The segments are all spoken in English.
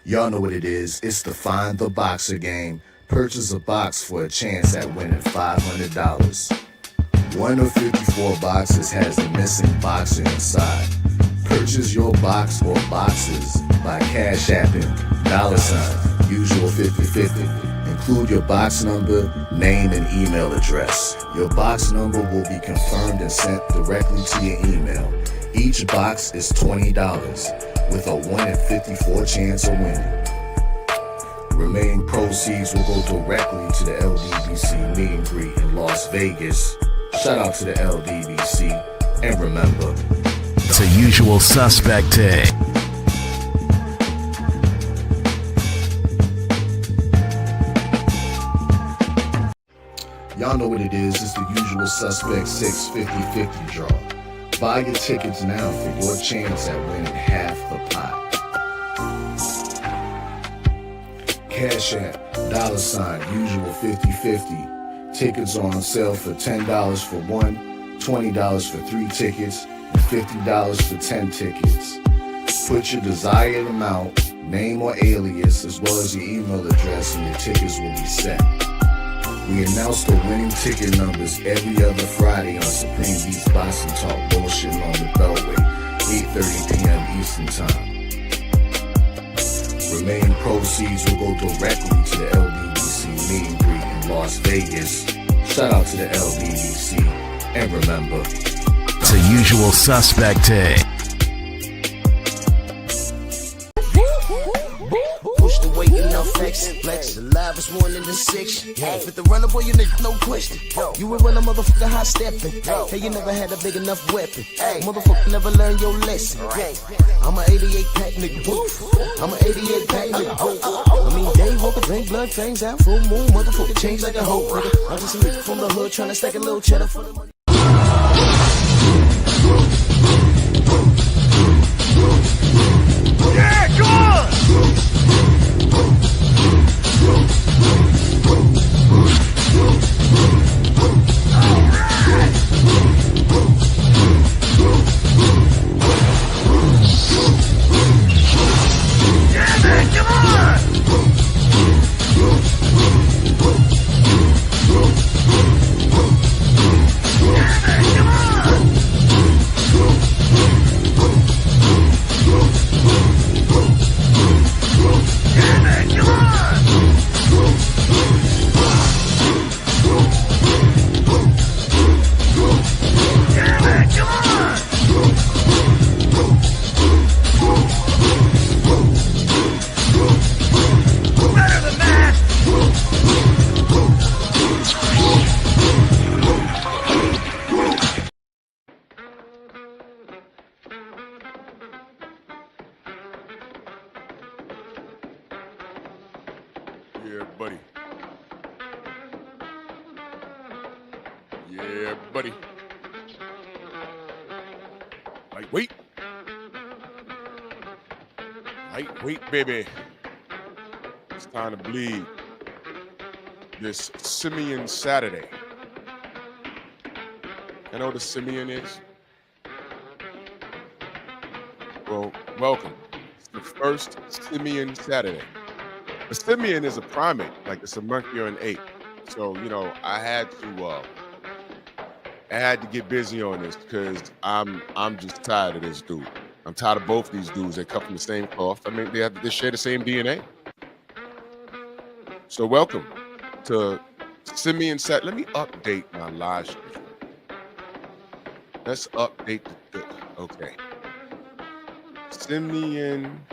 Y'all know what it is. It's the Find the Boxer game. Purchase a box for a chance at winning $500. One of 54 boxes has the missing boxer inside. Purchase your box or boxes by Cash Apping $ usual 50/50. Include your box number, name, and email address. Your box number will be confirmed and sent directly to your email. Each box is $20 with a 1 in 54 chance of winning. Remaining proceeds will go directly to the LDBC meet and greet in Las Vegas. Shout out to the LDBC, and remember, it's a usual suspect day. Y'all know what it is. It's the usual suspect 650-50 draw. Buy your tickets now for your chance at winning half the pot. Cash App, $ usual 50/50. Tickets are on sale for $10 for one, $20 for 3 tickets, and $50 for 10 tickets. Put your desired amount, name or alias, as well as your email address, and your tickets will be set. We announce the winning ticket numbers every other Friday on Supreme Beats Boxing Talk Bullshitting on the Beltway, 8:30 p.m. Eastern Time. Remaining proceeds will go directly to the LDBC meet and greet in Las Vegas. Shout out to the LDBC, and remember, it's a usual suspect day. Push the weight and now flex. Flex alive is more than the 6. With the runner boy, you nigga, no question. You will run a motherfucker high stepping. Hey, you never had a big enough weapon. Motherfucker never learned your lesson. I'm an 88 pack nigga. I'm an 88 pack nigga. I mean, day walker, drink blood, fangs out, full moon, motherfucker change like a hoe, nigga. I'm just a nigga from the hood trying to stack a little cheddar for the money. Yeah, come on! Yeah, buddy. Yeah, buddy. Lightweight. Lightweight, baby. It's time to bleed. This Simian Saturday. You know what a Simian is? Well, welcome. It's the first Simian Saturday. A simian is a primate, like it's a monkey or an ape. So, you know, I had to get busy on this because I'm just tired of this dude. I'm tired of both these dudes. They come from the same cloth. I mean, they share the same DNA. So welcome to Simian Saturday. Let me update my live stream. Let's update okay. Simian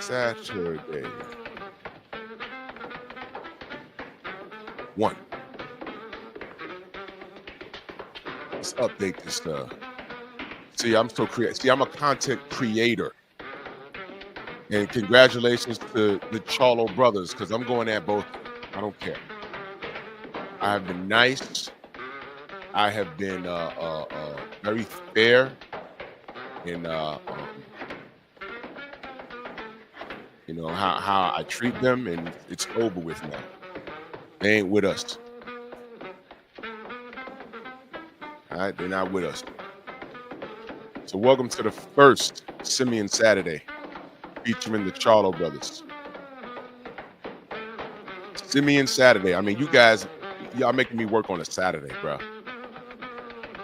Saturday 1. Let's update this stuff. See, I'm so creative. See, I'm a content creator. And congratulations to the Charlo brothers, because I'm going at both. I don't care. I have been nice. I have been very fair in you know how I treat them, and it's over with now. They ain't with us. All right, they're not with us. So welcome to the first Simian Saturday featuring the Charlo brothers. Simian Saturday. I mean, you guys, y'all making me work on a Saturday, bro.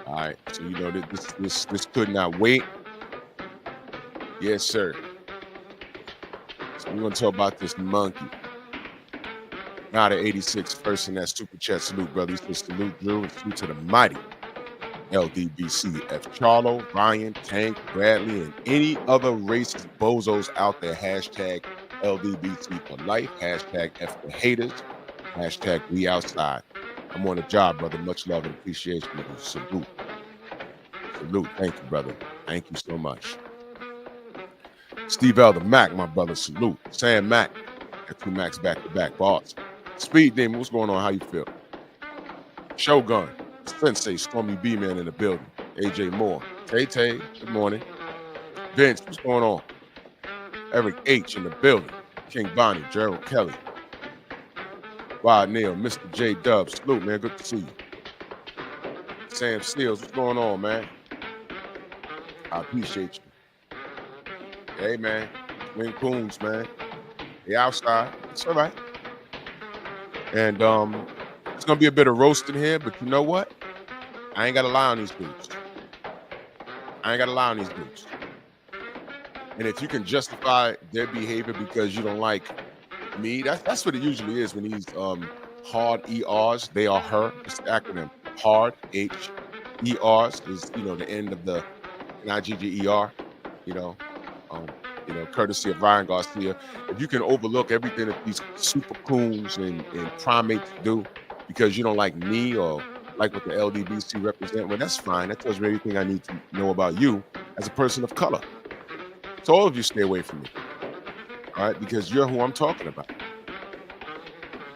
All right, so you know this could not wait. Yes, sir. So we're gonna talk about this monkey. Now the 86 first in that super chat. Salute, brother. He says salute, Drew, and salute to the mighty LDBC, F. Charlo, Ryan, Tank, Bradley, and any other racist bozos out there. Hashtag LDBC for life. Hashtag F the haters. Hashtag we outside. I'm on the job, brother. Much love and appreciation. Salute. Salute. Thank you, brother. Thank you so much. Steve Elder, Mac, my brother. Salute. Sam Mac. Got 2 Macs back to back. Boss. Speed Demon, what's going on? How you feel? Shogun. Sensei, Stormy B-Man in the building. AJ Moore. Tay-Tay, good morning. Vince, what's going on? Eric H in the building. King Bonnie, Gerald Kelly. Wild Neil, Mr. J Dub. Salute, man. Good to see you. Sam Steels, what's going on, man? I appreciate you. Hey, man. Twin Coons, man. They outside. It's all right. And it's going to be a bit of roasting here, but you know what? I ain't got to lie on these dudes. And if you can justify their behavior because you don't like me, that's what it usually is when these hard ERs, they are her. It's the acronym. Hard, H-E-Rs is, you know, the end of the N-I-G-G-E-R, you know, courtesy of Ryan Garcia. If you can overlook everything that these super coons and primates do because you don't like me or like what the LDBC represent, well, that's fine. That tells me everything I need to know about you as a person of color. So all of you stay away from me, all right? Because you're who I'm talking about.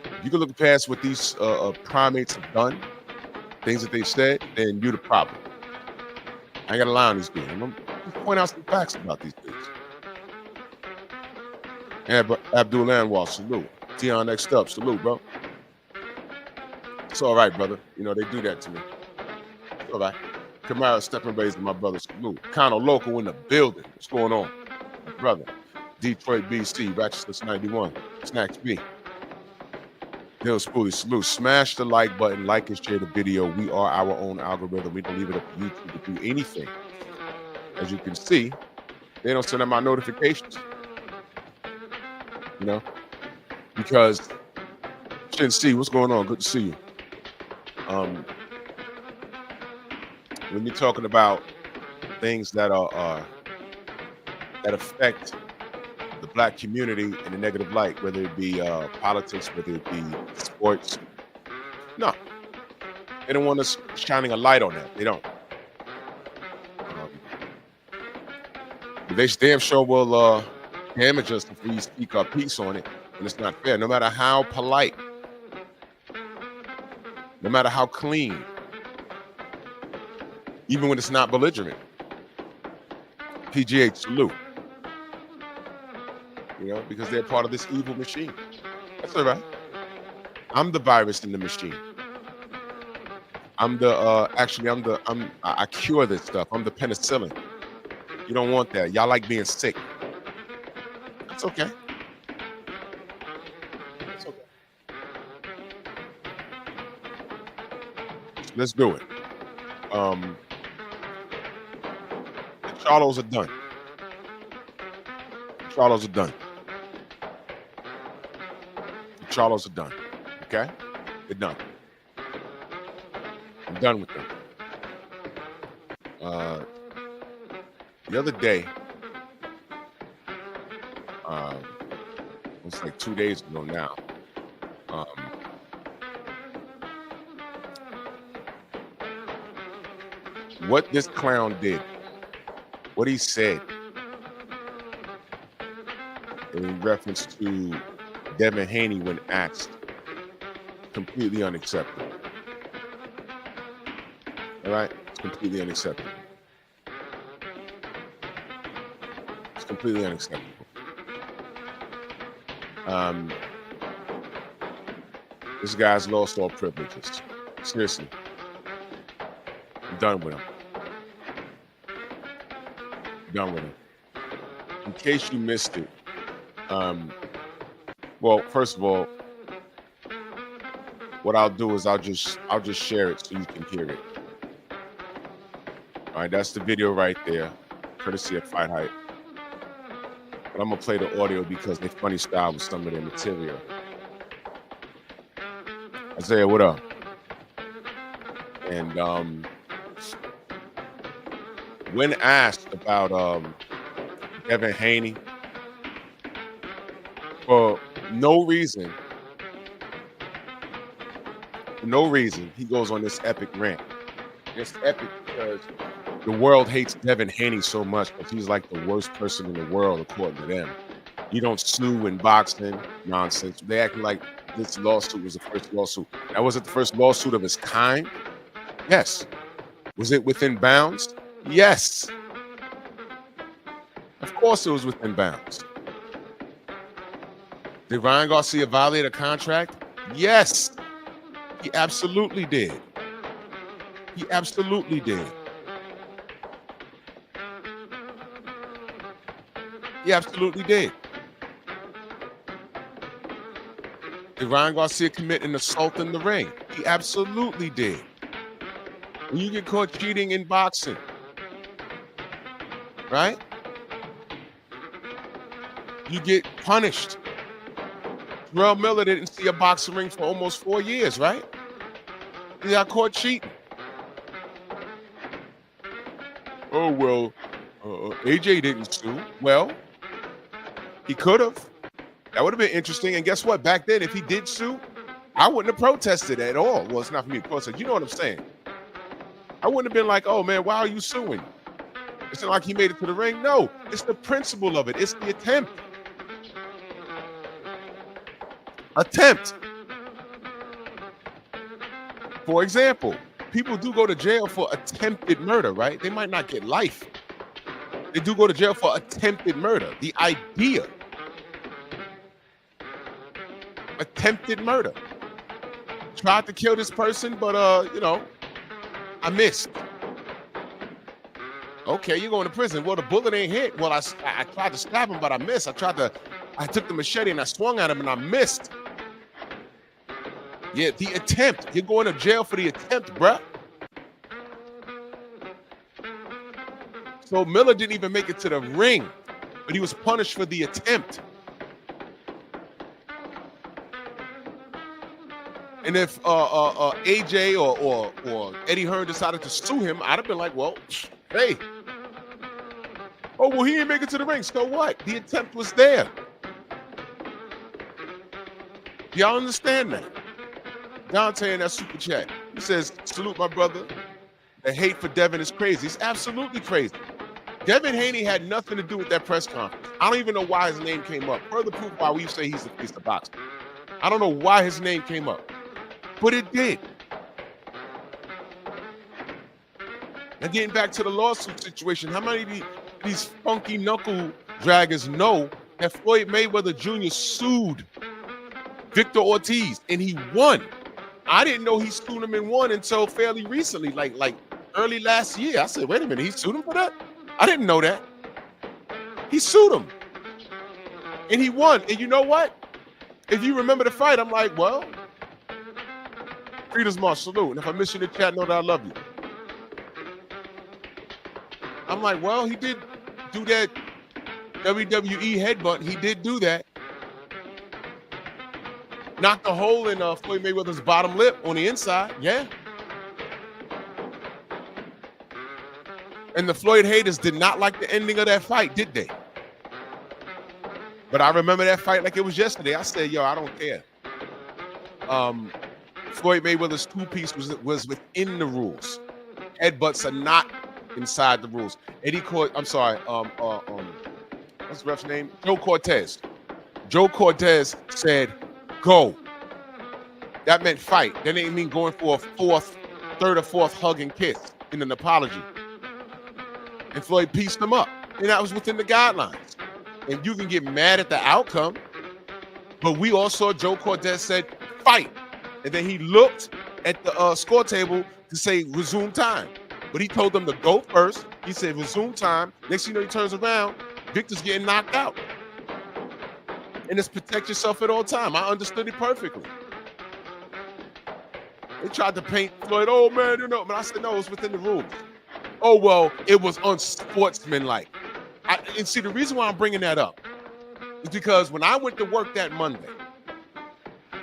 If you can look past what these primates have done, things that they've said, then you're the problem. I ain't got to lie on these dudes. I'm going to point out some facts about these dudes. Abdul Anwar, salute. Tion next up, salute, bro. It's all right, brother. You know, they do that to me. It's all right. Kamara Stepping Bays to my brother, salute. Kano Local in the building. What's going on? My brother. Detroit, BC, Righteousness 91. Snacks B. Neil Spoolie, salute. Smash the like button, like and share the video. We are our own algorithm. We don't leave it up to YouTube to do anything. As you can see, they don't send out my notifications. You know, because Shin C, what's going on? Good to see you. When you're talking about things that are that affect the black community in a negative light, whether it be politics, whether it be sports, no, they don't want us shining a light on that. They don't. They damn sure will damage us if we speak our piece on it, and it's not fair. No matter how polite, no matter how clean, even when it's not belligerent. PGH, salute. You know, because they're part of this evil machine. That's all right. I'm the virus in the machine. I cure this stuff. I'm the penicillin. You don't want that. Y'all like being sick. It's okay. It's okay. Let's do it. The Charlos are done. The Charlos are done. The Charlos are done. Okay? They're done. I'm done with them. The other day, it's like 2 days ago now. What this clown did, what he said in reference to Devin Haney when asked, completely unacceptable. All right? It's completely unacceptable. It's completely unacceptable. This guy's lost all privileges. Seriously. I'm done with him. done with him. In case you missed it, well, first of all, what I'll do is I'll just share it so you can hear it. All right, that's the video right there, courtesy of Fight Hype. But I'm gonna play the audio because they funny style with some of their material. Isaiah, what up? And when asked about Devin Haney, for no reason, he goes on this epic rant. It's epic because the world hates Devin Haney so much because he's like the worst person in the world according to them. You don't sue in boxing, nonsense. They act like this lawsuit was the first lawsuit. That wasn't the first lawsuit of its kind. Yes. Was it within bounds? Yes. Of course it was within bounds. Did Ryan Garcia violate a contract? Yes. He absolutely did. He absolutely did. He absolutely did. Did Ryan Garcia commit an assault in the ring? He absolutely did. When you get caught cheating in boxing, right? You get punished. Terrell Miller didn't see a boxing ring for almost 4 years, right? He got caught cheating. Oh, well, AJ didn't sue. Well, he could have. That would have been interesting. And guess what? Back then, if he did sue, I wouldn't have protested at all. Well, it's not for me to protest. You know what I'm saying? I wouldn't have been like, oh, man, why are you suing? It's not like he made it to the ring. No, it's the principle of it. It's the attempt. Attempt. For example, people do go to jail for attempted murder, right? They might not get life. They do go to jail for attempted murder. The idea. Attempted murder. Tried to kill this person, but I missed. Okay, you're going to prison. Well, the bullet ain't hit. Well, I tried to stab him, but I missed. I took the machete and I swung at him and I missed. Yeah, the attempt. You're going to jail for the attempt, bruh. So Miller didn't even make it to the ring, but he was punished for the attempt. And if AJ or Eddie Hearn decided to sue him, I'd have been like, well, hey. Oh, well, he didn't make it to the ring. So what? The attempt was there. Do y'all understand that? Dante in that super chat. He says, salute my brother. The hate for Devin is crazy. It's absolutely crazy. Devin Haney had nothing to do with that press conference. I don't even know why his name came up. Further proof why we say he's the boxer. I don't know why his name came up, but it did. And getting back to the lawsuit situation, how many of these funky knuckle draggers know that Floyd Mayweather Jr. sued Victor Ortiz and he won? I didn't know he sued him and won until fairly recently, like early last year. I said, wait a minute, he sued him for that? I didn't know that. He sued him. And he won. And you know what? If you remember the fight, I'm like, well, Frida's March, salute. And if I miss you in the chat, know that I love you. I'm like, well, he did do that WWE headbutt. He did do that. Knocked a hole in Floyd Mayweather's bottom lip on the inside. Yeah. And the Floyd haters did not like the ending of that fight, did they? But I remember that fight like it was yesterday. I said, yo, I don't care. Floyd Mayweather's two-piece was within the rules. Headbutts are not inside the rules. Eddie Cortez, I'm sorry, what's the ref's name? Joe Cortez. Joe Cortez said, go. That meant fight. That didn't mean going for a third or fourth hug and kiss in an apology. And Floyd pieced him up. And that was within the guidelines. And you can get mad at the outcome, but we all saw Joe Cortez said, fight. And then he looked at the score table to say resume time. But he told them to go first, He said, resume time. Next thing you know, he turns around. Victor's getting knocked out. And it's protect yourself at all time. I understood it perfectly. They tried to paint Floyd, oh man, you know, but I said, no, it's within the rules. Oh, well, it was unsportsmanlike. And see, the reason why I'm bringing that up is because when I went to work that Monday,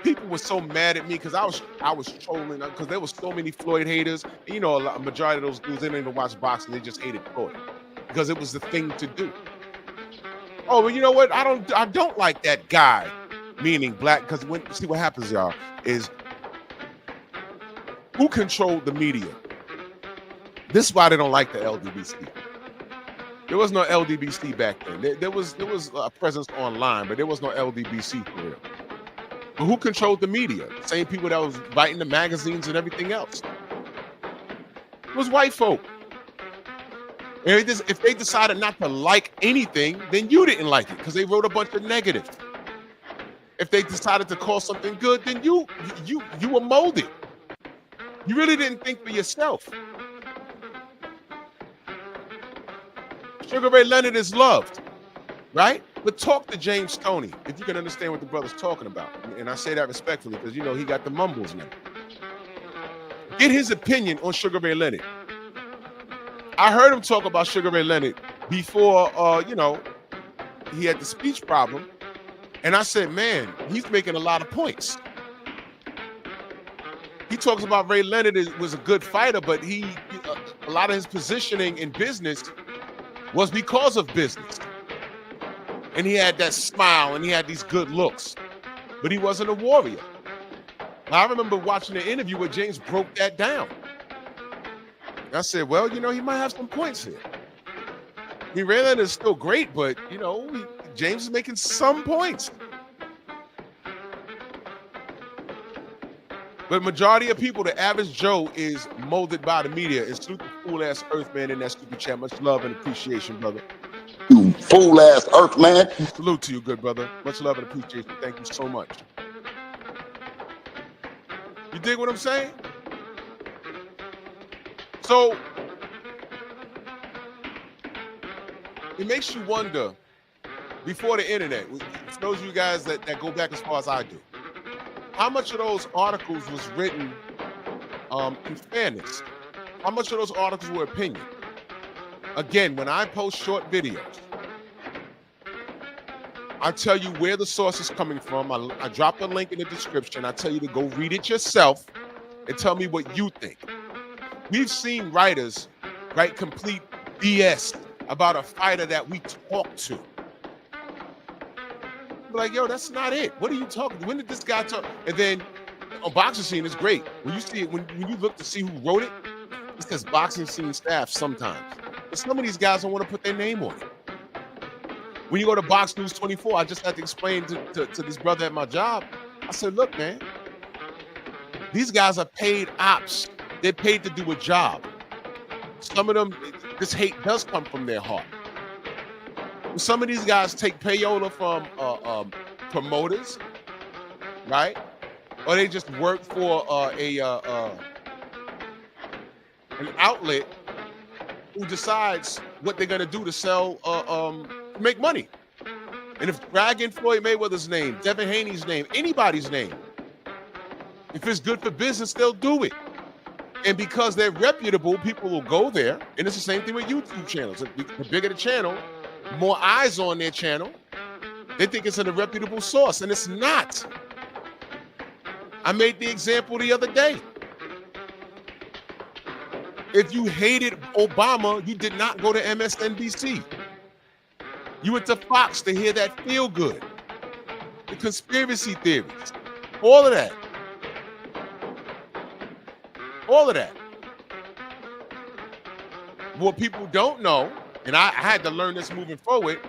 people were so mad at me because I was trolling because there was so many Floyd haters. And, you know, a majority of those dudes didn't even watch boxing. They just hated Floyd because it was the thing to do. Oh, well, you know what? I don't like that guy, meaning black, because see what happens, y'all, is who controlled the media? This is why they don't like the LDBC. There was no LDBC back then. There was a presence online, but there was no LDBC for real. But who controlled the media? The same people that was writing the magazines and everything else. It was white folk. And if they decided not to like anything, then you didn't like it because they wrote a bunch of negative. If they decided to call something good, then you were molded. You really didn't think for yourself. Sugar Ray Leonard is loved, right? But talk to James Stoney if you can understand what the brother's talking about. And I say that respectfully because, you know, he got the mumbles now. Get his opinion on Sugar Ray Leonard. I heard him talk about Sugar Ray Leonard before, you know, he had the speech problem. And I said, man, he's making a lot of points. He talks about Ray Leonard was a good fighter, but a lot of his positioning in business was because of business. And he had that smile and he had these good looks, but he wasn't a warrior. I remember watching an interview where James broke that down. I said, well, you know, he might have some points here. Ray Leonard is still great, but, you know, James is making some points. But majority of people, the average Joe, is molded by the media. And salute the fool-ass Earthman in that stupid chat. Much love and appreciation, brother. You fool-ass Earthman. Salute to you, good brother. Much love and appreciation. Thank you so much. You dig what I'm saying? So, it makes you wonder, before the internet, for those of you guys that go back as far as I do, how much of those articles was written in fairness? How much of those articles were opinion? Again, when I post short videos, I tell you where the source is coming from. I drop the link in the description. I tell you to go read it yourself and tell me what you think. We've seen writers write complete BS about a fighter that we talked to. Like, yo, that's not it. What are you talking? When did this guy talk? And then on Boxing Scene, it's great. When you see it, when you look to see who wrote it, it's because Boxing Scene staff sometimes. But some of these guys don't want to put their name on it. When you go to Box News 24, I just had to explain to this brother at my job. I said, look, man, these guys are paid ops. They're paid to do a job. Some of them, this hate does come from their heart. Some of these guys take payola from promoters, right? Or they just work for an outlet who decides what they're gonna do to sell, make money. And if dragging Floyd Mayweather's name, Devin Haney's name, anybody's name, if it's good for business, they'll do it. And because they're reputable, people will go there. And it's the same thing with YouTube channels. The bigger the channel, more eyes on their channel, they think it's a reputable source, and it's not. I made the example the other day. If you hated Obama, you did not go to MSNBC. You went to Fox to hear that feel good. The conspiracy theories, all of that. All of that. What people don't know, and I had to learn this moving forward.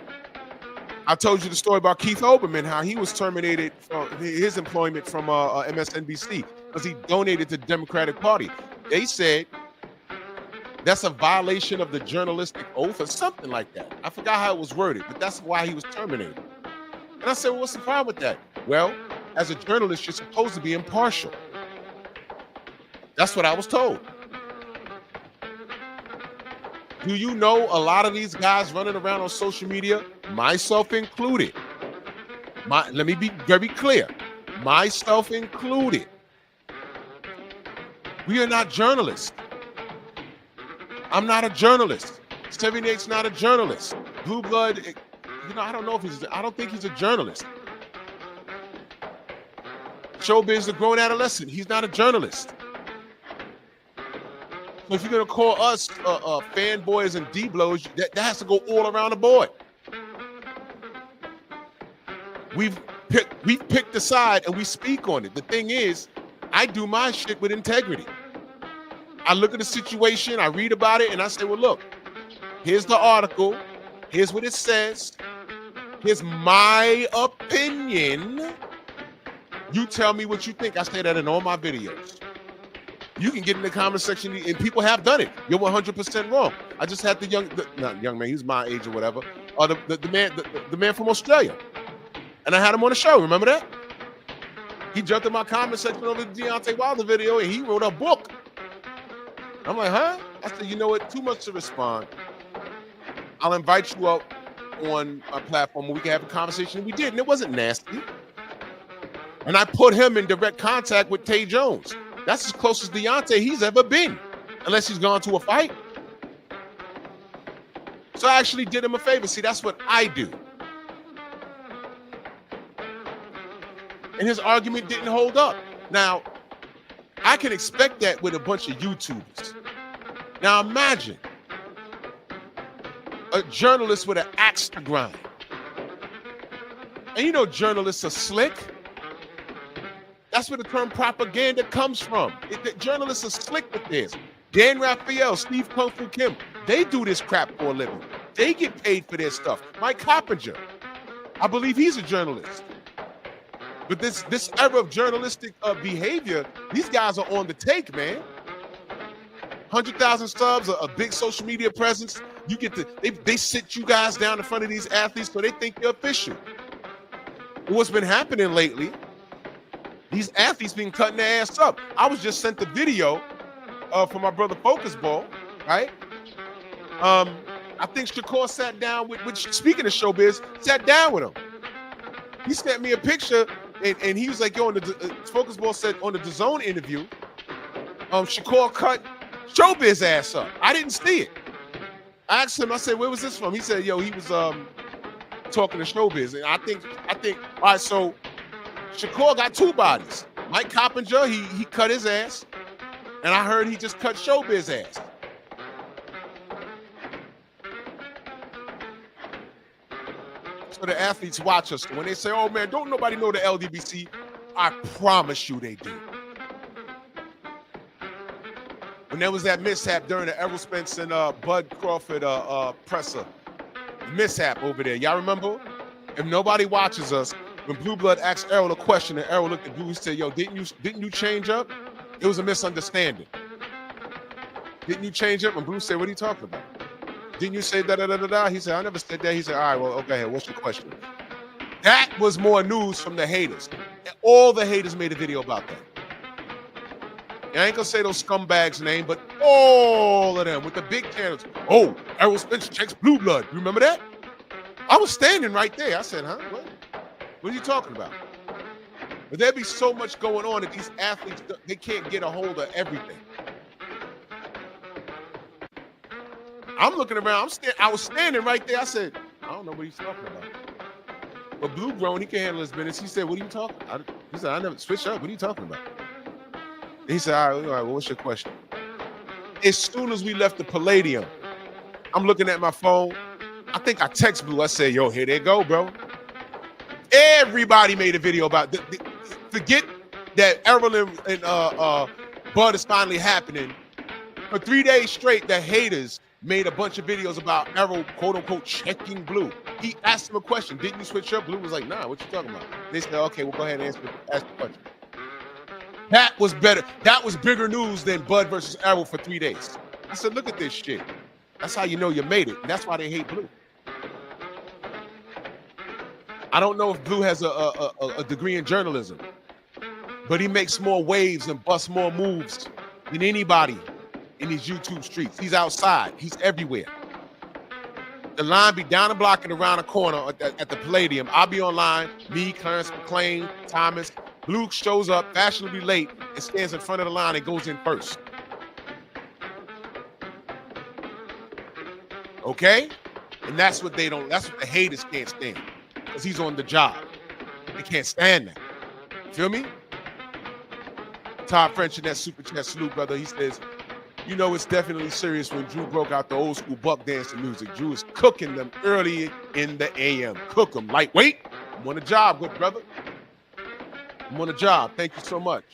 I told you the story about Keith Olbermann, how he was terminated from his employment from MSNBC because he donated to the Democratic Party. They said that's a violation of the journalistic oath or something like that. I forgot how it was worded, but that's why he was terminated. And I said, well, what's the problem with that? Well, as a journalist, you're supposed to be impartial. That's what I was told. Do you know a lot of these guys running around on social media, myself included? Let me be very clear, myself included. We are not journalists. I'm not a journalist. 78's not a journalist. Blue Blood, I don't know if I don't think he's a journalist. Showbiz is a grown adolescent. He's not a journalist. So if you're gonna call us fanboys and D-blows, that has to go all around the board. We've picked a side and we speak on it. The thing is, I do my shit with integrity. I look at the situation, I read about it, and I say, well, look, here's the article, here's what it says, here's my opinion. You tell me what you think. I say that in all my videos. You can get in the comment section, and people have done it. You're 100% wrong. I just had not young man, he's my age or whatever, or the man from Australia, and I had him on the show. Remember that? He jumped in my comment section over the Deontay Wilder video, and he wrote a book. I'm like, huh? I said, you know what? Too much to respond. I'll invite you up on a platform where we can have a conversation. We did, and it wasn't nasty. And I put him in direct contact with Tay Jones. That's as close as Deontay he's ever been, unless he's gone to a fight. So I actually did him a favor. See, that's what I do. And his argument didn't hold up. Now, I can expect that with a bunch of YouTubers. Now imagine a journalist with an axe to grind. And you know journalists are slick. That's where the term propaganda comes from. Journalists are slick with this. Dan Raphael, Steve Kung Fu Kim, they do this crap for a living. They get paid for their stuff. Mike Coppinger, I believe he's a journalist. But this era of journalistic behavior, these guys are on the take, man. 100,000 subs, a big social media presence. You get they sit you guys down in front of these athletes so they think you're official. What's been happening lately, these athletes been cutting their ass up. I was just sent the video from my brother Focus Ball, right? I think Shakur sat down with speaking of showbiz, sat down with him. He sent me a picture, and he was like, yo, on the Focus Ball said on the DAZN interview, Shakur cut Showbiz ass up. I didn't see it. I asked him, I said, where was this from? He said, yo, he was talking to Showbiz. And I think, all right, so Shakur got two bodies. Mike Coppinger, he cut his ass. And I heard he just cut Showbiz ass. So the athletes watch us. When they say, oh man, don't nobody know the LDBC, I promise you they do. When there was that mishap during the Errol Spence and Bud Crawford presser, mishap over there, y'all remember? If nobody watches us, when Blue Blood asked Errol a question and Errol looked at Blue and said, yo, didn't you change up? It was a misunderstanding. Didn't you change up? And Blue said, what are you talking about? Didn't you say da-da-da-da-da? He said, I never said that. He said, all right, well, okay, what's your question? That was more news from the haters. And all the haters made a video about that. And I ain't gonna say those scumbags' name, but all of them with the big channels. Oh, Errol Spence checks Blue Blood. You remember that? I was standing right there. I said, huh? What are you talking about? But there'd be so much going on that these athletes, they can't get a hold of everything. I'm looking around. I was standing right there. I said, I don't know what he's talking about. But Blue grown, he can handle his business. He said, what are you talking about? He said, I never switch up. What are you talking about? And he said, all right, well, what's your question? As soon as we left the Palladium, I'm looking at my phone. I think I text Blue. I said, yo, here they go, bro. Everybody made a video about it. Forget that Errol and Bud is finally happening. For 3 days straight, the haters made a bunch of videos about Errol, quote unquote, checking Blue. He asked him a question. Didn't you switch up? Blue was like, nah, what you talking about? They said, okay, well, go ahead and ask the question. That was better. That was bigger news than Bud versus Errol for 3 days. I said, look at this shit. That's how you know you made it. And that's why they hate Blue. I don't know if Blue has a degree in journalism, but he makes more waves and busts more moves than anybody in these YouTube streets. He's outside. He's everywhere. The line be down the block and around the corner at the Palladium. I'll be online. Me, Clarence McClain, Thomas. Blue shows up fashionably late and stands in front of the line and goes in first. Okay? And that's what they don't, that's what the haters can't stand. Because he's on the job. They can't stand that. Feel me? Todd French in that super chat salute, brother. He says, you know it's definitely serious when Drew broke out the old school buck dancing music. Drew is cooking them early in the AM. Cook them lightweight. I'm on the job, good brother. I'm on the job. Thank you so much.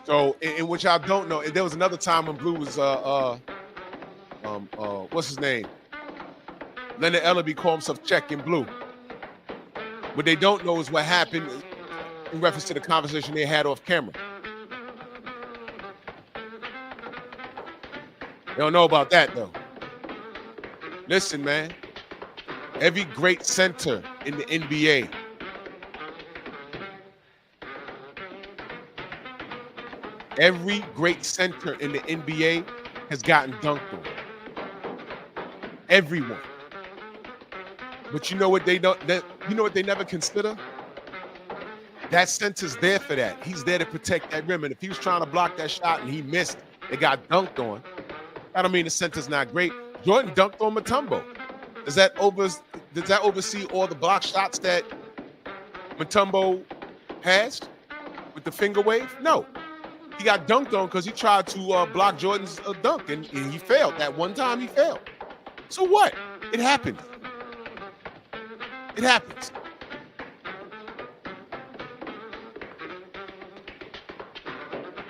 So, in which I don't know, there was another time when Blue was, what's his name? Leonard Ellaby called himself Checking Blue. What they don't know is what happened in reference to the conversation they had off camera. They don't know about that, though. Listen, man. Every great center in the NBA has gotten dunked on. Everyone. But you know what they don't, you know what they never consider? That center's there for that. He's there to protect that rim. And if he was trying to block that shot and he missed, it got dunked on. I don't mean the center's not great. Jordan dunked on Mutombo. Does that oversee all the block shots that Mutombo has with the finger wave? No. He got dunked on because he tried to block Jordan's dunk, and he failed. That one time he failed. So what? It happened. It happens.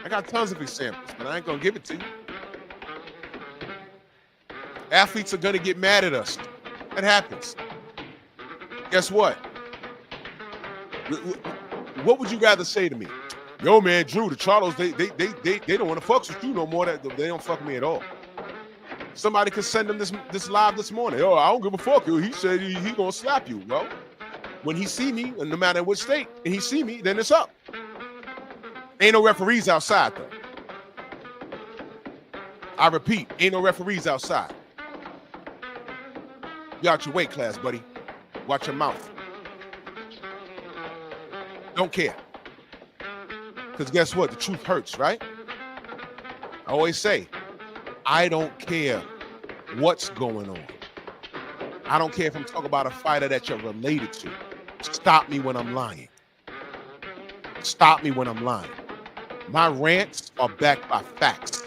I got tons of examples, but I ain't going to give it to you. Athletes are going to get mad at us. That happens. Guess what? What would you rather say to me? Yo, man, Drew, the Charlos, they don't want to fuck with you no more. They don't fuck with me at all. Somebody could send them this live this morning. Oh, I don't give a fuck. He said he gonna slap you. Well, when he see me, and no matter what state, and he see me, then it's up. Ain't no referees outside, though. I repeat, ain't no referees outside. You out your weight class, buddy. Watch your mouth. Don't care. Because guess what? The truth hurts, right? I always say, I don't care what's going on. I don't care if I'm talking about a fighter that you're related to. Stop me when I'm lying. Stop me when I'm lying. My rants are backed by facts.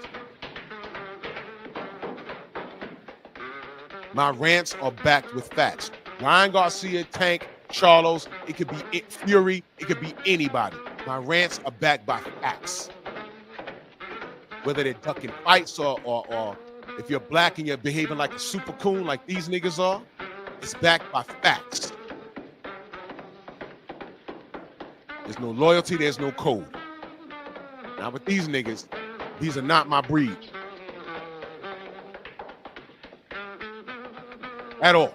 My rants are backed with facts. Ryan Garcia, Tank, Charlos, it could be Fury, it could be anybody. My rants are backed by facts. Whether they're ducking fights or if you're black and you're behaving like a super coon like these niggas are, it's backed by facts. There's no loyalty, there's no code. Now with these niggas, these are not my breed. At all.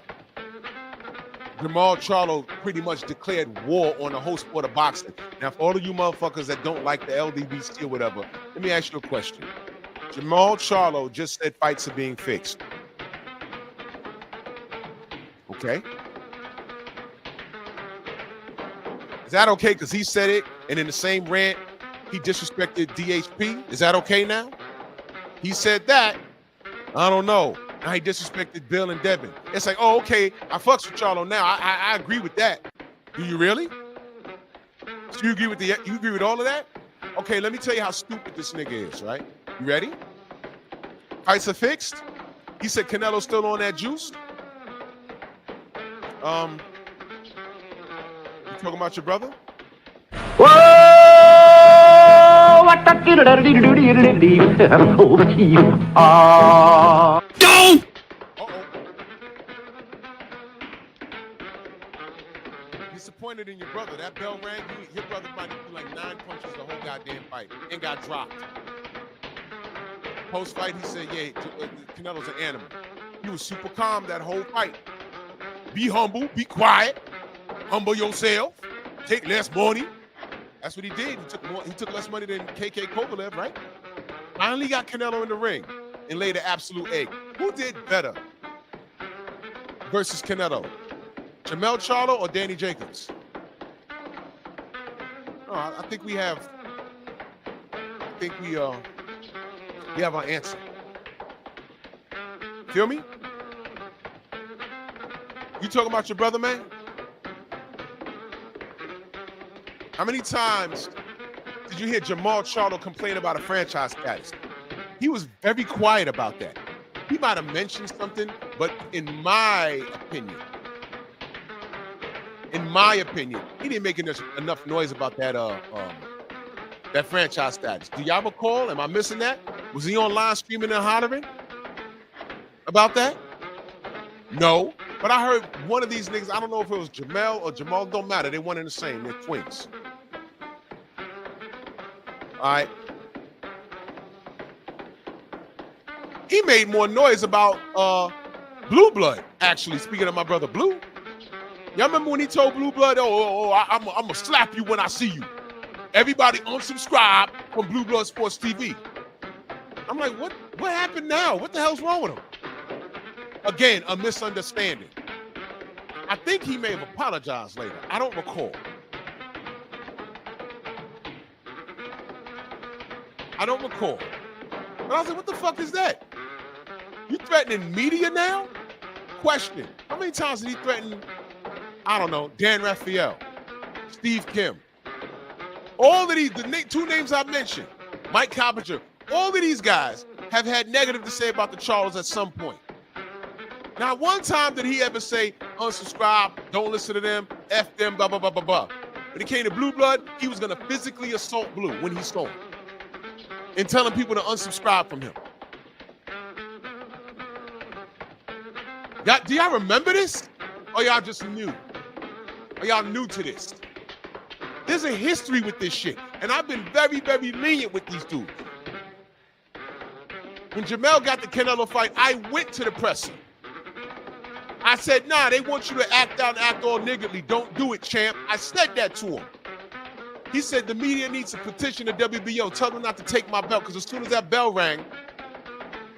Jamal Charlo pretty much declared war on the whole sport of boxing. Now, for all of you motherfuckers that don't like the LDBC or whatever, let me ask you a question. Jamal Charlo just said fights are being fixed. Okay. Is that okay? Because he said it, and in the same rant, he disrespected DHP. Is that okay now? He said that. I don't know. Now he disrespected Bill and Devin. It's like, oh, okay, I fucks with Charlo now. I agree with that. Do you really? So you agree with all of that? Okay, let me tell you how stupid this nigga is, right? You ready? Fights are fixed. He said Canelo's still on that juice. You talking about your brother? Whoa! What the over to you. Uh-oh. Disappointed in your brother. That bell rang. Your brother might have threw like 9 punches the whole goddamn fight and got dropped. Post-fight, he said, yeah, Canelo's an animal. He was super calm that whole fight. Be humble, be quiet, humble yourself. take less money. That's what he did. He took less money than KK Kovalev, right? Finally got Canelo in the ring and laid an absolute egg. Who did better versus Canelo? Jamel Charlo or Danny Jacobs? No, I think we have. I think we have our answer. Feel me? You talking about your brother, man? How many times did you hear Jamal Charlo complain about a franchise status? He was very quiet about that. He might have mentioned something, but in my opinion, he didn't make enough noise about that franchise status. Do y'all recall? Am I missing that? Was he online screaming and hollering about that? No. But I heard one of these niggas, I don't know if it was Jamel or Jamal, don't matter. They one and the same. They're twins. All right. He made more noise about Blue Blood, actually, speaking of my brother Blue. Y'all remember when he told Blue Blood, I'm going to slap you when I see you. Everybody unsubscribe from Blue Blood Sports TV. I'm like, what happened now? What the hell's wrong with him? Again, a misunderstanding. I think he may have apologized later. I don't recall. But I was like, what the fuck is that? You threatening media now? Question. How many times did he threaten, I don't know, Dan Raphael, Steve Kim? All of these, the two names I mentioned, Mike Coppinger, all of these guys have had negative to say about the Charlos at some point. Not one time did he ever say, unsubscribe, don't listen to them, F them, blah, blah, blah, blah, blah. When it came to Blue Blood, he was going to physically assault Blue when he saw him and telling people to unsubscribe from him. Do y'all remember this? Or y'all just new? Or y'all new to this? There's a history with this shit. And I've been very, very lenient with these dudes. When Jamel got the Canelo fight, I went to the presser. I said, nah, they want you to act out and act all niggardly. Don't do it, champ. I said that to him. He said the media needs to petition the WBO. Tell them not to take my belt, because as soon as that bell rang,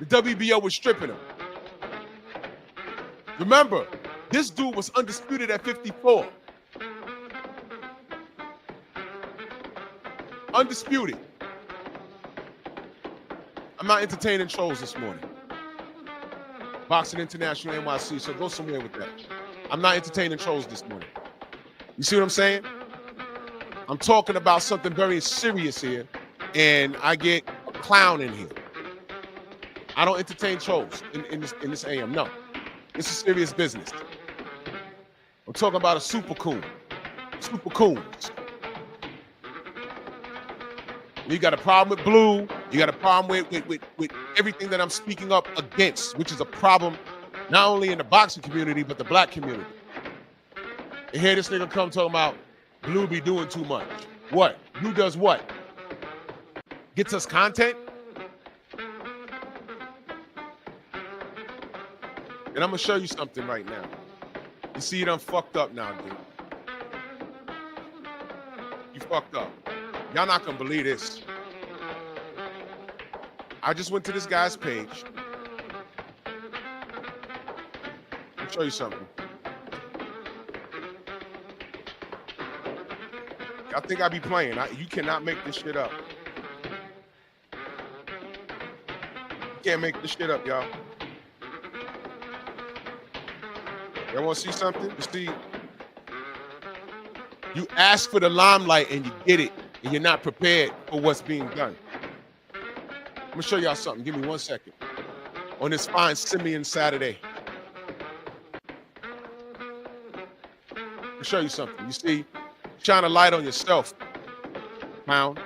the WBO was stripping him. Remember, this dude was undisputed at 54. Undisputed. I'm not entertaining trolls this morning. Boxing International NYC, so go somewhere with that. I'm not entertaining trolls this morning. You see what I'm saying? I'm talking about something very serious here, and I get a clown in here. I don't entertain trolls in this AM. No, this is serious business. I'm talking about a super coon. Super coons. You got a problem with Blue. You got a problem with everything that I'm speaking up against, which is a problem not only in the boxing community, but the black community. And here this nigga come talking about Blue be doing too much. What? Blue does what? Gets us content? And I'm going to show you something right now. You see it, I'm fucked up now, dude. You fucked up. Y'all not going to believe this. I just went to this guy's page. I'll show you something. I think I be playing. You cannot make this shit up. You can't make this shit up, y'all. Y'all want to see something? You see, you ask for the limelight and you get it, and you're not prepared for what's being done. I'm gonna show y'all something. Give me 1 second. On this fine Simian Saturday. I'll show you something. You see, shine a light on yourself, pound.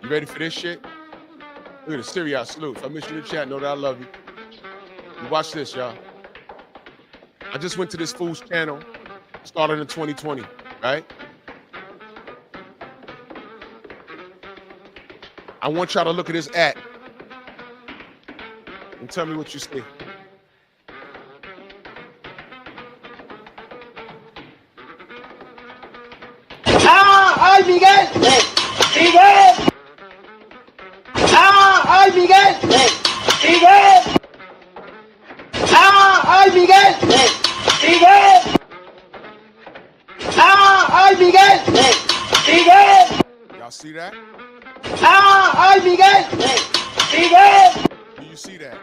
You ready for this shit? Look at the Syria salute. If I miss you in the chat, know that I love you. You watch this, y'all. I just went to this fool's channel, started in 2020, right? I want y'all to look at this ad and tell me what you see. Miguel! Miguel! ¡Ay, Miguel! Miguel! ¡Ay, Miguel! Miguel! Y'all see that? ¡Ay, Miguel! Miguel! Do you see that?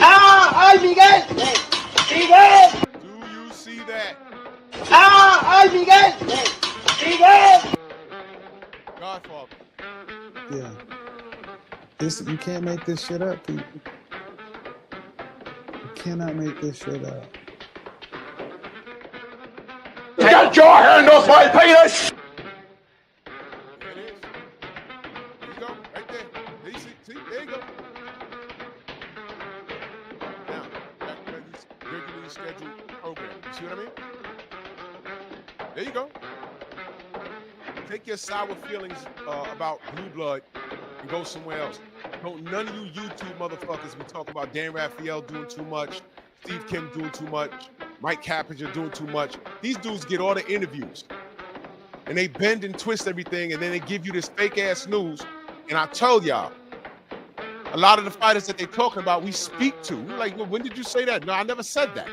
¡Ay, Miguel! Miguel! Do you see that? ¡Ay, Miguel! Miguel! Godfather. Yeah. You can't make this shit up, people. You cannot make this shit up. Get your hand off my penis! There it is. There you go, right there. There you see, there you go. Now, back to this regularly scheduled program. You see what I mean? There you go. Take your sour feelings about Blue Blood and go somewhere else. Don't none of you YouTube motherfuckers be talking about Dan Raphael doing too much, Steve Kim doing too much, Mike Cappinger doing too much. These dudes get all the interviews. And they bend and twist everything, and then they give you this fake-ass news. And I tell y'all, a lot of the fighters that they're talking about, we speak to. We're like, well, when did you say that? No, I never said that.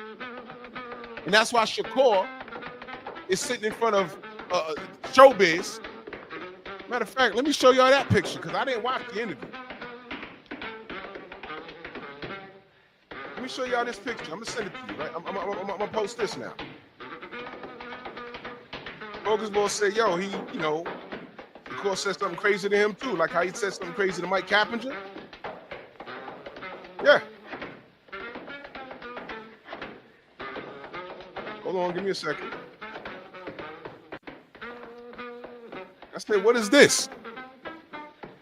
And that's why Shakur is sitting in front of Showbiz. Matter of fact, let me show y'all that picture, because I didn't watch the interview. Let me show y'all this picture. I'm going to send it to you, right? I'm going to post this now. Focus Ball said, yo, he, you know, of course said something crazy to him too, like how he said something crazy to Mike Cappinger. Yeah. Hold on, give me a second. I said, what is this?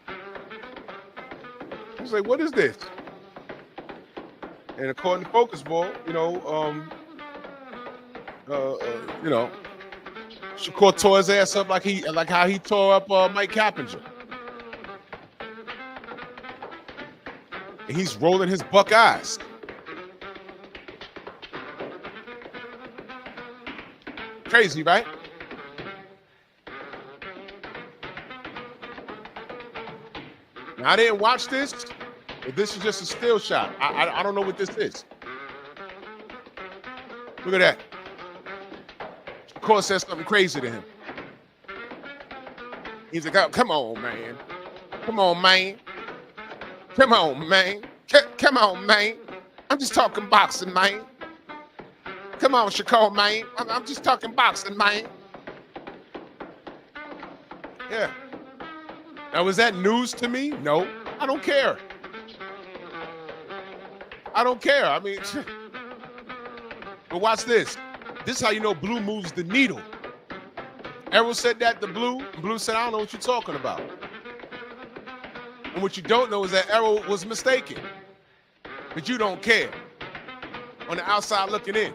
I was like, what is this? And according to Focus Ball, you know, Shakur tore his ass up like how he tore up Mike Cappinger. And he's rolling his buck eyes. Crazy, right? Now, I didn't watch this, but this is just a still shot. I don't know what this is. Look at that. Shakur says something crazy to him. He's like, oh, come on, man. Come on, man. Come on, man. Come on, man. I'm just talking boxing, man. Come on, Shakur, man. I'm just talking boxing, man. Yeah. Now, was that news to me? No. I don't care. I don't care. I mean, but watch this. This is how you know Blue moves the needle. Errol said that to Blue, and Blue said, I don't know what you're talking about. And what you don't know is that Errol was mistaken. But you don't care. On the outside looking in.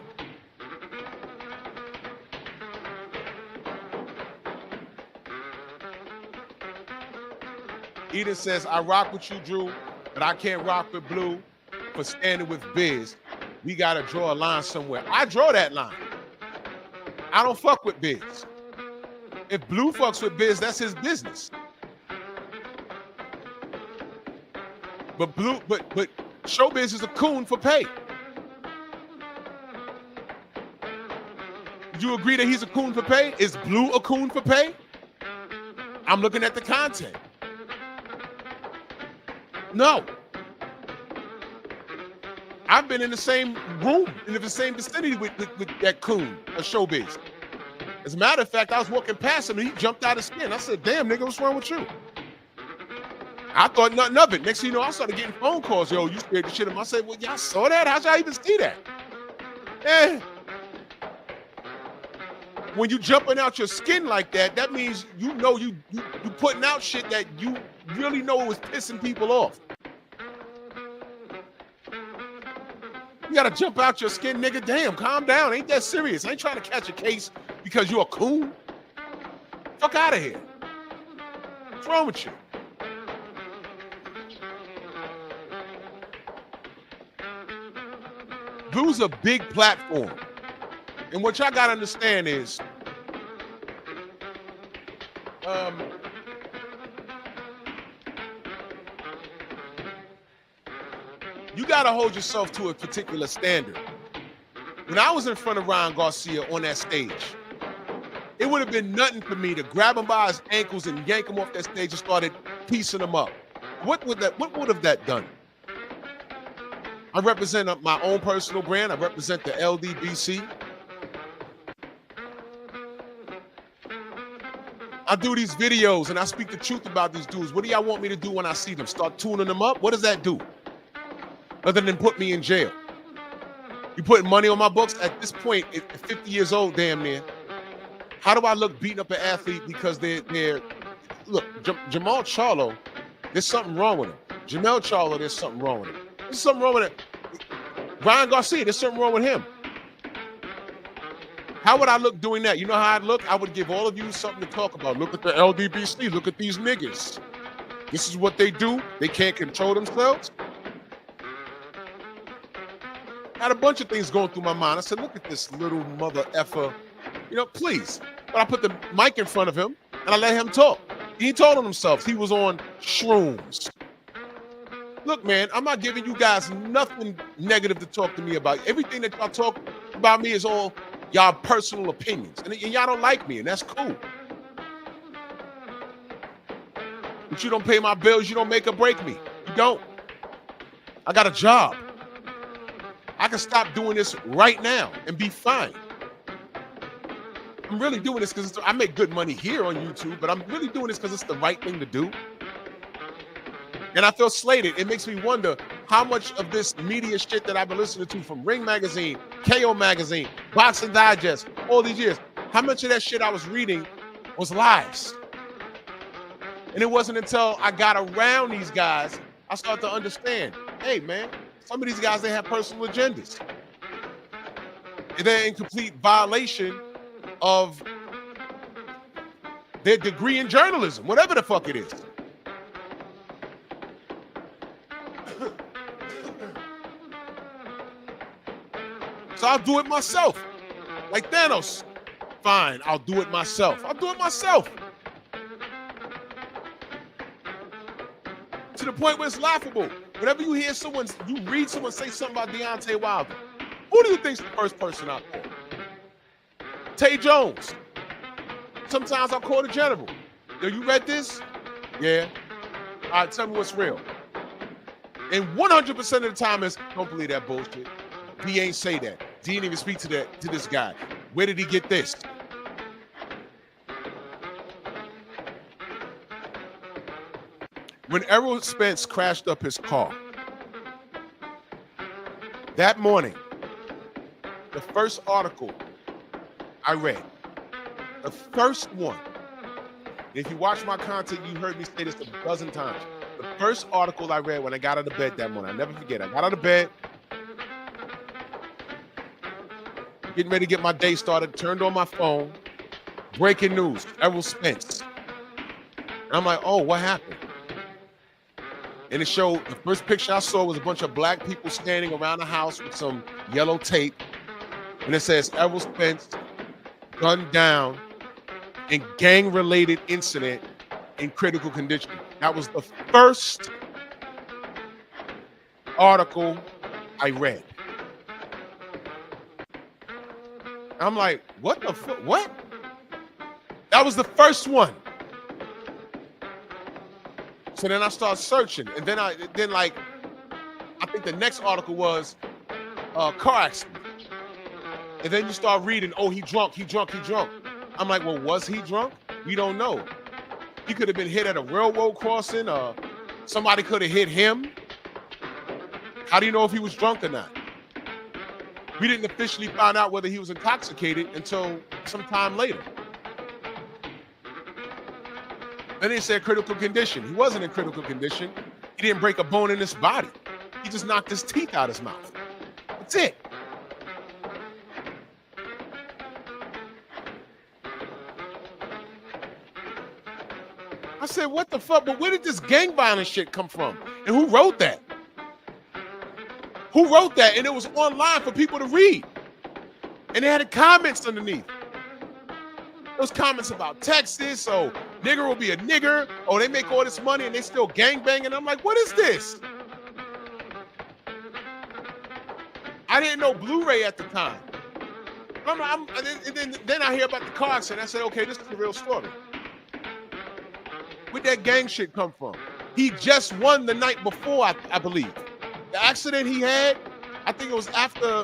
Eden says, I rock with you, Drew, but I can't rock with Blue for standing with Biz. We got to draw a line somewhere. I draw that line. I don't fuck with Biz. If Blue fucks with Biz, that's his business. But Showbiz is a coon for pay. Do you agree that he's a coon for pay? Is Blue a coon for pay? I'm looking at the content. No. I've been in the same room, in the same vicinity with that coon, a Showbiz. As a matter of fact, I was walking past him and he jumped out of skin. I said, damn, nigga, what's wrong with you? I thought nothing of it. Next thing you know, I started getting phone calls. Yo, you scared the shit of him. I said, well, y'all saw that? How'd y'all even see that? Eh. When you jumping out your skin like that, that means you know you putting out shit that you really know was pissing people off. You gotta jump out your skin, nigga. Damn, calm down. Ain't that serious. I ain't trying to catch a case because you're a coon. Fuck out of here. What's wrong with you? Blue's a big platform. And what y'all gotta understand is, You got to hold yourself to a particular standard. When I was in front of Ryan Garcia on that stage, it would have been nothing for me to grab him by his ankles and yank him off that stage and started piecing him up. What would have that done? I represent my own personal brand. I represent the LDBC. I do these videos and I speak the truth about these dudes. What do y'all want me to do when I see them? Start tuning them up? What does that do? Other than put me in jail. You putting money on my books? At this point, at 50 years old, damn near, how do I look beating up an athlete because they're look, Jamal Charlo, there's something wrong with him. Jamel Charlo, there's something wrong with him. There's something wrong with it. Ryan Garcia, there's something wrong with him. How would I look doing that? You know how I'd look? I would give all of you something to talk about. Look at the LDBC. Look at these niggas. This is what they do. They can't control themselves. I had a bunch of things going through my mind. I said, look at this little mother effer. You know, please. But I put the mic in front of him and I let him talk. He told on himself he was on shrooms. Look, man, I'm not giving you guys nothing negative to talk to me about. Everything that y'all talk about me is all y'all personal opinions. And y'all don't like me, and that's cool. But you don't pay my bills, you don't make or break me. You don't. I got a job. I can stop doing this right now and be fine. I'm really doing this because I make good money here on YouTube, but I'm really doing this because it's the right thing to do. And I feel slated. It makes me wonder how much of this media shit that I've been listening to from Ring Magazine, KO Magazine, Boxing Digest, all these years, how much of that shit I was reading was lies. And it wasn't until I got around these guys, I started to understand, hey, man, some of these guys, they have personal agendas. And they're in complete violation of their degree in journalism, whatever the fuck it is. So I'll do it myself. Like Thanos. Fine, I'll do it myself. I'll do it myself. To the point where it's laughable. Whenever you hear you read someone say something about Deontay Wilder, who do you think's the first person I call? Tay Jones. Sometimes I'll call the general. Yo, you read this? Yeah. All right, tell me what's real. And 100% of the time is, don't believe that bullshit. He ain't say that. He didn't even speak to this guy. Where did he get this? When Errol Spence crashed up his car, that morning, the first article I read, the first one, if you watch my content, you heard me say this a dozen times. The first article I read when I got out of bed that morning, I'll never forget, I got out of bed, getting ready to get my day started, turned on my phone, breaking news, Errol Spence. And I'm like, oh, what happened? And it showed, the first picture I saw was a bunch of black people standing around the house with some yellow tape. And it says, Errol Spence gunned down in gang-related incident in critical condition. That was the first article I read. I'm like, what the fuck? What? That was the first one. So then I start searching, and then I think the next article was car accident. And then you start reading, oh, he drunk. I'm like, well, was he drunk? We don't know. He could have been hit at a railroad crossing. Somebody could have hit him. How do you know if he was drunk or not? We didn't officially find out whether he was intoxicated until some time later. And they said critical condition. He wasn't in critical condition. He didn't break a bone in his body. He just knocked his teeth out his mouth. That's it. I said, what the fuck? But where did this gang violence shit come from? And who wrote that? Who wrote that? And it was online for people to read. And they had comments underneath. Those comments about Texas, oh, nigger will be a nigger, oh, they make all this money and they still gangbanging. I'm like, what is this? I didn't know Blu-ray at the time. Then I hear about the car accident. I said, okay, this is the real story. Where'd that gang shit come from? He just won the night before, I believe. The accident he had, I think it was after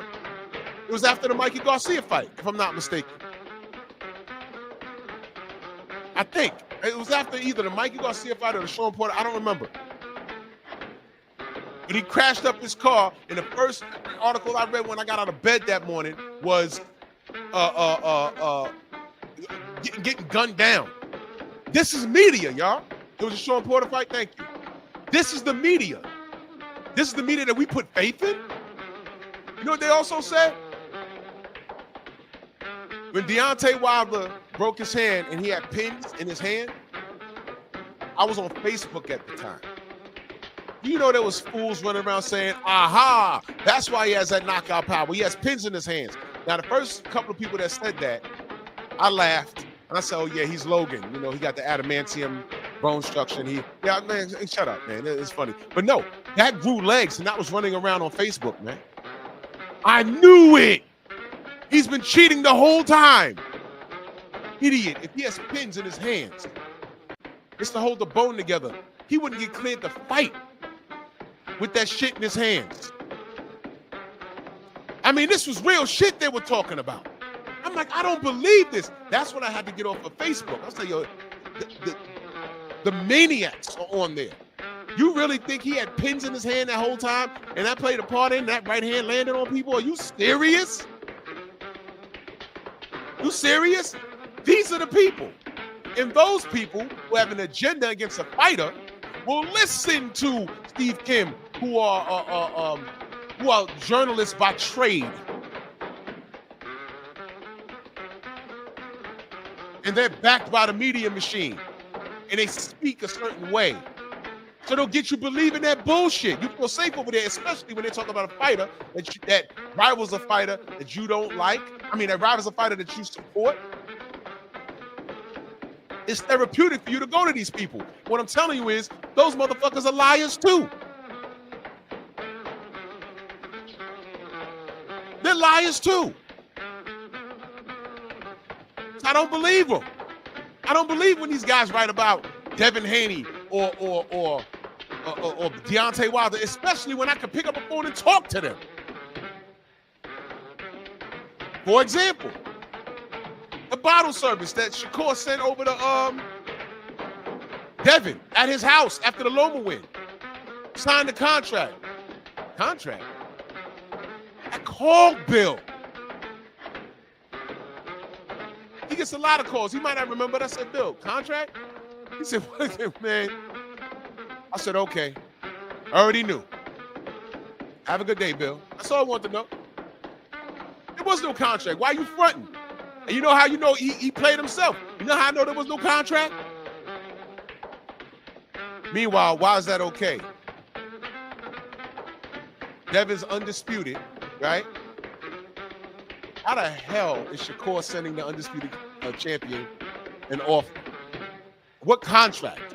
the Mikey Garcia fight, if I'm not mistaken. I think it was after either the Mikey Garcia fight or the Sean Porter. I don't remember. But he crashed up his car, and the first article I read when I got out of bed that morning was getting gunned down. This is media, y'all. It was a Sean Porter fight. Thank you. This is the media. This is the media that we put faith in. You know what they also said? When Deontay Wilder broke his hand and he had pins in his hand, I was on Facebook at the time. You know there was fools running around saying, aha, that's why he has that knockout power. He has pins in his hands. Now, the first couple of people that said that, I laughed. And I said, oh, yeah, he's Logan. You know, he got the adamantium bone structure. Yeah, man, shut up, man. It's funny. But no, that grew legs, and that was running around on Facebook, man. I knew it. He's been cheating the whole time. Idiot. If he has pins in his hands, it's to hold the bone together. He wouldn't get cleared to fight with that shit in his hands. I mean, this was real shit they were talking about. I'm like, I don't believe this. That's when I had to get off of Facebook. I was like, yo, the maniacs are on there. You really think he had pins in his hand that whole time and that played a part in that right hand landed on people? Are you serious? You serious? These are the people. And those people who have an agenda against a fighter will listen to Steve Kim, who are journalists by trade. And they're backed by the media machine. And they speak a certain way. So they'll get you believing that bullshit. You feel safe over there, especially when they talk about a fighter that rivals a fighter that you don't like. I mean, that rivals a fighter that you support. It's therapeutic for you to go to these people. What I'm telling you is, those motherfuckers are liars too. They're liars too. So I don't believe them. I don't believe when these guys write about Devin Haney or Deontay Wilder, especially when I can pick up a phone and talk to them. For example, the bottle service that Shakur sent over to Devin at his house after the Loma win. Signed the contract. Contract? I called Bill. He gets a lot of calls. He might not remember, but I said, Bill, contract? He said, what, man? I said, okay. I already knew. Have a good day, Bill. That's all I wanted to know. There was no contract. Why are you fronting? And you know how you know he played himself? You know how I know there was no contract? Meanwhile, why is that okay? Devin's undisputed, right? How the hell is Shakur sending the undisputed champion an offer? What contract?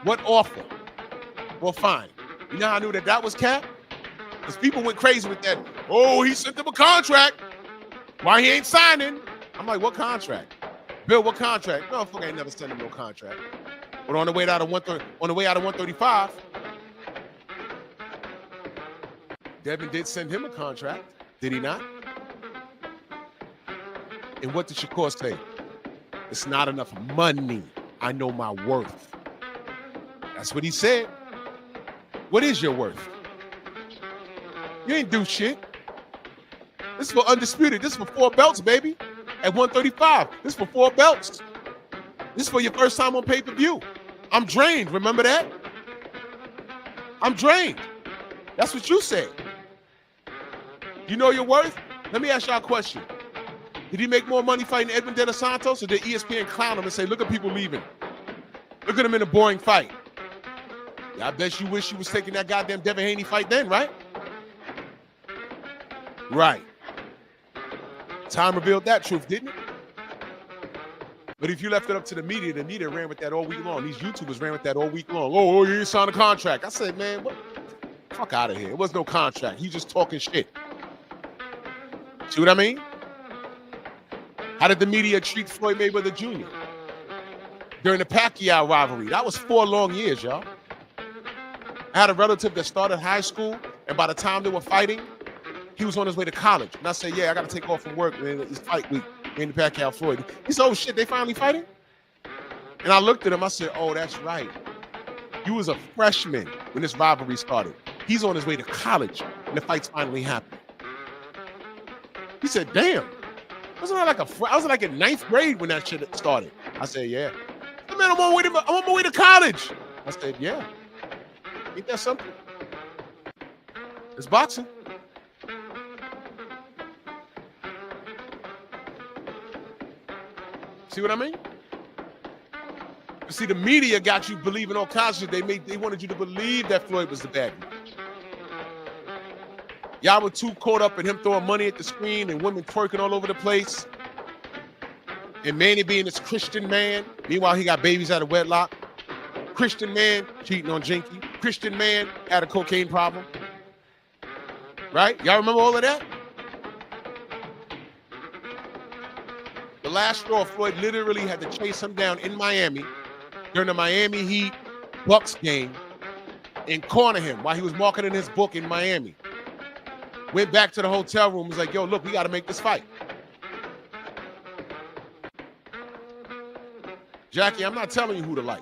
What offer? Well, fine. You know how I knew that was cap? Because people went crazy with that. Oh, he sent him a contract. Why he ain't signing? I'm like, what contract? Bill, what contract? No, fuck, I ain't never sent him no contract. But on the way out of 135, Devin did send him a contract, did he not? And what did Shakur say? It's not enough money. I know my worth. That's what he said. What is your worth? You ain't do shit. This is for undisputed. This is for 4 belts, baby. At 135. This is for 4 belts. This is for your first time on pay-per-view. I'm drained. Remember that? I'm drained. That's what you said. You know your worth? Let me ask y'all a question. Did he make more money fighting Edwin De Los Santos, or did ESPN clown him and say, look at people leaving? Look at him in a boring fight. Yeah, I bet you wish you was taking that goddamn Devin Haney fight then, right? Right. Time revealed that truth, didn't it? But if you left it up to the media ran with that all week long. These YouTubers ran with that all week long. Oh, you didn't sign a contract. I said, man, what? Fuck out of here. It was no contract. He's just talking shit. See what I mean? How did the media treat Floyd Mayweather Jr. during the Pacquiao rivalry? That was 4 long years, y'all. I had a relative that started high school, and by the time they were fighting, he was on his way to college. And I said, yeah, I got to take off from work, man. It's fight week in the Pacquiao Floyd. He said, oh, shit, they finally fighting? And I looked at him. I said, oh, that's right. You was a freshman when this rivalry started. He's on his way to college, and the fight's finally happened. He said, damn. I was like in 9th grade when that shit started. I said, yeah. Man, I'm on my way to college. I said, yeah. Ain't that something? It's boxing. See what I mean? See, the media got you believing all kinds of shit. They wanted you to believe that Floyd was the bad guy. Y'all were too caught up in him throwing money at the screen and women twerking all over the place. And Manny being this Christian man. Meanwhile, he got babies out of wedlock. Christian man cheating on Jinky. Christian man had a cocaine problem. Right? Y'all remember all of that? The last straw, Floyd literally had to chase him down in Miami during the Miami Heat Bucks game and corner him while he was marketing his book in Miami. Went back to the hotel room, was like, yo, look, we got to make this fight. Jackie, I'm not telling you who to like.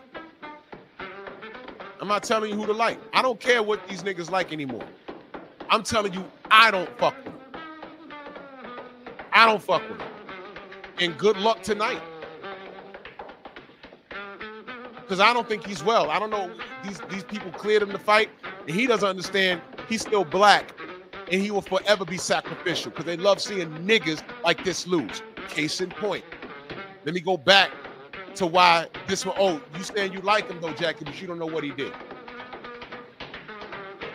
I'm not telling you who to like. I don't care what these niggas like anymore. I'm telling you, I don't fuck with them. I don't fuck with them. And good luck tonight. Because I don't think he's well. I don't know. These people cleared him to fight, and he doesn't understand he's still black, and he will forever be sacrificial because they love seeing niggas like this lose. Case in point. Let me go back to why this one. Oh, you saying you like him though, Jackie, but you don't know what he did.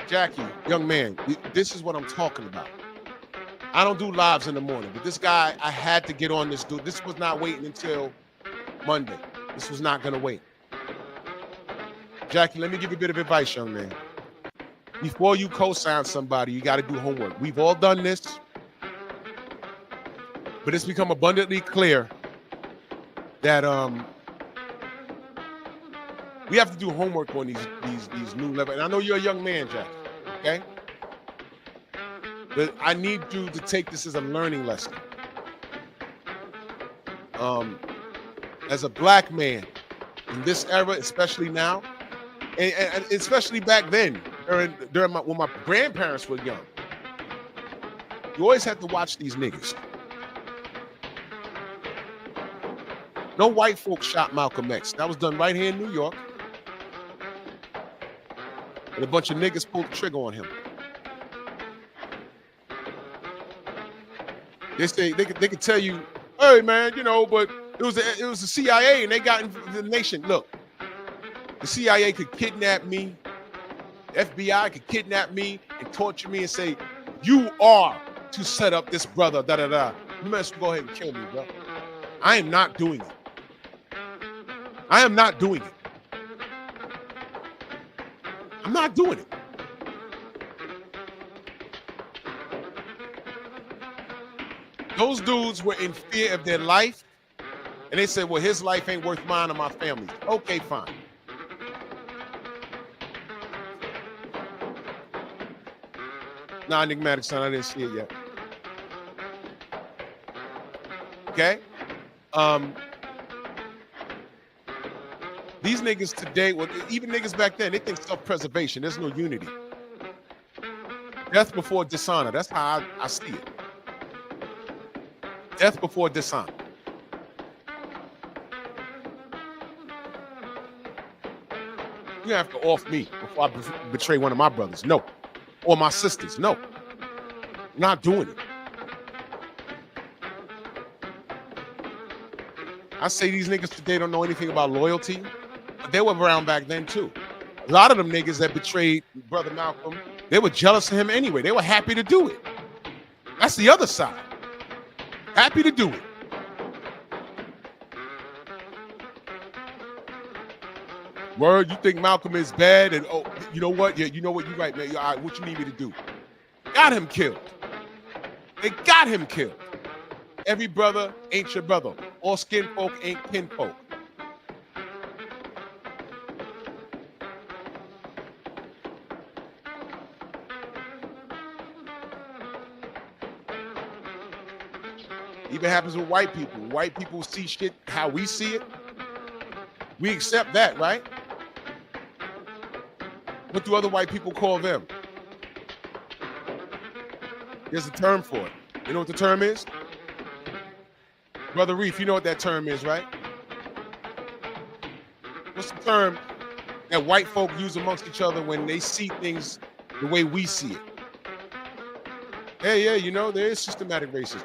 Jackie, young man, this is what I'm talking about. I don't do lives in the morning, but this guy, I had to get on this dude. This was not waiting until Monday. This was not going to wait. Jackie, let me give you a bit of advice, young man. Before you co-sign somebody, you got to do homework. We've all done this, but it's become abundantly clear that we have to do homework on these new levels. And I know you're a young man, Jackie, okay? But I need you to take this as a learning lesson. As a black man in this era, especially now, and especially back then, when my grandparents were young, you always had to watch these niggas. No white folks shot Malcolm X. That was done right here in New York. And a bunch of niggas pulled the trigger on him. They say they could tell you, hey man, you know, but it was the CIA and they got into the nation. Look, the CIA could kidnap me, the FBI could kidnap me and torture me and say, you are to set up this brother, da da da. You might as well go ahead and kill me, bro. I am not doing it. I am not doing it. I'm not doing it. Those dudes were in fear of their life, and they said, well, his life ain't worth mine or my family's. Okay, fine. Nah, enigmatic son, I didn't see it yet. Okay? These niggas today, well, even niggas back then, they think self-preservation. There's no unity. Death before dishonor. That's how I see it. Death before dishonor. You have to off me before I betray one of my brothers. No. Or my sisters. No. I'm not doing it. I say these niggas today don't know anything about loyalty, but they were around back then too. A lot of them niggas that betrayed Brother Malcolm, they were jealous of him anyway. They were happy to do it. That's the other side. Happy to do it. Word, you think Malcolm is bad, and oh, you know what? Yeah, you know what? You're right, man. All right, what you need me to do? Got him killed. They got him killed. Every brother ain't your brother. All skin folk ain't kin folk. Even happens with white people. White people see shit how we see it. We accept that, right? What do other white people call them? There's a term for it. You know what the term is? Brother Reef, you know what that term is, right? What's the term that white folk use amongst each other when they see things the way we see it? Hey, yeah, you know, there is systematic racism.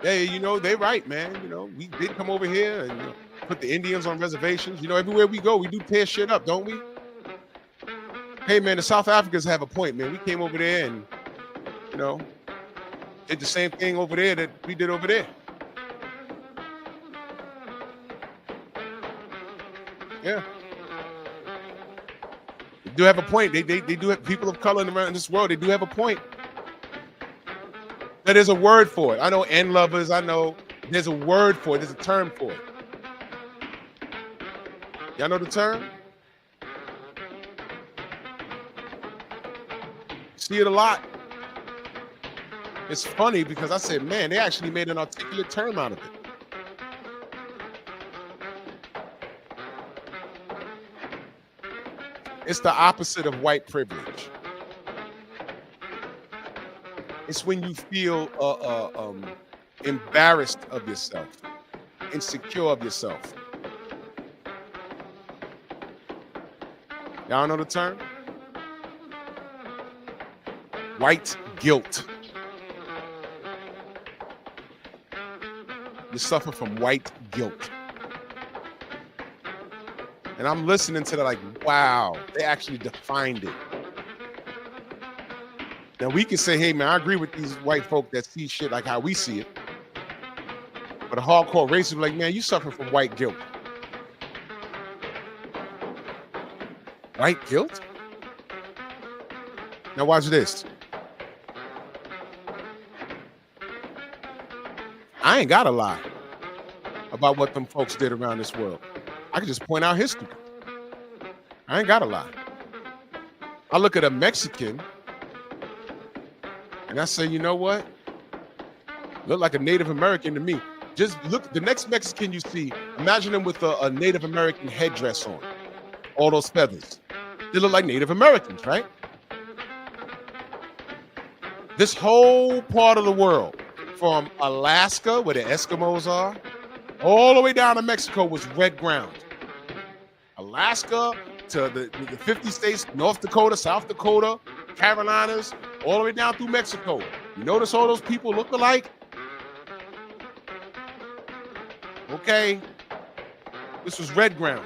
Hey, you know, they right, man. You know, we did come over here and put the Indians on reservations. You know, everywhere we go, we do tear shit up, don't we? Hey, man, the South Africans have a point, man. We came over there and, you know, did the same thing over there that we did over there. Yeah. They do have a point. They do have people of color around this world. They do have a point. But there's a word for it. I know N lovers. I know there's a word for it. There's a term for it. Y'all know the term? See it a lot. It's funny because I said, man, they actually made an articulate term out of it. It's the opposite of white privilege. It's when you feel embarrassed of yourself, insecure of yourself. Y'all know the term? White guilt. You suffer from white guilt. And I'm listening to that like, wow, they actually defined it. Now we can say, hey man, I agree with these white folk that see shit like how we see it. But a hardcore racist like, man, you suffer from white guilt. White guilt? Now watch this. I ain't gotta lie about what them folks did around this world. I can just point out history. I ain't gotta lie. I look at a Mexican and I say, you know what? Look like a Native American to me. Just look, the next Mexican you see, imagine them with a Native American headdress on. All those feathers. They look like Native Americans, right? This whole part of the world, from Alaska, where the Eskimos are, all the way down to Mexico was red ground. Alaska to the 50 states, North Dakota, South Dakota, Carolinas, all the way down through Mexico. You notice all those people look alike? Okay, this was red ground.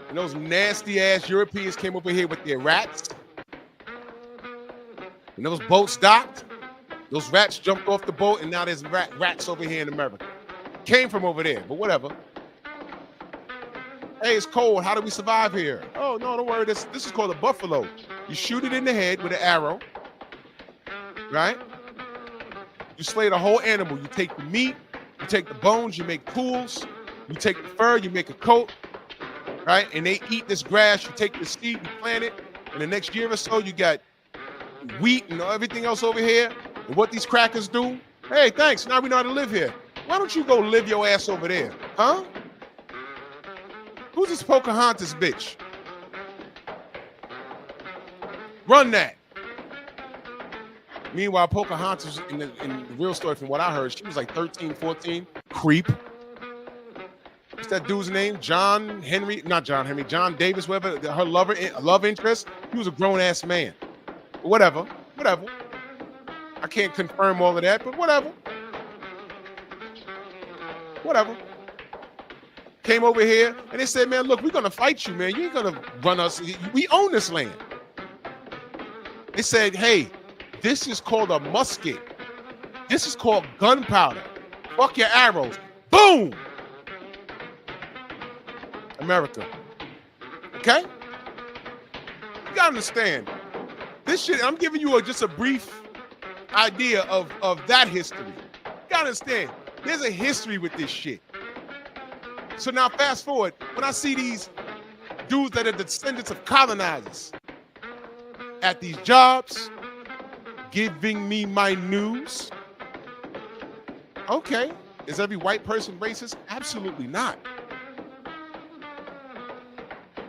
And those nasty ass Europeans came over here with their rats. And those boats docked. Those rats jumped off the boat, and now there's rats over here in America. Came from over there, but whatever. Hey, it's cold. How do we survive here? Oh, no, don't worry. This is called a buffalo. You shoot it in the head with an arrow, right? You slay the whole animal. You take the meat, you take the bones, you make tools, you take the fur, you make a coat, right? And they eat this grass. You take the seed, you plant it, and the next year or so, you got wheat and everything else over here. And what these crackers do, hey, thanks, now we know how to live here. Why don't you go live your ass over there, huh? Who's this Pocahontas bitch? Run that. Meanwhile, Pocahontas, in the real story from what I heard, she was like 13, 14, creep. What's that dude's name? John Davis, whatever, her love interest. He was a grown-ass man. Whatever. I can't confirm all of that, but whatever. Came over here and they said, man, look, we're gonna fight you, man. You ain't gonna run us. We own this land. They said, hey, this is called a musket. This is called gunpowder. Fuck your arrows. Boom! America. Okay? You gotta understand, This shit, I'm giving you just a brief idea of that history. You gotta understand, there's a history with this shit. So now fast forward, when I see these dudes that are descendants of colonizers at these jobs, giving me my news. Okay, is every white person racist? Absolutely not.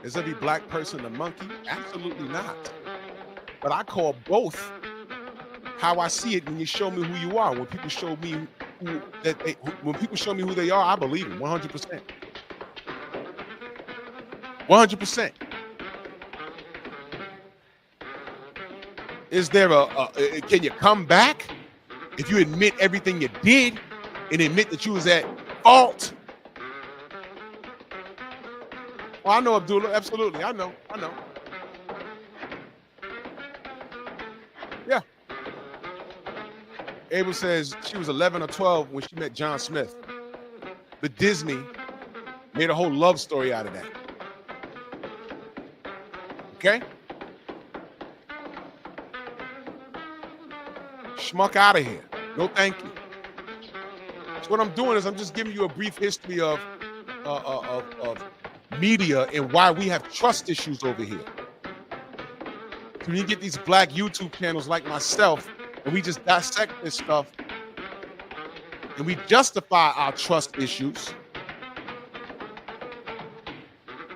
Is every black person a monkey? Absolutely not. But I call both how I see it when you show me who you are. When people show me when people show me who they are, I believe them 100%. 100%. Is there can you come back if you admit everything you did and admit that you was at fault? Oh, I know, Abdullah. Absolutely. I know. Yeah. Abel says she was 11 or 12 when she met John Smith. The Disney made a whole love story out of that. Okay? Schmuck out of here. No thank you. So what I'm doing is I'm just giving you a brief history of media and why we have trust issues over here. So when you get these black YouTube channels like myself and we just dissect this stuff and we justify our trust issues,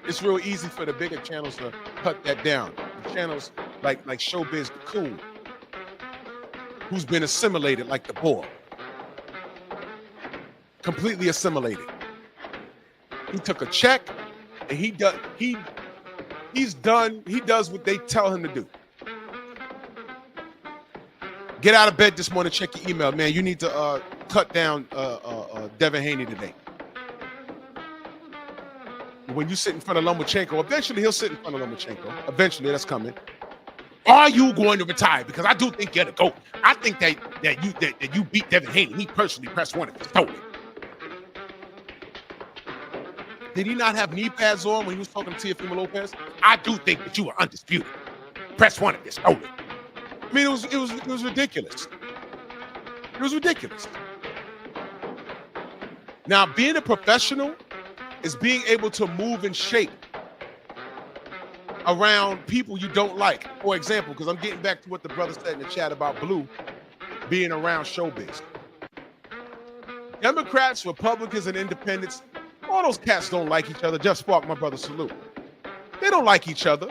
it's real easy for the bigger channels to cut that down. The channels like Showbiz the Coon, who's been assimilated like the boar. Completely assimilated. He took a check and he does what they tell him to do. Get out of bed this morning, check your email. Man, you need to cut down Devin Haney today. When you sit in front of Lomachenko, eventually he'll sit in front of Lomachenko. Eventually, that's coming. Are you going to retire? Because I do think you're the GOAT. I think that you beat Devin Haney. Me personally, press one and stole it. Did he not have knee pads on when he was talking to Teofimo Lopez? I do think that you were undisputed. Press one and stole it. I mean, it was ridiculous. It was ridiculous. Now, being a professional is being able to move and shape around people you don't like. For example, because I'm getting back to what the brother said in the chat about Blue being around showbiz. Democrats, Republicans, and independents, all those cats don't like each other. Just Spark, my brother, salute. They don't like each other.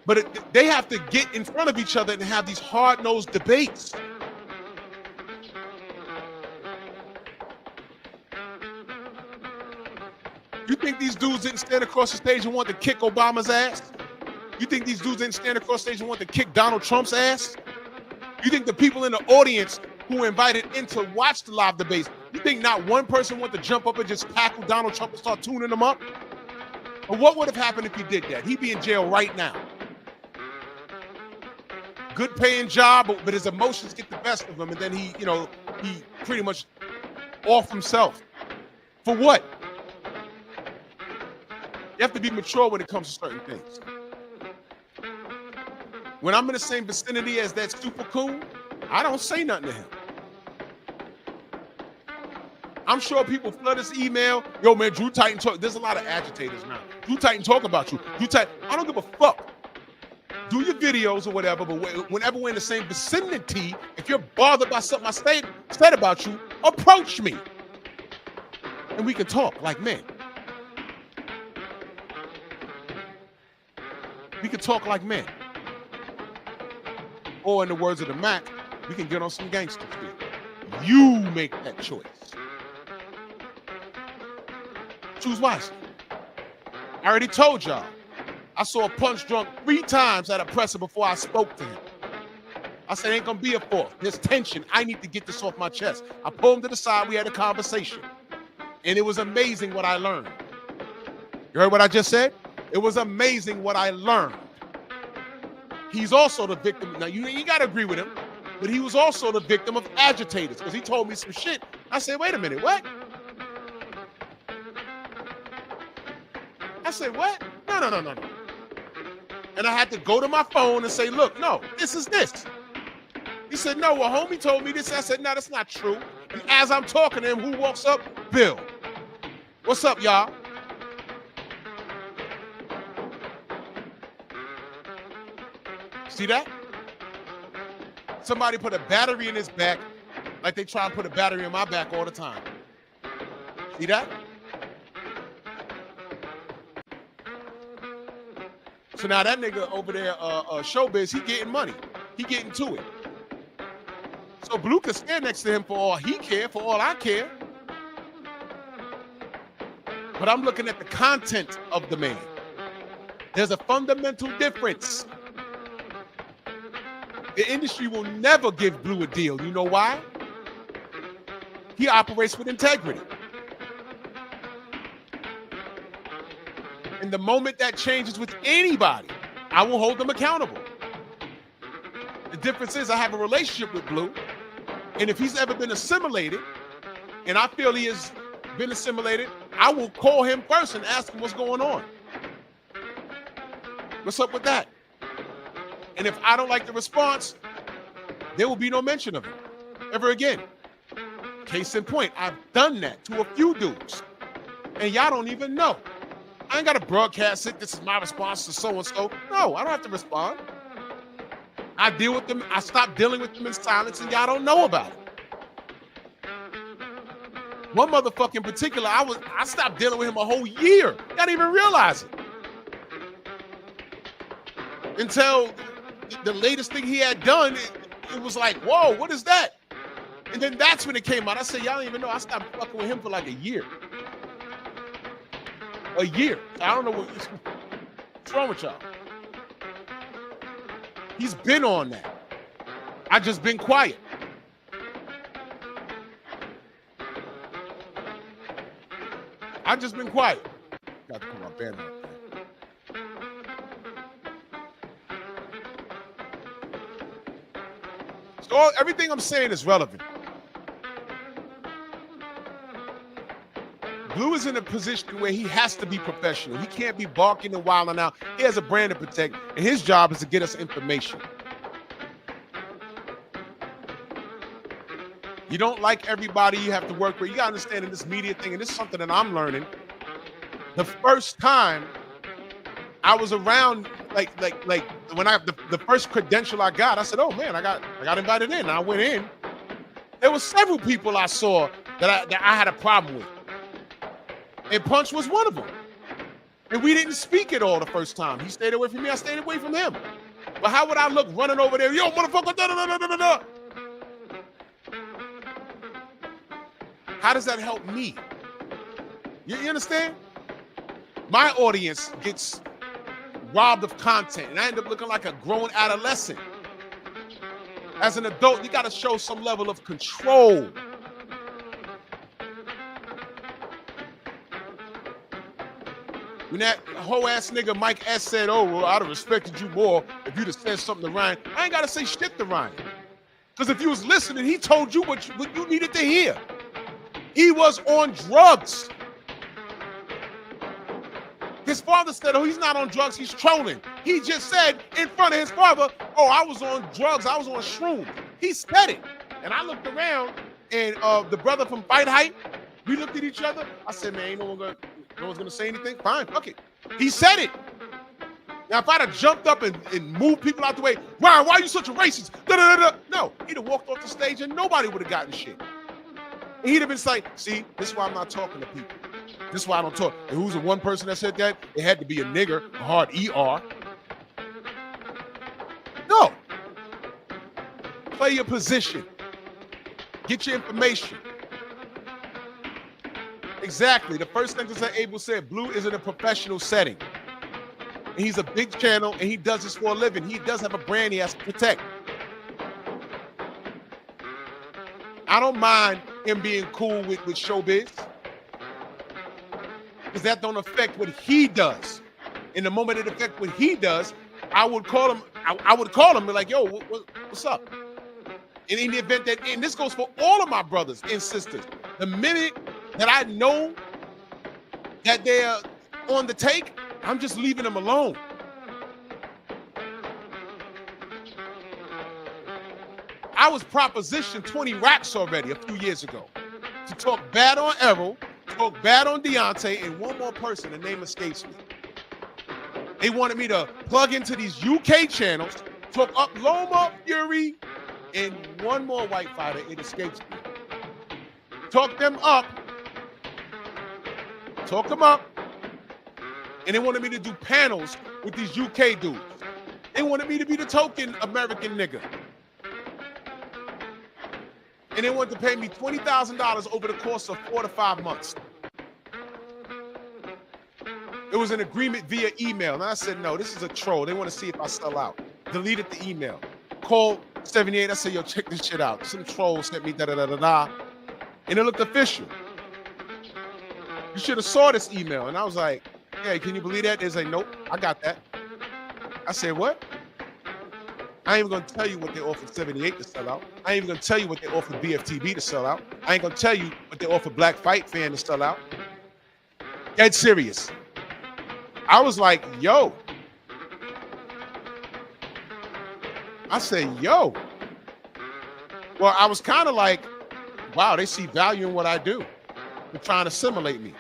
But they have to get in front of each other and have these hard-nosed debates. You think these dudes didn't stand across the stage and want to kick Obama's ass? You think these dudes didn't stand across the stage and want to kick Donald Trump's ass? You think the people in the audience who were invited in to watch the live debates, you think not one person wanted to jump up and just tackle Donald Trump and start tuning him up? Or what would have happened if he did that? He'd be in jail right now. Good paying job, but his emotions get the best of him, and then he pretty much off himself. For what? You have to be mature when it comes to certain things. When I'm in the same vicinity as that super coon, I don't say nothing to him. I'm sure people flood his email. Yo, man, Drew Titan talk. There's a lot of agitators now. Drew Titan talk about you. Drew Titan, I don't give a fuck. Do your videos or whatever, but whenever we're in the same vicinity, if you're bothered by something I said about you, approach me. And we can talk like men. We can talk like men. Or in the words of the Mac, we can get on some gangster shit. You make that choice. Choose wisely. I already told y'all. I saw a punch drunk 3 times at a presser before I spoke to him. I said, ain't gonna be a fourth. There's tension. I need to get this off my chest. I pulled him to the side. We had a conversation. And it was amazing what I learned. You heard what I just said? It was amazing what I learned. He's also the victim. Now, you got to agree with him, but he was also the victim of agitators because he told me some shit. I said, wait a minute, what? I said, what? No. And I had to go to my phone and say, look, no, this is this. He said, no, well, homie told me this. I said, no, that's not true. And as I'm talking to him, who walks up? Bill. What's up, y'all? See that? Somebody put a battery in his back like they try and put a battery in my back all the time. See that? So now that nigga over there, Showbiz, he getting money. He getting to it. So Blue can stand next to him for all he care, for all I care. But I'm looking at the content of the man. There's a fundamental difference. The industry will never give Blue a deal. You know why? He operates with integrity. And the moment that changes with anybody, I will hold them accountable. The difference is I have a relationship with Blue, and if he's ever been assimilated, and I feel he has been assimilated, I will call him first and ask him what's going on. What's up with that? And if I don't like the response, there will be no mention of him ever again. Case in point, I've done that to a few dudes, and y'all don't even know. I ain't got to broadcast it. This is my response to so-and-so. No, I don't have to respond. I deal with them. I stop dealing with them in silence, and y'all don't know about it. One motherfucker in particular, I stopped dealing with him a whole year. Y'all didn't even realize it. Until the latest thing he had done, it was like, whoa, what is that? And then that's when it came out. I said, y'all don't even know. I stopped fucking with him for like a year. A year. I don't know what's wrong with y'all. He's been on that. I just been quiet. I just been quiet. Got to put my band up. So everything I'm saying is relevant. Blue is in a position where he has to be professional. He can't be barking and wilding out. He has a brand to protect, and his job is to get us information. You don't like everybody you have to work with. You gotta understand in this media thing, and this is something that I'm learning. The first time I was around, like when the first credential I got, I said, "Oh man, I got invited in." And I went in. There were several people I saw that I had a problem with. And Punch was one of them. And we didn't speak at all the first time. He stayed away from me. I stayed away from him. But how would I look running over there? Yo, motherfucker, da da da da da da. How does that help me? You understand? My audience gets robbed of content, and I end up looking like a grown adolescent. As an adult, you got to show some level of control. When that whole ass nigga Mike S said, "Oh, well, I'd have respected you more if you'd have said something to Ryan," I ain't gotta say shit to Ryan. Because if you was listening, he told you what you needed to hear. He was on drugs. His father said, "Oh, he's not on drugs, he's trolling." He just said in front of his father, "Oh, I was on drugs, I was on shrooms." He said it. And I looked around, and the brother from Fight Hype, we looked at each other. I said, "Man, ain't no one's gonna say anything? Fine, fuck it." He said it. Now, if I'd have jumped up and moved people out the way, "Ryan, why are you such a racist?" No, he'd have walked off the stage and nobody would have gotten shit. And he'd have been like, "See, this is why I'm not talking to people. This is why I don't talk." And who's the one person that said that? It had to be a nigger, a hard ER. No. Play your position. Get your information. Exactly. The first thing that Abel said, Blue is in a professional setting. And he's a big channel, and he does this for a living. He does have a brand he has to protect. I don't mind him being cool with Showbiz, because that don't affect what he does. In the moment it affects what he does, I would call him. I would call him and be like, "Yo, what's up?" And in the event that, and this goes for all of my brothers and sisters, the minute that I know that they're on the take, I'm just leaving them alone. I was propositioned 20 racks already a few years ago to talk bad on Errol, talk bad on Deontay, and one more person, the name escapes me. They wanted me to plug into these UK channels, talk up Loma, Fury, and one more white fighter, it escapes me. Talk them up, and they wanted me to do panels with these UK dudes. They wanted me to be the token American nigga. And they wanted to pay me $20,000 over the course of 4 to 5 months. It was an agreement via email. And I said, no, this is a troll. They want to see if I sell out. Deleted the email. Called 78. I said, yo, check this shit out. Some troll sent me da-da-da-da-da. And it looked official. You should have saw this email. And I was like, hey, can you believe that? They say, nope, I got that. I said, what? I ain't even gonna tell you what they offered 78 to sell out. I ain't even gonna tell you what they offered BFTB to sell out. I ain't gonna tell you what they offered Black Fight Fan to sell out. Dead serious. I was like, yo. I said, yo. Well, I was kind of like, wow, they see value in what I do. They're trying to assimilate me.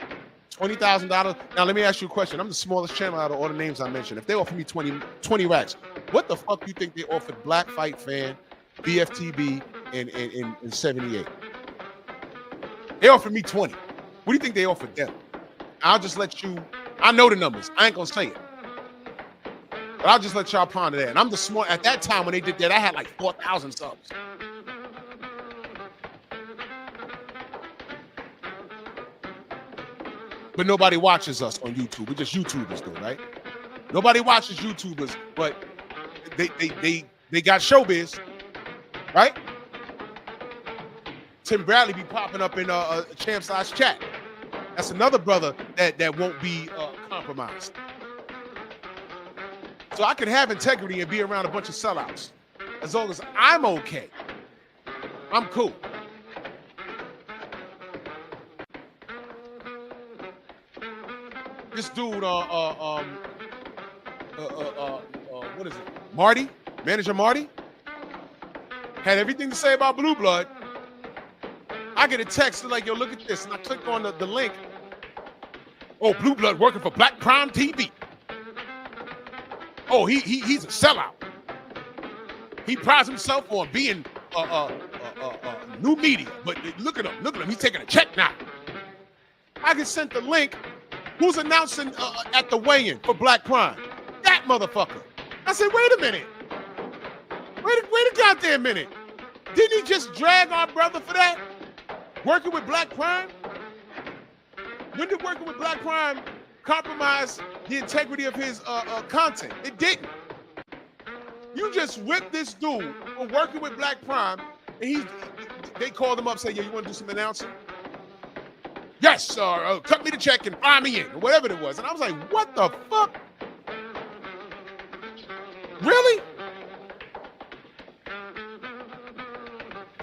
$20,000. Now, let me ask you a question. I'm the smallest channel out of all the names I mentioned. If they offer me 20 racks, what the fuck do you think they offered Black Fight Fan, BFTB, and 78? They offered me 20. What do you think they offered them? I'll just let you, I know the numbers. I ain't gonna say it. But I'll just let y'all ponder that. And I'm the small, at that time when they did that, I had like 4,000 subs. But nobody watches us on YouTube. We're just YouTubers though, right? Nobody watches YouTubers, but they got showbiz, right? Tim Bradley be popping up in a Champ Size chat. That's another brother that won't be compromised. So I can have integrity and be around a bunch of sellouts. As long as I'm okay, I'm cool. This dude, what is it? Marty, manager Marty, had everything to say about Blue Blood. I get a text like, yo, look at this. And I click on the link. Oh, Blue Blood working for Black Prime TV. Oh, he's a sellout. He prides himself on being new media. But look at him. He's taking a check now. I get sent the link. Who's announcing at the weigh-in for Black Prime? That motherfucker. I said, wait a minute. Wait a goddamn minute. Didn't he just drag our brother for that? Working with Black Prime? When did working with Black Prime compromise the integrity of his content? It didn't. You just whipped this dude for working with Black Prime, and they called him up, say, yeah, you want to do some announcing? Yes, cut me the check and fire me in, or whatever it was. And I was like, what the fuck? Really?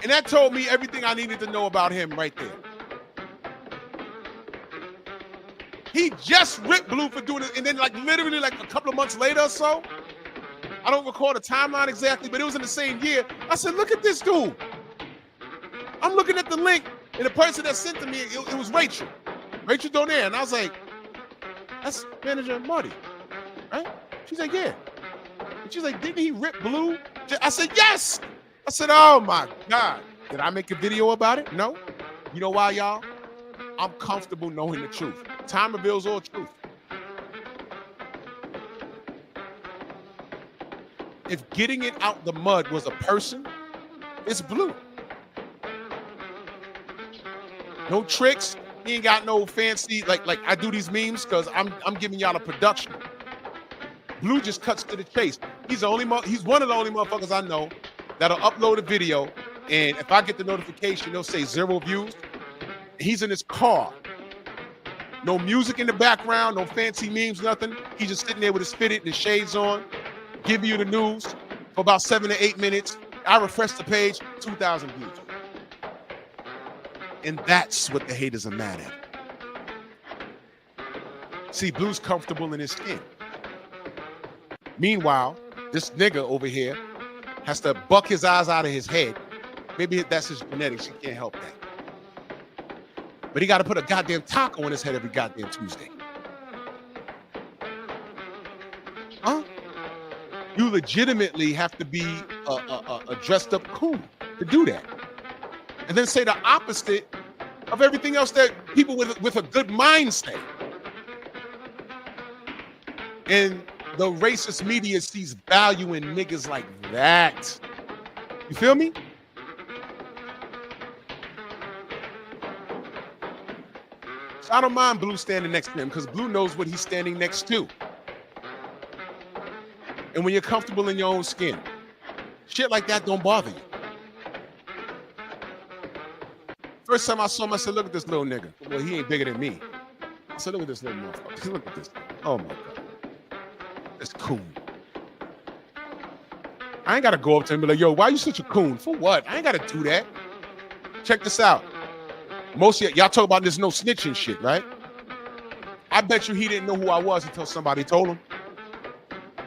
And that told me everything I needed to know about him right there. He just ripped Blue for doing it, and then like literally like a couple of months later or so, I don't recall the timeline exactly, but it was in the same year. I said, look at this dude. I'm looking at the link, and the person that sent to me, it was Rachel Donaire. And I was like, that's manager Marty, right? She's like, yeah. And she's like, didn't he rip Blue? I said, yes. I said, oh my God. Did I make a video about it? No. You know why, y'all? I'm comfortable knowing the truth. Time reveals all truth. If getting it out the mud was a person, it's Blue. No tricks. He ain't got no fancy, like I do these memes because I'm giving y'all a production. Blue just cuts to the chase. He's one of the only motherfuckers I know that'll upload a video, and if I get the notification, they'll say 0 views. He's in his car. No music in the background, no fancy memes, nothing. He's just sitting there with his fitted and his shades on, giving you the news for about 7 to 8 minutes. I refresh the page, 2,000 views. And that's what the haters are mad at. See, Blue's comfortable in his skin. Meanwhile, this nigga over here has to buck his eyes out of his head Maybe that's his genetics. He can't help that. But he got to put a goddamn taco on his head every goddamn Tuesday. Huh? You legitimately have to be a dressed up coon to do that. And then say the opposite of everything else that people with a good mind say. And the racist media sees value in niggas like that. You feel me? So I don't mind Blue standing next to him because Blue knows what he's standing next to. And when you're comfortable in your own skin, shit like that don't bother you. First time I saw him, I said, look at this little nigga. Well, he ain't bigger than me. I said, look at this little motherfucker. Look at this. Oh my God. That's cool. I ain't got to go up to him and be like, yo, why you such a coon? For what? I ain't got to do that. Check this out. Most of y'all talk about this no snitching shit, right? I bet you he didn't know who I was until somebody told him.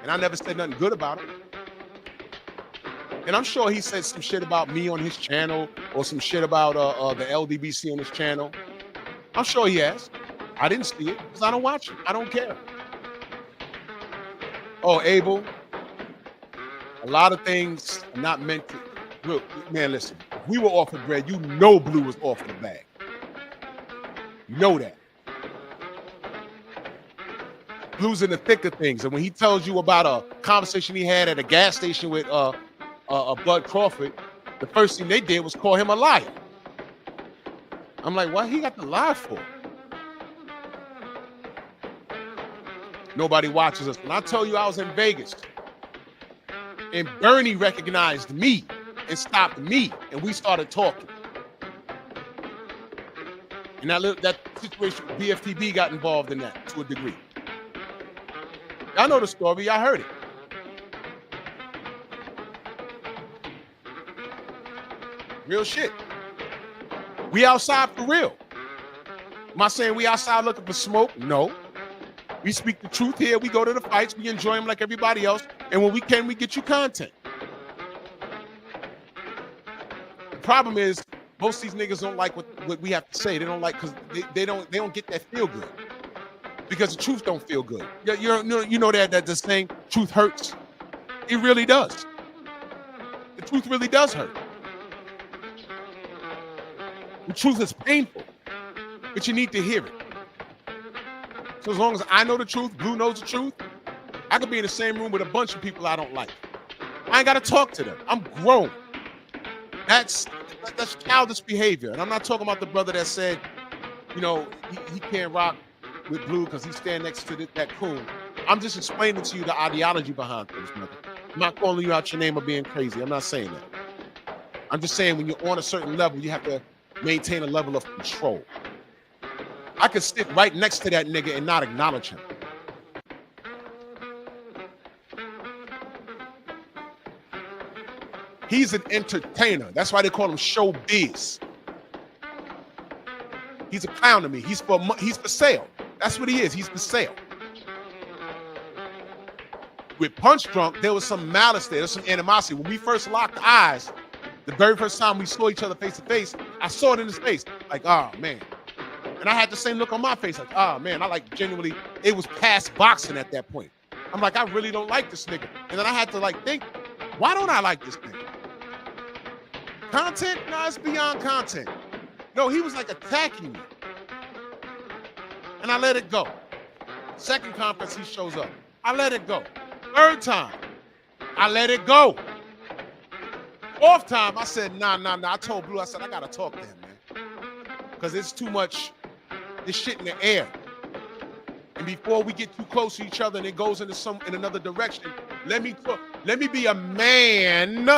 And I never said nothing good about him. And I'm sure he said some shit about me on his channel or some shit about the LDBC on his channel. I'm sure he has. I didn't see it because I don't watch it. I don't care. Oh, Abel, a lot of things are not meant to. Look, man, listen. If we were offered bread, you know Blue was offered a bag. You know that. Blue's in the thick of things. And when he tells you about a conversation he had at a gas station with Bud Crawford, the first thing they did was call him a liar. I'm like, what he got to lie for? Nobody watches us. When I tell you I was in Vegas and Bernie recognized me and stopped me and we started talking. And that situation, BFTB got involved in that to a degree. Y'all know the story. Y'all heard it. Real shit. We outside for real. Am I saying we outside looking for smoke? No. We speak the truth here. We go to the fights. We enjoy them like everybody else. And when we can, we get you content. The problem is most of these niggas don't like what we have to say. They don't like because they don't get that feel good. Because the truth don't feel good. You know that the saying, truth hurts. It really does. The truth really does hurt. The truth is painful, but you need to hear it. So as long as I know the truth, Blue knows the truth, I could be in the same room with a bunch of people I don't like. I ain't got to talk to them. I'm grown. That's childish behavior. And I'm not talking about the brother that said, you know, he can't rock with Blue because he stand next to that coon. I'm just explaining to you the ideology behind things, brother. I'm not calling you out your name or being crazy. I'm not saying that. I'm just saying when you're on a certain level, you have to maintain a level of control. I could sit right next to that nigga and not acknowledge him. He's an entertainer. That's why they call him showbiz. He's a clown to me. He's for sale. That's what he is. He's for sale. With Punch Drunk, there was some malice there. There's some animosity. When we first locked eyes, the very first time we saw each other face to face, I saw it in his face. Like, oh, man. And I had the same look on my face. Like, oh, man. I like genuinely, it was past boxing at that point. I'm like, I really don't like this nigga. And then I had to like think, why don't I like this nigga? Content? No, it's beyond content. No, he was like attacking me. And I let it go. Second conference, he shows up. I let it go. Third time, I let it go. Fourth time, I said, nah. I told Blue, I said, I gotta talk to him, man. Because it's too much, this shit in the air. And before we get too close to each other and it goes in another direction, let me talk. Let me be a man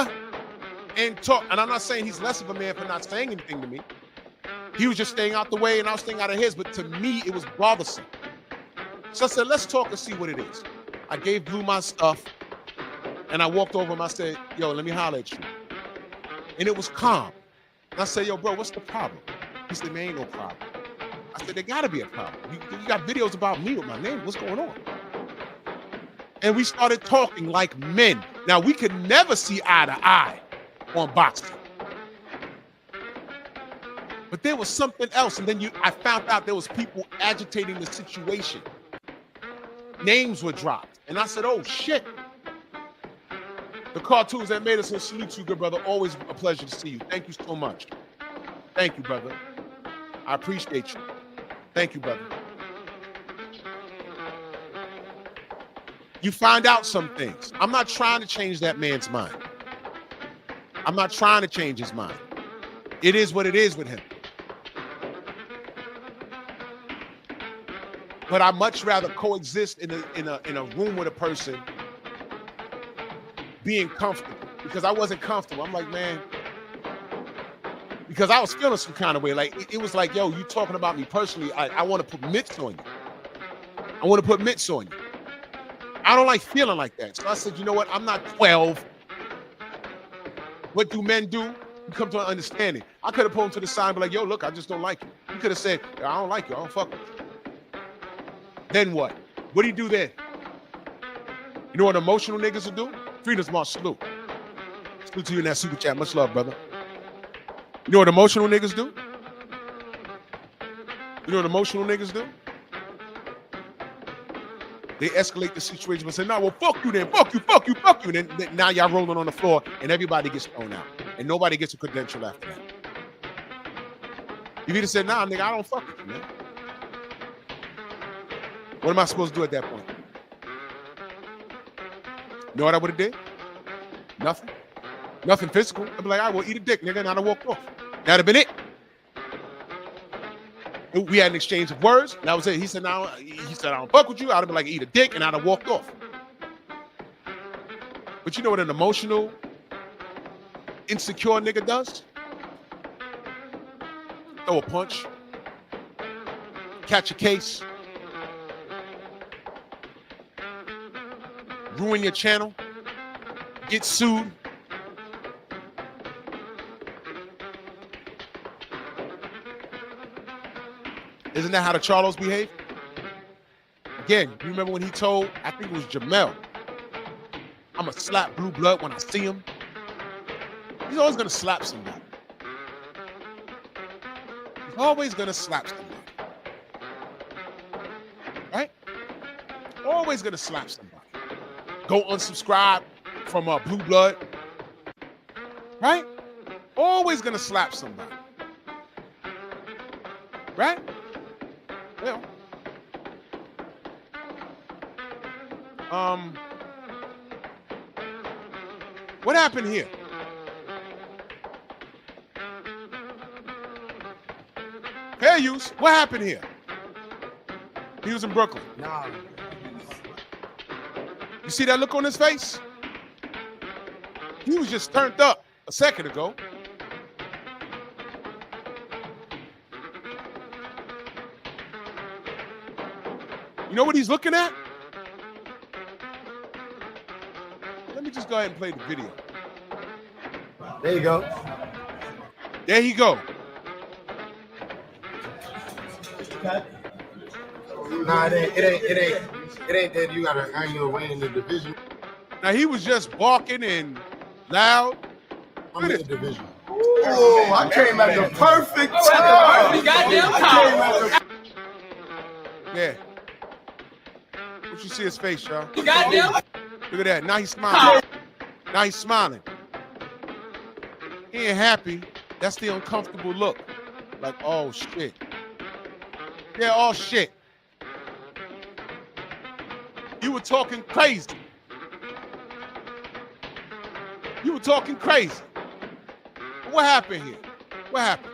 and talk. And I'm not saying he's less of a man for not saying anything to me. He was just staying out the way and I was staying out of his, but to me, it was bothersome. So I said, let's talk and see what it is. I gave Blue my stuff and I walked over him. I said, yo, let me holler at you. And it was calm. And I said, yo, bro, what's the problem? He said, man, ain't no problem. I said, there gotta be a problem. You got videos about me with my name. What's going on? And we started talking like men. Now, we could never see eye to eye on boxing. But there was something else, and then I found out there was people agitating the situation. Names were dropped, and I said, "Oh shit!" The cartoons that made us, and salute you, good brother. Always a pleasure to see you. Thank you so much. Thank you, brother. I appreciate you. Thank you, brother. You find out some things. I'm not trying to change that man's mind. I'm not trying to change his mind. It is what it is with him. But I much rather coexist in a room with a person being comfortable, because I wasn't comfortable. I'm like, man, because I was feeling some kind of way. Like it was like, yo, you talking about me personally. I want to put mitts on you. I want to put mitts on you. I don't like feeling like that. So I said, you know what? I'm not 12. What do men do? You come to an understanding. I could have pulled him to the side and be like, yo, look, I just don't like you. You could have said, I don't like you. I don't fuck with you. Then what? What do you do then? You know what emotional niggas will do? Freedom's March, salute. Salute to you in that super chat. Much love, brother. You know what emotional niggas do? You know what emotional niggas do? They escalate the situation and say, no, well, fuck you then. Fuck you, fuck you, fuck you. And then now y'all rolling on the floor and everybody gets thrown out. And nobody gets a credential after that. You either said, nah, nigga, I don't fuck with you, man. What am I supposed to do at that point? You know what I would have did? Nothing. Nothing physical. I'd be like, I will eat a dick, nigga, and I'd have walked off. That'd have been it. We had an exchange of words, and that was it. He said, I don't fuck with you. I'd have been like, eat a dick, and I'd have walked off. But you know what an emotional, insecure nigga does? Throw a punch. Catch a case. Ruin your channel. Get sued. Isn't that how the Charlos behave? Again, you remember when he told, I think it was Jamel, I'm going to slap Blue Blood when I see him. He's always going to slap somebody. He's always going to slap somebody. Right? Always going to slap somebody. Go unsubscribe from Blue Blood. Right? Always going to slap somebody. Right? Well, what happened here? Hey, Use, what happened here? He was in Brooklyn. Nah. You see that look on his face? He was just turned up a second ago. You know what he's looking at? Let me just go ahead and play the video. There you go. There he go. Nah, it ain't that you gotta earn your way in the division. Now he was just barking and loud. I'm in the division. Oh, I came at the perfect time. Yeah. What you see his face, y'all? You got them? Look at that. Now he's smiling. Now he's smiling. He ain't happy. That's the uncomfortable look. Like, oh shit. Yeah, oh shit. You were talking crazy. You were talking crazy. What happened here? What happened?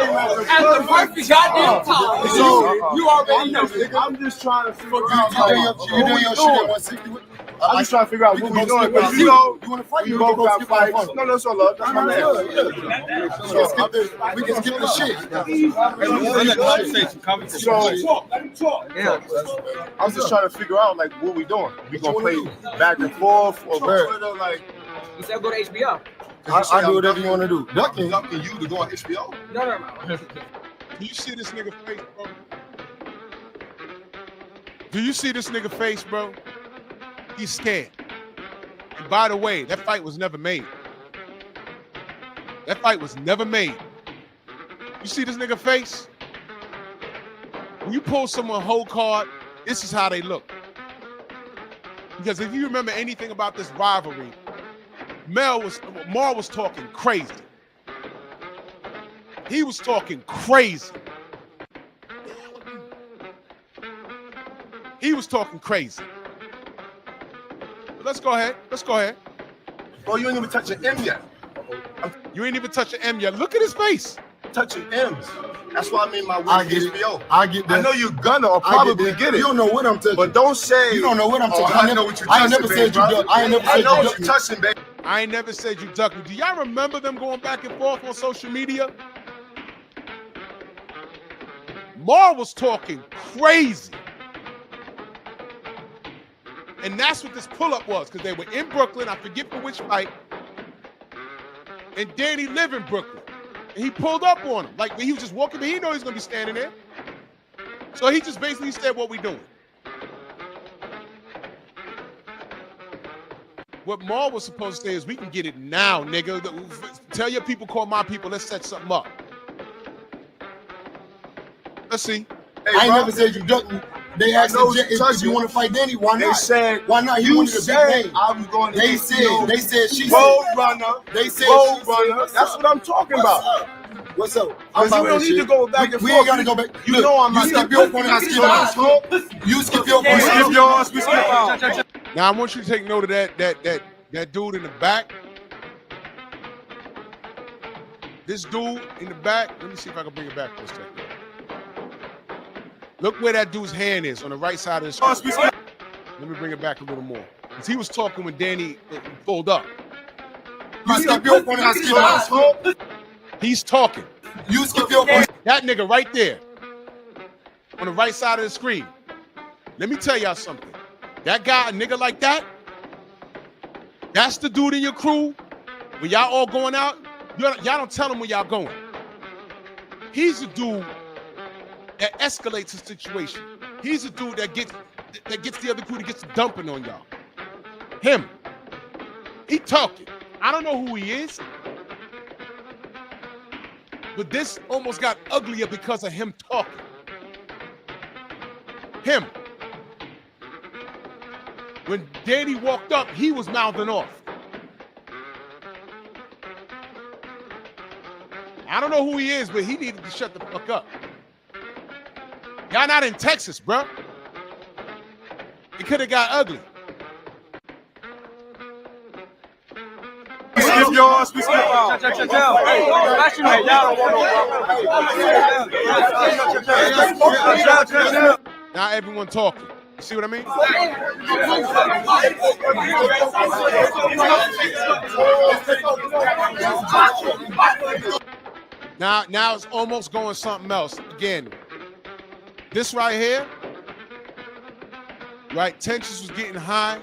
At the perfect goddamn time. So, You already know. I'm just trying to figure out. You doing your shit at 160? I'm just trying to figure out what we're doing. Because you want to fight? You both got fights. No, that's all love. That's my man. We can skip the shit. I was just trying to figure out like what we doing. We gonna play back and forth or where? Like, You said go to HBO. I do whatever you want to do. Ducking you to go on HBO? No. Do you see this nigga face, bro? Do you see this nigga face, bro? He's scared. And by the way, that fight was never made. That fight was never made. You see this nigga face? When you pull someone whole card, this is how they look. Because if you remember anything about this rivalry, Mar was talking crazy. He was talking crazy. He was talking crazy. But let's go ahead. Let's go ahead. Bro, you ain't even touch your M yet. You ain't even touch your M yet. Look at his face. Touching M's. That's why I mean my I word get it. HBO. I get that. I know you're gonna or probably get it. You don't know what I'm touching. But don't say You don't know what I'm touching. I know what you're I ain't touching, never baby, said you brother. duck. I ain't never I said know you what duck you're me. touching, baby. I ain't never said you duck me. Do y'all remember them going back and forth on social media? Mar was talking crazy. And that's what this pull-up was, because they were in Brooklyn. I forget for which fight. And Danny lived in Brooklyn. And he pulled up on him. Like, he was just walking, but he didn't know he was going to be standing there. So he just basically said, what we doing? What Mar was supposed to say is, we can get it now, nigga. Tell your people, call my people. Let's set something up. Let's see. Hey, I ain't bro, never said you duck me. They asked know me if you want to fight Danny, why They not? said, Why not? He you wanted a big said name. I'm going to They get said, you. they said, she Road said. runner. They said, Road she said, runner. what's That's up? what I'm talking about. What's up? Because about we don't that need to shit. go back and We forth. ain't got to go back. You Look, know I'm you not skip your point, I skip mine. You skip your point, We I skip yours, we skip ours. Now I want you to take note of that dude in the back. This dude in the back. Let me see if I can bring it back for a second. Look where that dude's hand is on the right side of the screen. Let me bring it back a little more. Because he was talking when Danny pulled up. You skip your point, I skip mine. He's talking. You skip your point. That nigga right there on the right side of the screen. Let me tell y'all something. That guy, a nigga like that, that's the dude in your crew. When y'all all going out, y'all don't tell him where y'all going. He's the dude that escalates the situation. He's the dude that gets the other crew to get the dumping on y'all. Him. He talking. I don't know who he is. But this almost got uglier because of him talking. Him. When Danny walked up, he was mouthing off. I don't know who he is, but he needed to shut the fuck up. Y'all not in Texas, bro. It could have got ugly. We skip yours, we skip ours. Now everyone talking. You see what I mean? Now it's almost going something else. Again, this right here, right? Tensions was getting high.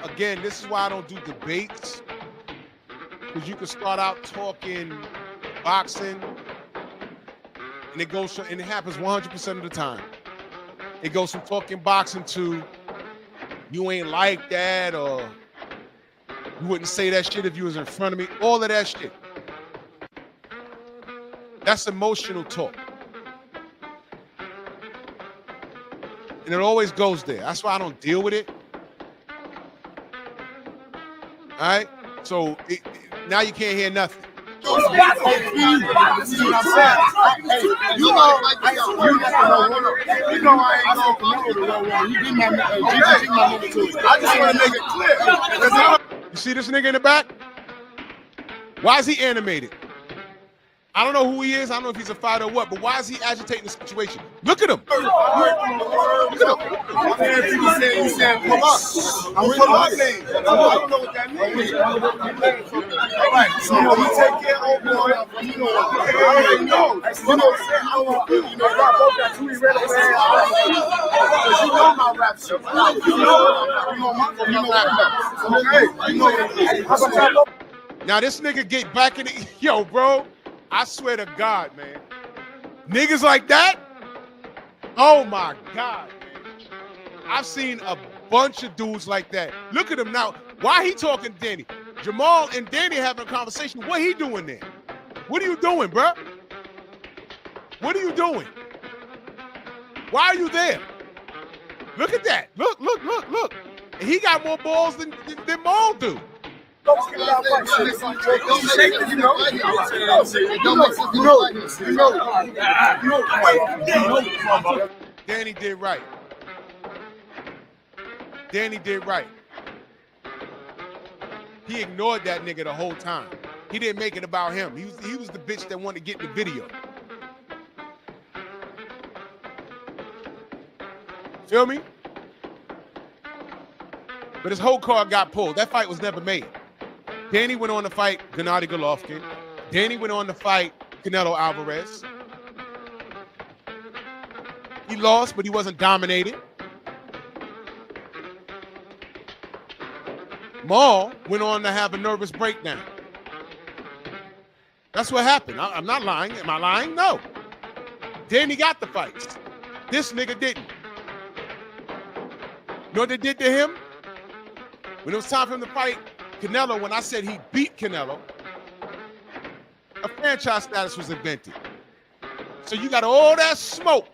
Again, this is why I don't do debates. Because you can start out talking boxing, and it goes and it happens 100% of the time. It goes from talking boxing to you ain't like that, or you wouldn't say that shit if you was in front of me. All of that shit. That's emotional talk. And it always goes there. That's why I don't deal with it. All right? So now you can't hear nothing. You know I ain't gonna promote the real one. You give my number to it. I just want to make it clear. You see this nigga in the back? Why is he animated? I don't know who he is. I don't know if he's a fighter or what, but why is he agitating the situation? Look at him. Look at him. You said pull up. Pull up name. I don't know what that means. All right, so we take care of boy. I already know. You know what I'm saying? I want you. You know, I both got two irrelevant ass. Because you know my rap shit. You know my rap. Okay. You know what it is. Now this nigga get back in the yo, bro. I swear to God, man. Niggas like that? Oh my God, man. I've seen a bunch of dudes like that. Look at him now. Why he talking to Danny? Jamal and Danny having a conversation. What he doing there? What are you doing, bro? What are you doing? Why are you there? Look at that. Look. He got more balls than Maul do. Danny did right. Danny did right. He ignored that nigga the whole time. He didn't make it about him. He was the bitch that wanted to get in the video. Feel me? But his whole card got pulled. That fight was never made. Danny went on to fight Gennady Golovkin. Danny went on to fight Canelo Alvarez. He lost, but he wasn't dominated. Maul went on to have a nervous breakdown. That's what happened. I'm not lying. Am I lying? No. Danny got the fights. This nigga didn't. You know what they did to him? When it was time for him to fight Canelo, when I said he beat Canelo, a franchise status was invented. So you got all that smoke.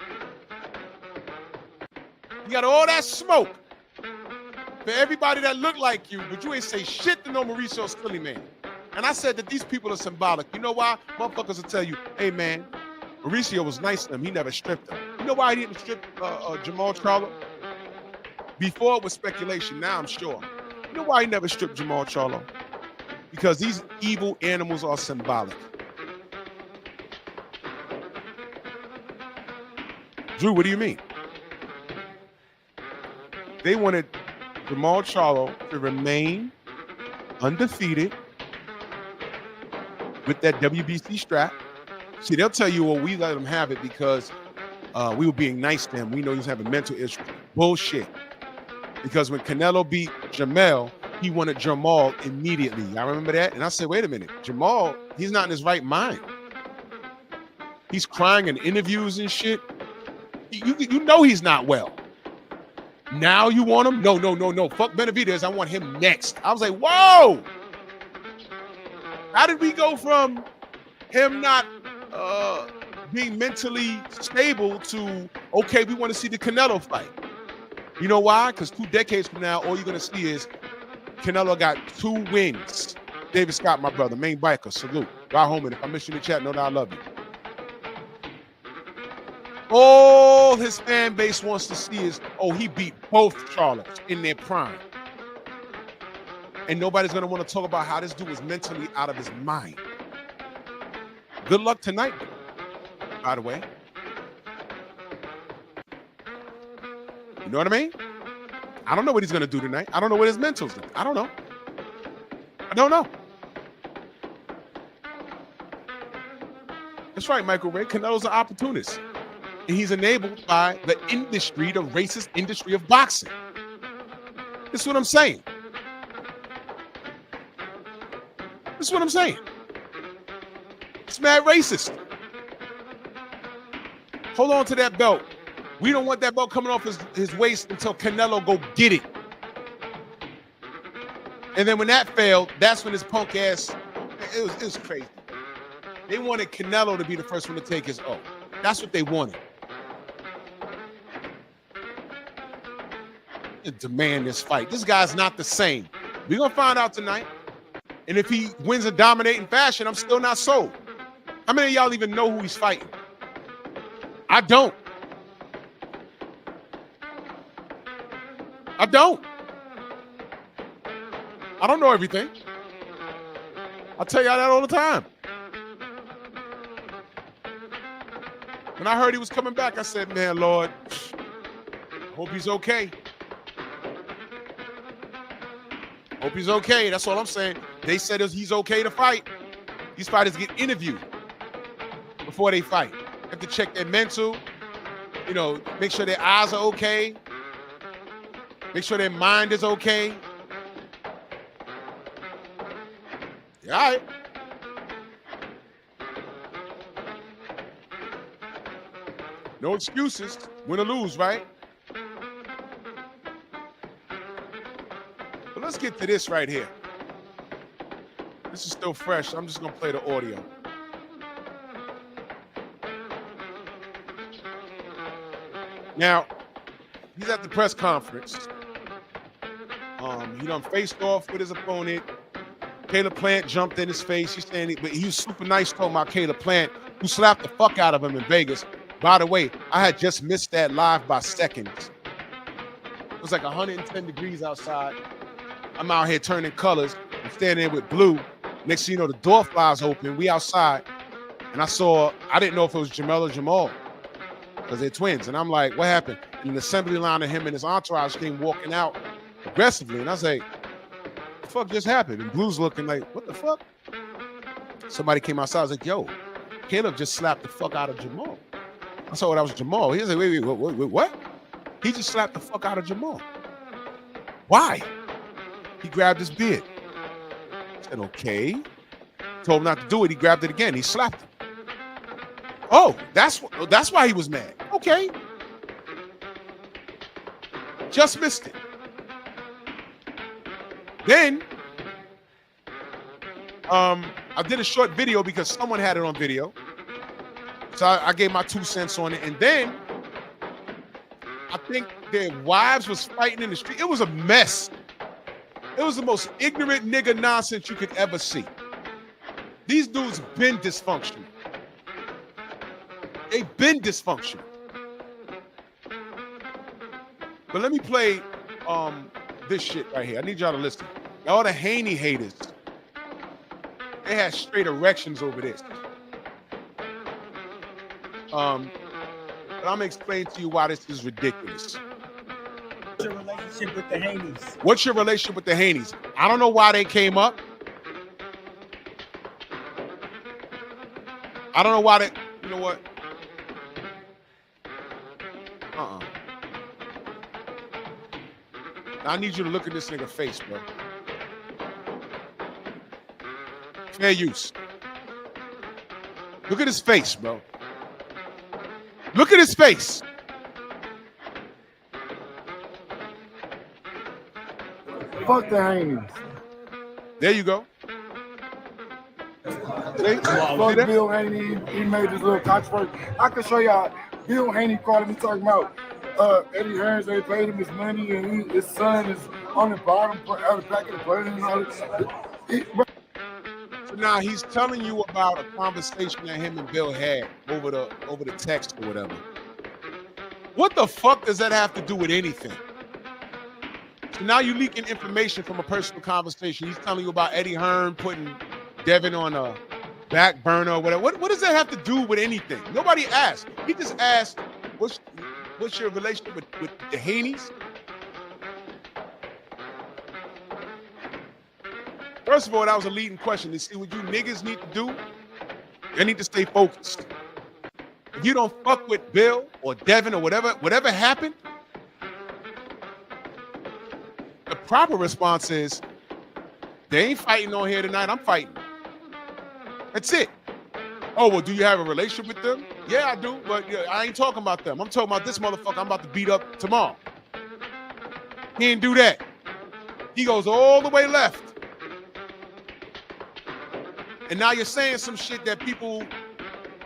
You got all that smoke for everybody that looked like you, but you ain't say shit to no Mauricio Silly Man. And I said that these people are symbolic. You know why? Motherfuckers will tell you, hey man, Mauricio was nice to him. He never stripped him. You know why he didn't strip Jamal Charlo? Before it was speculation, now I'm sure. You know why he never stripped Jamal Charlo? Because these evil animals are symbolic. Drew, what do you mean? They wanted Jamal Charlo to remain undefeated with that WBC strap. See, they'll tell you, well, we let him have it because we were being nice to him. We know he was having mental issues. Bullshit. Because when Canelo beat Jamel, he wanted Jamal immediately. I remember that. And I said, wait a minute. Jamal, he's not in his right mind. He's crying in interviews and shit. You know he's not well. Now you want him? No. Fuck Benavidez. I want him next. I was like, whoa. How did we go from him not being mentally stable to, okay, we want to see the Canelo fight? You know why? Because 2 decades from now, all you're going to see is Canelo got 2 wins. David Scott, my brother, main biker, salute. Right home, and if I miss you in the chat, know that I love you. All his fan base wants to see is, oh, he beat both Charlos in their prime. And nobody's going to want to talk about how this dude was mentally out of his mind. Good luck tonight, by the way. You know what I mean? I don't know what he's going to do tonight. I don't know what his mental's doing. I don't know. That's right, Michael Ray. Canelo's an opportunist. And he's enabled by the industry, the racist industry of boxing. This is what I'm saying. It's mad racist. Hold on to that belt. We don't want that belt coming off his waist until Canelo go get it. And then when that failed, that's when his punk ass, it was crazy. They wanted Canelo to be the first one to take his oath. That's what they wanted. And demand this fight. This guy's not the same. We're going to find out tonight. And if he wins a dominating fashion, I'm still not sold. How many of y'all even know who he's fighting? I don't. I don't know everything. I tell y'all that all the time. When I heard he was coming back, I said, man, Lord, hope he's okay. Hope he's okay. That's all I'm saying. They said he's okay to fight. These fighters get interviewed before they fight. They have to check their mental, make sure their eyes are okay. Make sure their mind is okay. Yeah, all right. No excuses. Win or lose, right? But let's get to this right here. This is still fresh. I'm just going to play the audio. Now, he's at the press conference. He done faced off with his opponent. Caleb Plant jumped in his face. He's saying, but he was super nice talking about Caleb Plant, who slapped the fuck out of him in Vegas. By the way, I had just missed that live by seconds. It was like 110 degrees outside. I'm out here turning colors. I'm standing there with Blue. Next thing you know, the door flies open. We outside. And I didn't know if it was Jamel or Jamal because they're twins. And I'm like, what happened? And an assembly line of him and his entourage came walking out aggressively. And I was like, what the fuck just happened? And Blue's looking like, what the fuck? Somebody came outside. I was like, yo, Caleb just slapped the fuck out of Jamal. I saw that was Jamal. He was like, wait, what? He just slapped the fuck out of Jamal. Why? He grabbed his beard. I said, okay. Told him not to do it. He grabbed it again. He slapped him. Oh, that's why he was mad. Okay. Just missed it. Then, I did a short video because someone had it on video. So I gave my 2 cents on it. And then, I think their wives was fighting in the street. It was a mess. It was the most ignorant nigga nonsense you could ever see. These dudes been dysfunctional. They've been dysfunctional. But let me play this shit right here. I need y'all to listen. All the Haney haters, they had straight erections over this. But I'm gonna explain to you why this is ridiculous. What's your relationship with the Haneys? What's your relationship with the Haneys? I don't know why they came up. I don't know why they, you know what? I need you to look at this nigga face, bro. Fair use. Look at his face, bro. Look at his face. Fuck the Haneys. There you go. See? Fuck Bill Haney. He made this little controversy. I can show y'all. Bill Haney calling me talking about Eddie Hearns. They paid him his money, and his son is on the bottom out the back of the president and all this. So now he's telling you about a conversation that him and Bill had over the text or whatever. What the fuck does that have to do with anything? So now you're leaking information from a personal conversation. He's telling you about Eddie Hearn putting Devin on a back burner or whatever. What does that have to do with anything? Nobody asked. He just asked, what's your relationship with the Haneys? First of all, that was a leading question. To see what you niggas need to do, you need to stay focused. If you don't fuck with Bill or Devin or whatever happened, the proper response is, they ain't fighting on here tonight, I'm fighting. That's it. Oh, well, do you have a relationship with them? Yeah, I do, but I ain't talking about them. I'm talking about this motherfucker I'm about to beat up tomorrow. He didn't do that. He goes all the way left. And now you're saying some shit that people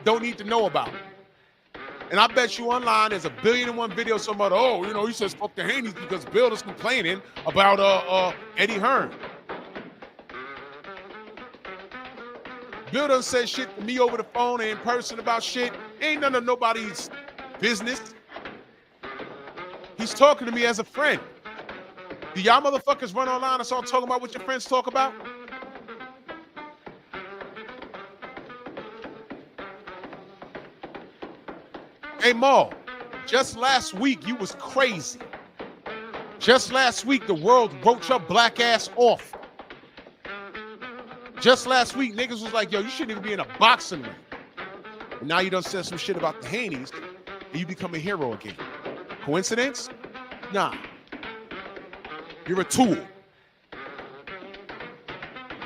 don't need to know about. And I bet you online there's 1,000,000,001 videos talking about, he says fuck the Haneys because Bill is complaining about Eddie Hearn. Bill done said shit to me over the phone and in person about shit. Ain't none of nobody's business. He's talking to me as a friend. Do y'all motherfuckers run online and start talking about what your friends talk about? Hey, Maul, just last week you was crazy. Just last week the world wrote your black ass off. Just last week niggas was like, yo, you shouldn't even be in a boxing ring. And now you done said some shit about the Haneys and you become a hero again. Coincidence? Nah. You're a tool.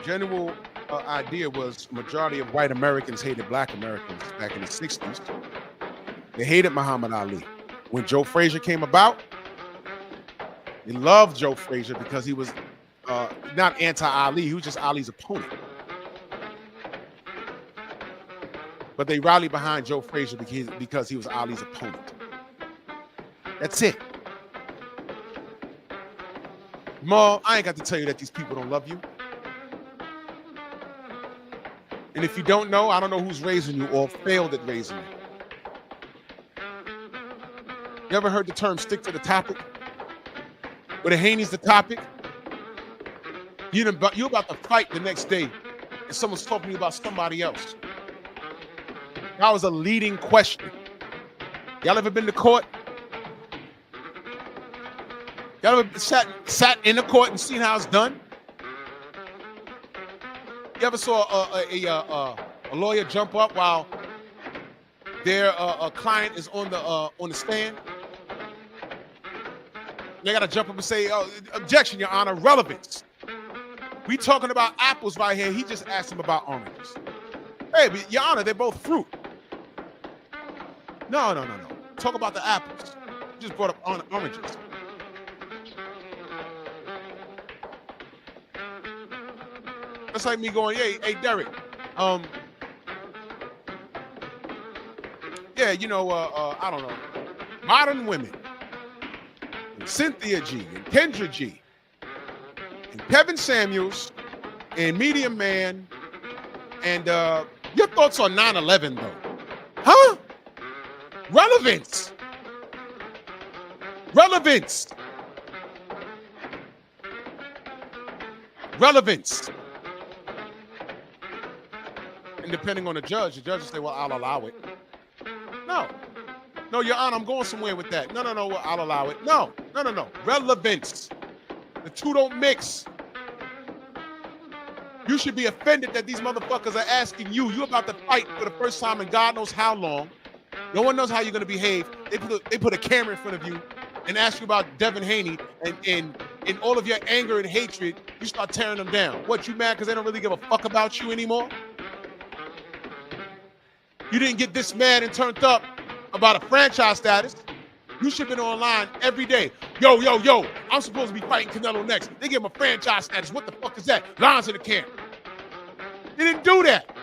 General idea was majority of white Americans hated black Americans back in the 60s. They hated Muhammad Ali. When Joe Frazier came about, they loved Joe Frazier because he was not anti-Ali, he was just Ali's opponent. But they rallied behind Joe Frazier because he was Ali's opponent. That's it. Ma, I ain't got to tell you that these people don't love you. And if you don't know, I don't know who's raising you or failed at raising you. You ever heard the term stick to the topic? Where the Haney's the topic? You're about to fight the next day and someone's talking to you about somebody else. That was a leading question. Y'all ever been to court? Y'all ever sat in the court and seen how it's done? You ever saw a lawyer jump up while their client is on the stand? They got to jump up and say, oh, objection, Your Honor, relevance. We talking about apples right here. He just asked him about oranges. Hey, but Your Honor, they're both fruit. No. Talk about the apples. You just brought up oranges. That's like me going, hey, Derek. Yeah, you know, I don't know. Modern Women. And Cynthia G. and Kendra G. and Kevin Samuels and Medium Man. And your thoughts on 9/11 though? Huh? Relevance. And depending on the judge will say, well, I'll allow it. No, Your Honor, I'm going somewhere with that. No, well, I'll allow it. No. Relevance. The two don't mix. You should be offended that these motherfuckers are asking you. You're about to fight for the first time in God knows how long. No one knows how you're going to behave. They put a camera in front of you and ask you about Devin Haney, and in all of your anger and hatred, you start tearing them down. What, you mad because they don't really give a fuck about you anymore? You didn't get this mad and turned up about a franchise status. You should have been online every day. Yo, I'm supposed to be fighting Canelo next. They give him a franchise status. What the fuck is that? Lines in the camp. They didn't do that.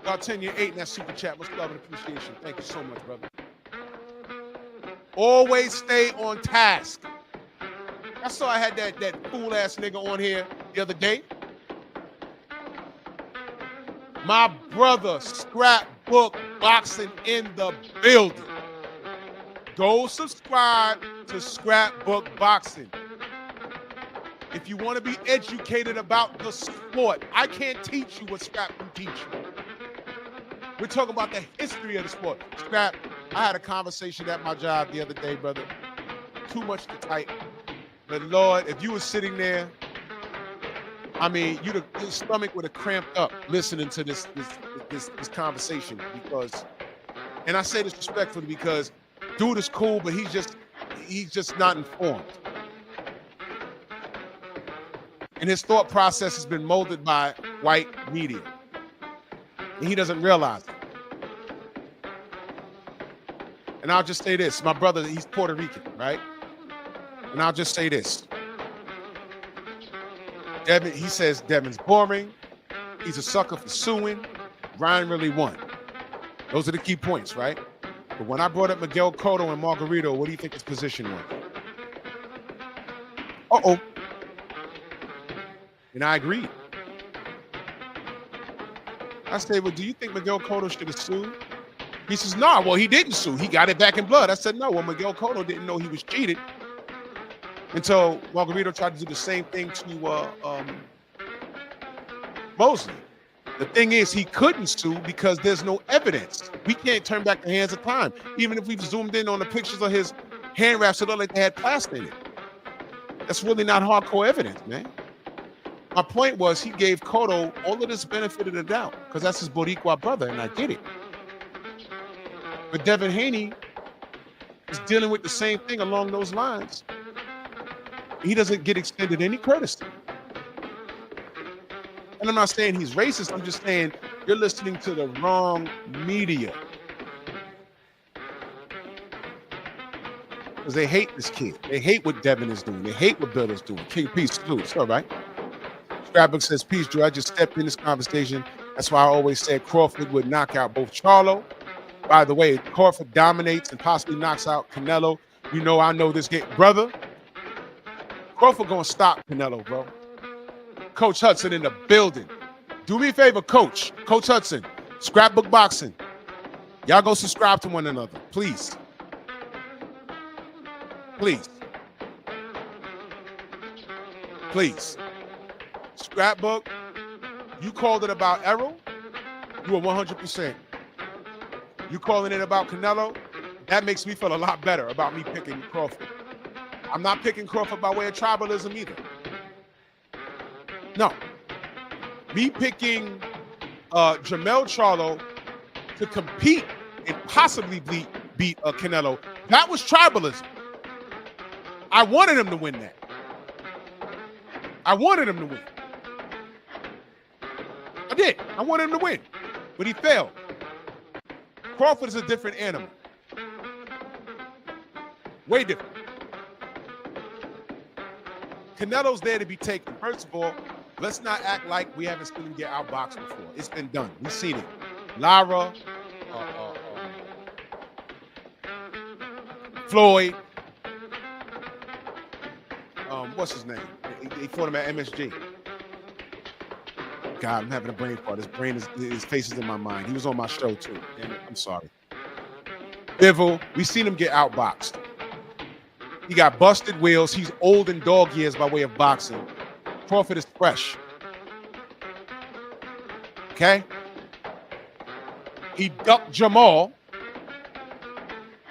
Y'all 10 year 8 in that super chat. Much love and appreciation. Thank you so much, brother. Always stay on task. I saw I had that fool ass nigga on here the other day. My brother, Scrapbook Boxing in the building. Go subscribe to Scrapbook Boxing. If you want to be educated about the sport, I can't teach you what Scrap can teach you. We're talking about the history of the sport. Scrap, I had a conversation at my job the other day, brother. Too much to type. But Lord, if you were sitting there, I mean, your stomach would have cramped up listening to this conversation, because, and I say this respectfully because dude is cool, but he's just not informed. And his thought process has been molded by white media. And he doesn't realize it. And I'll just say this. My brother, he's Puerto Rican, right? And I'll just say this. Devin, he says Devin's boring. He's a sucker for suing. Ryan really won. Those are the key points, right? But when I brought up Miguel Cotto and Margarito, what do you think his position was? Uh-oh. And I agreed. I said, well, do you think Miguel Cotto should have sued? He says, no, well, he didn't sue. He got it back in blood. I said, no, well, Miguel Cotto didn't know he was cheated until Margarito tried to do the same thing to Mosley. The thing is, he couldn't sue because there's no evidence. We can't turn back the hands of time. Even if we've zoomed in on the pictures of his hand wraps, it looked like they had plaster in it. That's really not hardcore evidence, man. My point was, he gave Cotto all of this benefit of the doubt because that's his Boricua brother, and I get it. But Devin Haney is dealing with the same thing along those lines. He doesn't get extended any courtesy. And I'm not saying he's racist. I'm just saying you're listening to the wrong media. Because they hate this kid. They hate what Devin is doing. They hate what Bill is doing. King, peace, too. It's all right. Scrapbook says, peace, Drew. I just stepped in this conversation. That's why I always said Crawford would knock out both Charlo By the way, Crawford dominates and possibly knocks out Canelo. You know, I know this game. Brother, Crawford gonna stop Canelo, bro. Coach Hudson in the building. Do me a favor, Coach Hudson, Scrapbook Boxing. Y'all go subscribe to one another, please. Please. Please. Scrapbook, you called it about Errol, you are 100%. You calling it about Canelo, that makes me feel a lot better about me picking Crawford. I'm not picking Crawford by way of tribalism either. No. Me picking Jermell Charlo to compete and possibly beat Canelo, that was tribalism. I wanted him to win that. I wanted him to win. I did. I wanted him to win, but he failed. Crawford is a different animal. Way different. Canelo's there to be taken. First of all, let's not act like we haven't seen him get outboxed before. It's been done. We've seen it. Lara, Floyd, what's his name? He fought him at MSG. God, I'm having a brain fart. His face is in my mind. He was on my show too. Damn it, I'm sorry. Bivol, we've seen him get outboxed. He got busted wheels. He's old in dog years by way of boxing. Crawford is fresh. Okay? He ducked Jamal.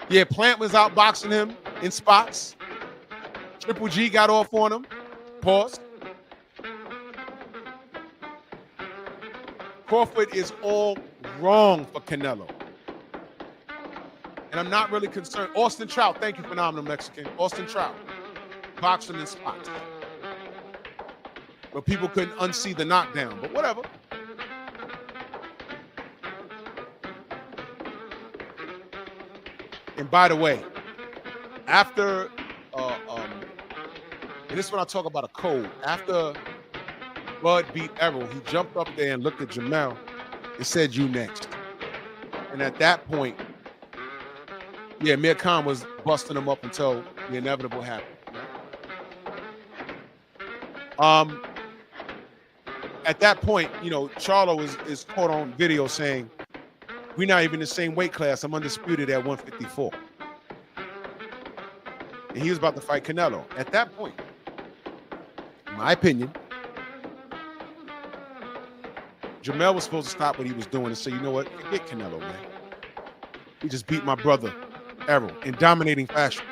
Yeah, Plant was outboxing him in spots. Triple G got off on him. Pause. Crawford is all wrong for Canelo. And I'm not really concerned. Austin Trout, thank you, phenomenal Mexican. Austin Trout, boxing in spots. But people couldn't unsee the knockdown, but whatever. And by the way, after, and this is when I talk about a code, after Bud beat Errol, he jumped up there and looked at Jamel and said, "You next." And at that point, yeah, Mir Khan was busting him up until the inevitable happened. At that point, you know, Charlo is caught on video saying, "We're not even in the same weight class. I'm undisputed at 154." And he was about to fight Canelo. At that point, in my opinion, Jamel was supposed to stop what he was doing and say, "You know what? Forget Canelo, man. He just beat my brother, Errol, in dominating fashion."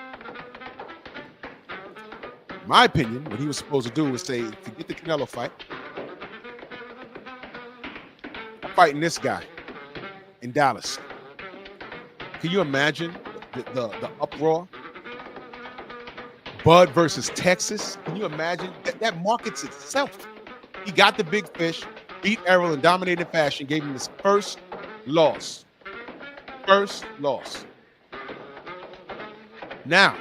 In my opinion, what he was supposed to do was say, "Forget the Canelo fight. I'm fighting this guy in Dallas." Can you imagine the uproar? Bud versus Texas. Can you imagine? That markets itself. He got the big fish, beat Errol in dominating fashion, gave him his first loss. First loss. Now,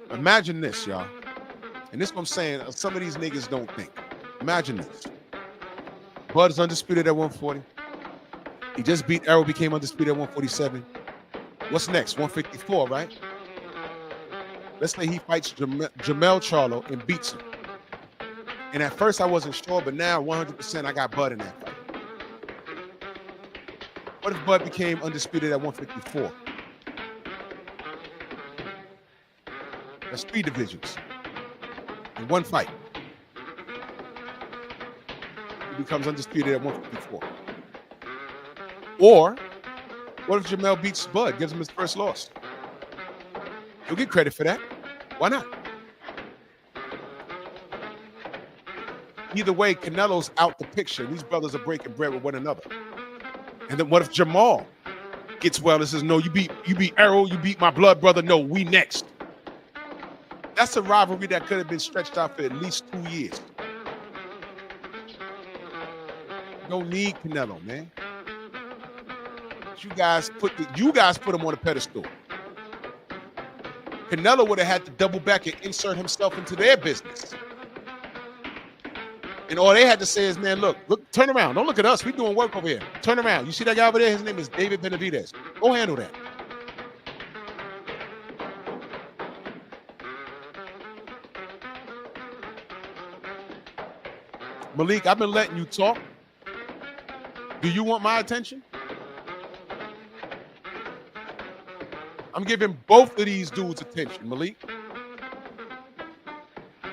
imagine this, y'all. And this is what I'm saying, some of these niggas don't think. Imagine this. Bud is undisputed at 140. He just beat Errol, became undisputed at 147. What's next? 154, right? Let's say he fights Jermell Charlo and beats him. And at first I wasn't sure, but now 100% I got Bud in that fight. What if Bud became undisputed at 154? That's 3 divisions in one fight. He becomes undisputed at 154. Or what if Jamel beats Bud, gives him his first loss? He'll get credit for that. Why not? Either way, Canelo's out the picture. These brothers are breaking bread with one another. And then what if Jamal gets well and says, "No, you beat Errol, you beat my blood brother. No, we next." That's a rivalry that could have been stretched out for at least 2 years. You don't need Canelo, man. You guys put him on a pedestal. Canelo would have had to double back and insert himself into their business. And all they had to say is, man, look, turn around. Don't look at us. We're doing work over here. Turn around. You see that guy over there? His name is David Benavidez. Go handle that. Malik, I've been letting you talk. Do you want my attention? I'm giving both of these dudes attention, Malik.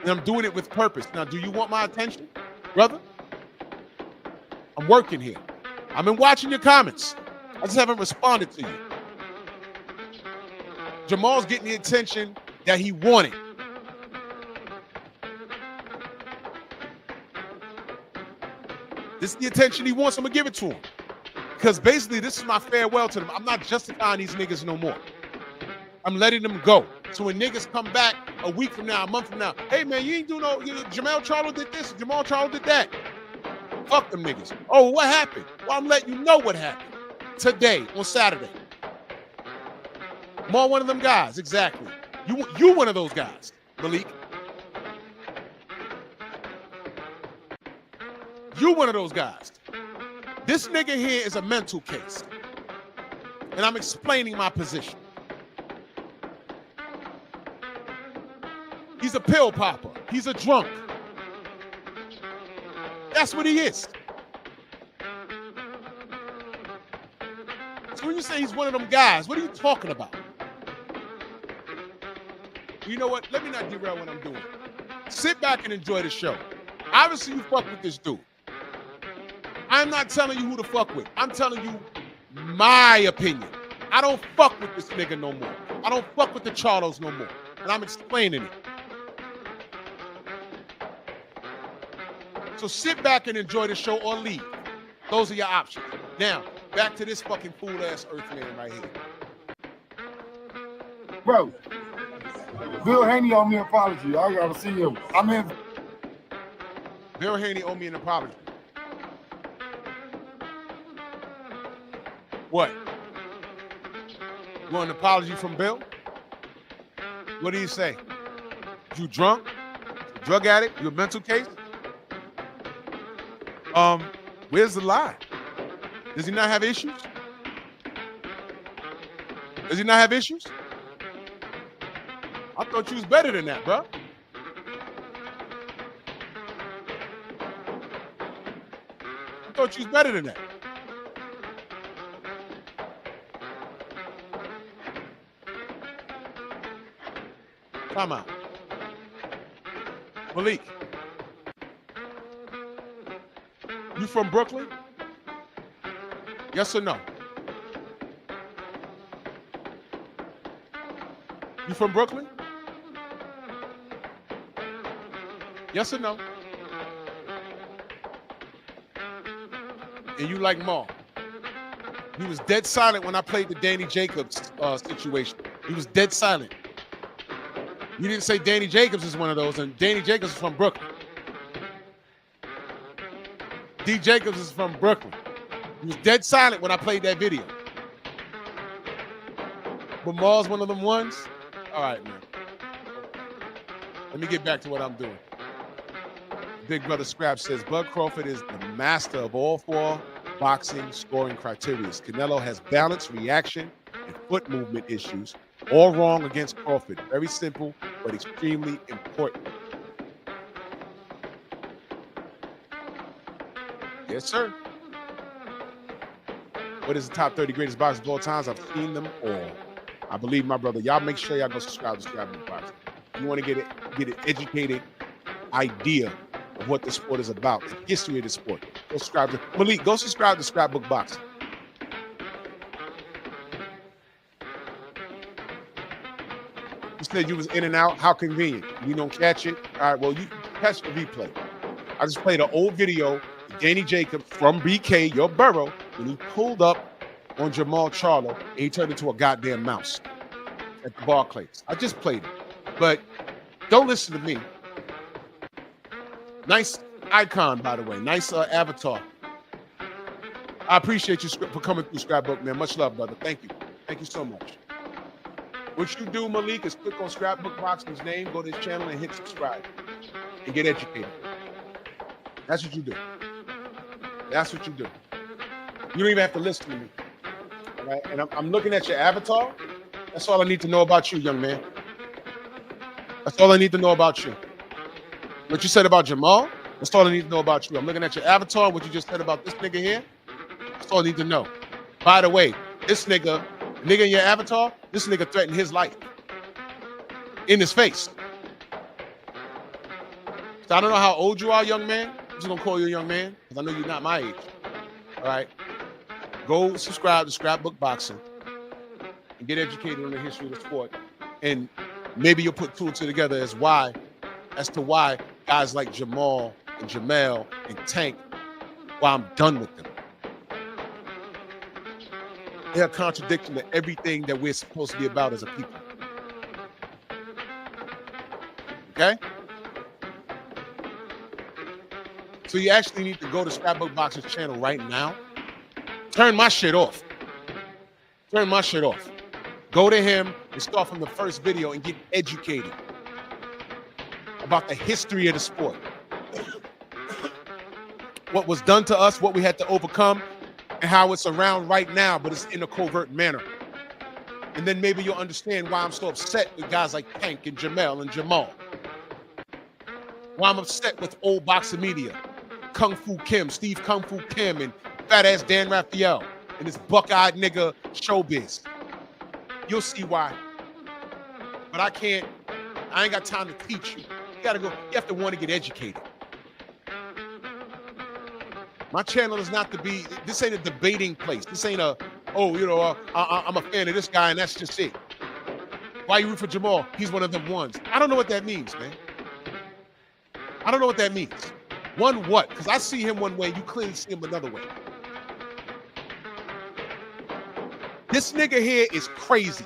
And I'm doing it with purpose. Now, do you want my attention, brother? I'm working here. I've been watching your comments. I just haven't responded to you. Jamal's getting the attention that he wanted. This is the attention he wants. I'm going to give it to him. Because basically, this is my farewell to them. I'm not justifying these niggas no more. I'm letting them go. So when niggas come back a week from now, a month from now, hey, man, you ain't do no, Jamal Charlo did this, Jamal Charlo did that. Fuck them niggas. Oh, what happened? Well, I'm letting you know what happened today on Saturday. More one of them guys, exactly. You one of those guys, Malik. You one of those guys. This nigga here is a mental case. And I'm explaining my position. He's a pill popper. He's a drunk. That's what he is. So when you say he's one of them guys, what are you talking about? You know what? Let me not derail what I'm doing. Sit back and enjoy the show. Obviously, you fuck with this dude. I'm not telling you who to fuck with. I'm telling you my opinion. I don't fuck with this nigga no more. I don't fuck with the Charlos no more. And I'm explaining it. So sit back and enjoy the show or leave. Those are your options. Now, back to this fucking fool-ass Earthman right here. Bro, Bill Haney owe me an apology. I gotta see him. I'm in. Bill Haney owe me an apology. What? You want an apology from Bill? What do you say? You drunk? Drug addict? You a mental case? Where's the lie? Does he not have issues? Does he not have issues? I thought you was better than that, bro. I thought you was better than that. Come on. Malik. You from Brooklyn? Yes or no? You from Brooklyn? Yes or no? And you like Maul? He was dead silent when I played the Danny Jacobs situation. He was dead silent. You didn't say Danny Jacobs is one of those, and Danny Jacobs is from Brooklyn. D. Jacobs is from Brooklyn. He was dead silent when I played that video. But Maul's one of them ones? All right, man. Let me get back to what I'm doing. Big Brother Scrap says, Bud Crawford is the master of all four boxing scoring criteria. Canelo has balance, reaction, and foot movement issues. All wrong against Crawford. Very simple, but extremely important. Yes, sir. What is the top 30 greatest boxers of all times? I've seen them all. I believe my brother. Y'all make sure y'all go subscribe to Scrapbook Boxing. You want to get an educated idea of what the sport is about, the history of the sport. Go subscribe to Malik. Go subscribe to Scrapbook Boxing. You said you was in and out. How convenient. You don't catch it. All right. Well, you catch the replay. I just played an old video. Danny Jacobs from BK, your borough, when he pulled up on Jamal Charlo and he turned into a goddamn mouse at the Barclays. I just played it. But don't listen to me. Nice icon, by the way. Nice avatar. I appreciate you for coming through Scrapbook, man. Much love, brother. Thank you. Thank you so much. What you do, Malik, is click on Scrapbook Boxing's name, go to his channel, and hit subscribe. And get educated. That's what you do. That's what you do. You don't even have to listen to me. All right? And I'm looking at your avatar. That's all I need to know about you, young man. That's all I need to know about you. What you said about Jamal, that's all I need to know about you. I'm looking at your avatar, what you just said about this nigga here. That's all I need to know. By the way, this nigga in your avatar, this nigga threatened his life. In his face. So I don't know how old you are, young man. I'm just gonna call you a young man, because I know you're not my age. All right. Go subscribe to Scrapbook Boxing and get educated on the history of the sport. And maybe you'll put two and two together as to why guys like Jamal and Jamel and Tank, why I'm done with them. They're a contradiction to everything that we're supposed to be about as a people. Okay? So you actually need to go to Scrapbook Boxing's channel right now. Turn my shit off. Turn my shit off. Go to him and start from the first video and get educated about the history of the sport. What was done to us, what we had to overcome, and how it's around right now, but it's in a covert manner. And then maybe you'll understand why I'm so upset with guys like Tank and Jamel and Jamal. Why I'm upset with old boxing media. Kung Fu Kim, Steve Kung Fu Kim, and fat ass Dan Raphael, and this buck-eyed nigga Showbiz. You'll see why. But I ain't got time to teach you. You have to want to get educated. My channel is not to be, this ain't a debating place. This ain't I'm a fan of this guy and that's just it. Why you root for Jamal? He's one of them ones. I don't know what that means, man. I don't know what that means. One what? Because I see him one way, you clearly see him another way. This nigga here is crazy.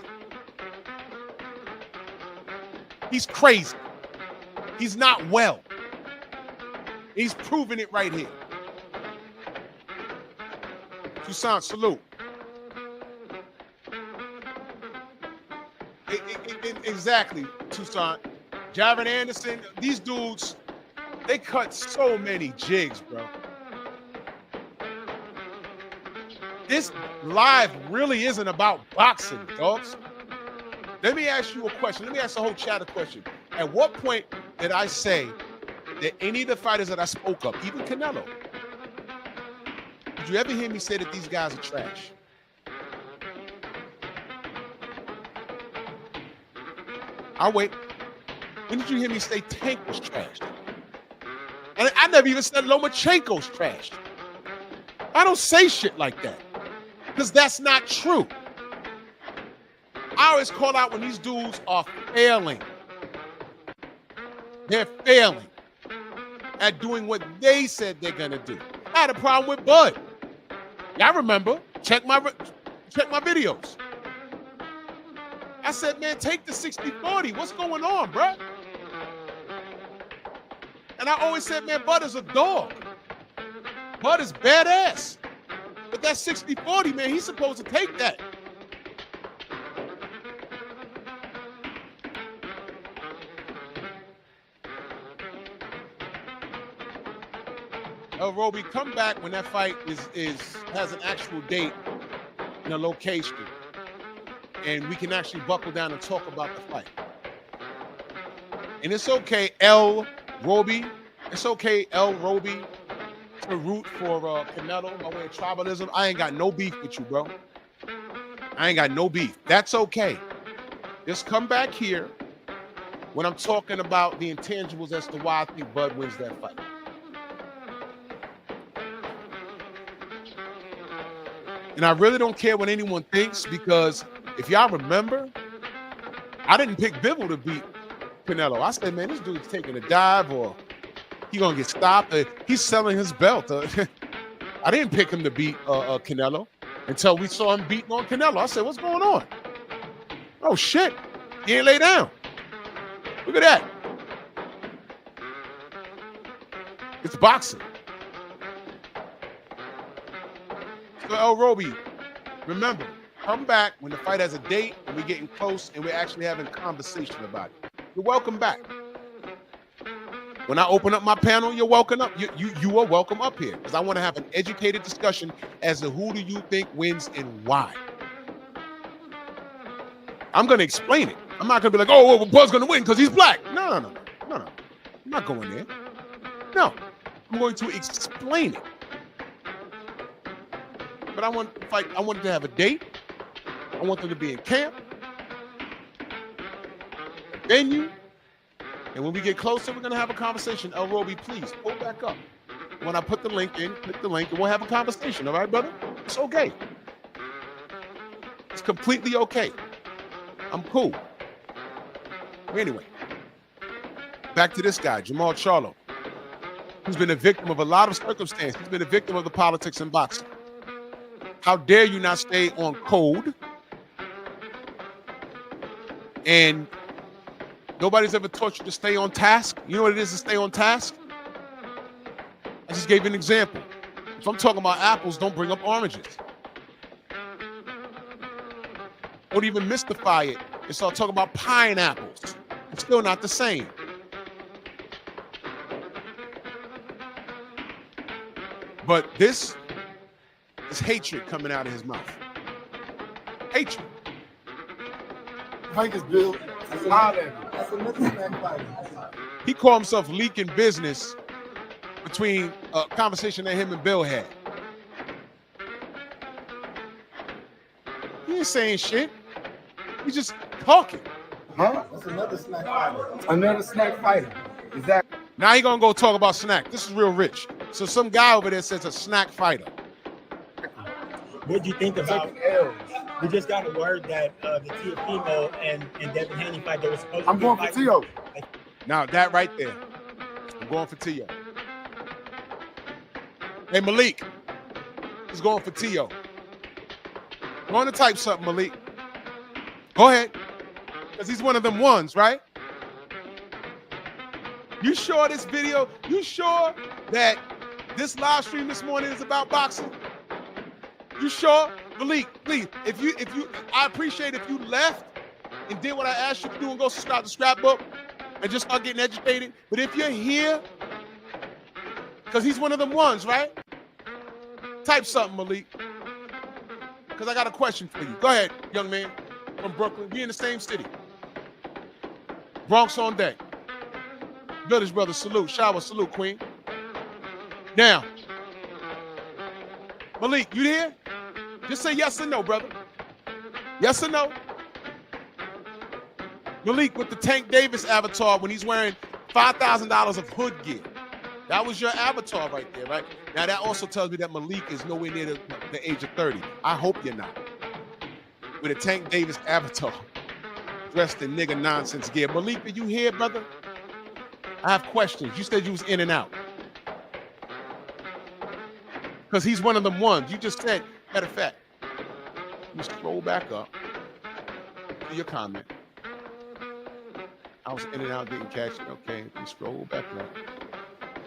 He's crazy. He's not well. He's proving it right here. Toussaint, salute. Exactly, Toussaint. Javin Anderson, these dudes, they cut so many jigs, bro. This live really isn't about boxing, dogs. Let me ask you a question. Let me ask the whole chat a question. At what point did I say that any of the fighters that I spoke of, even Canelo, did you ever hear me say that these guys are trash? I'll wait. When did you hear me say Tank was trash? And I never even said Lomachenko's trash. I don't say shit like that because that's not true. I always call out when these dudes are failing. They're failing at doing what they said they're going to do. I had a problem with Bud. Y'all remember. Check my videos. I said, man, take the 60-40. What's going on, bro? And I always said, man, Bud is a dog. Bud is badass. But that 60-40, man, he's supposed to take that. El Roby, come back when that fight has an actual date and a location. And we can actually buckle down and talk about the fight. And it's okay, El Roby. It's okay, El Roby, to root for Canelo by way of tribalism. I ain't got no beef with you, bro. I ain't got no beef. That's okay. Just come back here when I'm talking about the intangibles as to why I think Bud wins that fight. And I really don't care what anyone thinks because if y'all remember, I didn't pick Bivol to beat Canelo. I said, man, this dude's taking a dive or he gonna get stopped. He's selling his belt. I didn't pick him to beat Canelo until we saw him beating on Canelo. I said, what's going on? Oh, shit. He ain't lay down. Look at that. It's boxing. So, El Roby, remember, come back when the fight has a date and we're getting close and we're actually having a conversation about it. You're welcome back. When I open up my panel, you're welcome up. You are welcome up here because I want to have an educated discussion as to who do you think wins and why. I'm going to explain it. I'm not going to be like, oh, well, Buzz going to win because he's black. No. I'm not going there. No, I'm going to explain it. But I want to fight. I wanted to have a date. I want them to be in camp, a venue, and when we get closer, we're going to have a conversation. El Roby, please pull back up. When I put the link in, click the link, and we'll have a conversation. All right, brother? It's okay. It's completely okay. I'm cool. Anyway, back to this guy, Jamal Charlo, who's been a victim of a lot of circumstances. He's been a victim of the politics in boxing. How dare you not stay on code? And nobody's ever taught you to stay on task. You know what it is to stay on task? I just gave you an example. If I'm talking about apples, don't bring up oranges. Don't even mystify it and start talking about pineapples. It's still not the same. But this is hatred coming out of his mouth. Hatred. Hank is built. That's another snack fight. He called himself leaking business between a conversation that him and Bill had. He ain't saying shit. He's just talking. Huh? That's another snack fighter. Another snack fighter. Exactly. Now he gonna go talk about snack. This is real rich. So some guy over there says a snack fighter. What do you think about? We just got a word that the Teofimo and Devin Haney fight that was supposed to be. I'm going for Tio. Now that right there, I'm going for Tio. Hey Malik, he's going for Tio. Going to type something, Malik. Go ahead, because he's one of them ones, right? You sure this video? You sure that this live stream this morning is about boxing? You sure? Malik, please, if you, I appreciate if you left and did what I asked you to do and go subscribe to Scrapbook and just start getting educated. But if you're here, because he's one of them ones, right? Type something, Malik, because I got a question for you. Go ahead, young man from Brooklyn. We in the same city. Bronx on deck. Village Brothers, salute. Shower, salute, Queen. Now, Malik, you there? Just say yes or no, brother. Yes or no? Malik with the Tank Davis avatar when he's wearing $5,000 of hood gear. That was your avatar right there, right? Now, that also tells me that Malik is nowhere near the age of 30. I hope you're not. With a Tank Davis avatar dressed in nigga nonsense gear. Malik, are you here, brother? I have questions. You said you was in and out. Because he's one of them ones. You just said, matter of fact, you scroll back up to your comment. I was in and out, didn't catch it. Okay, you scroll back up.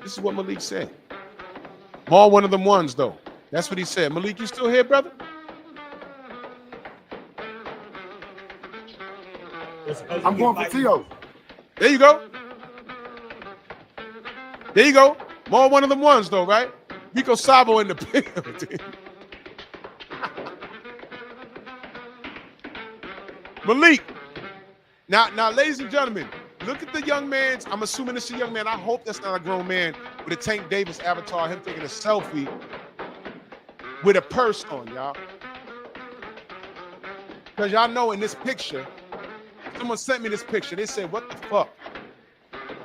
This is what Malik said. More one of them ones, though. That's what he said. Malik, you still here, brother? I'm going for Tio. There you go. There you go. More one of them ones, though, right? Rico Sabo in the building. Malik. Now, ladies and gentlemen, look at the young man's. I'm assuming it's a young man. I hope that's not a grown man with a Tank Davis avatar, him taking a selfie with a purse on, y'all. Because y'all know in this picture, someone sent me this picture. They said, what the fuck?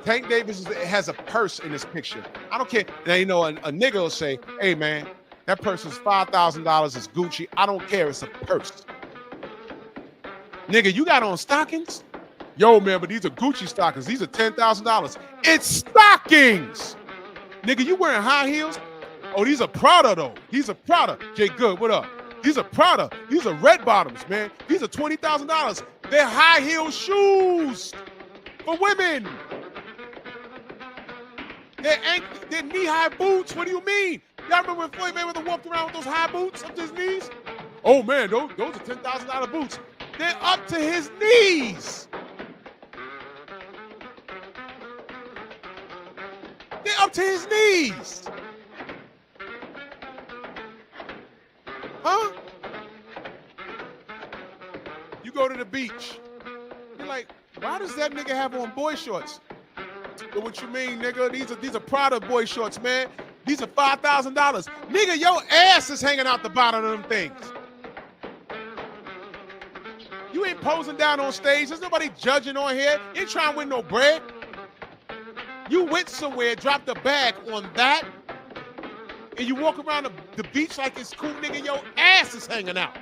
Tank Davis has a purse in this picture. I don't care. Now, you know, a nigga will say, hey, man, that purse is $5,000. It's Gucci. I don't care. It's a purse. Nigga, you got on stockings? Yo, man, but these are Gucci stockings. These are $10,000. It's stockings. Nigga, you wearing high heels? Oh, these are Prada, though. These are Prada. Jay Good, what up? These are Prada. These are red bottoms, man. These are $20,000. They're high heel shoes for women. They're knee-high boots. What do you mean? Y'all remember when Floyd Mayweather walked around with those high boots up to his knees? Oh, man, those are $10,000 boots. They're up to his knees. dropped to his knees. Huh? You go to the beach. You're like, why does that nigga have on boy shorts? But what you mean, nigga? These are Prada boy shorts, man. These are $5,000. Nigga, your ass is hanging out the bottom of them things. You ain't posing down on stage. There's nobody judging on here. You ain't trying to win no bread. You went somewhere, dropped a bag on that, and you walk around the beach like it's cool, nigga. Your ass is hanging out.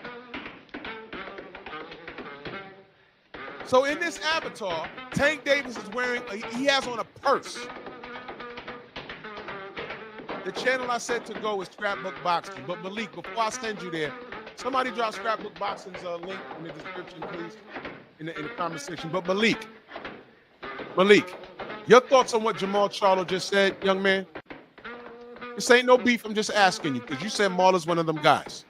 So in this avatar, Tank Davis is wearing, he has on a purse. The channel I said to go is Scrapbook Boxing. But Malik, before I send you there, somebody drop Scrapbook Boxing's link in the description, please, in the comment section. But Malik, your thoughts on what Jamal Charlo just said, young man? This ain't no beef, I'm just asking you, because you said Marla's one of them guys.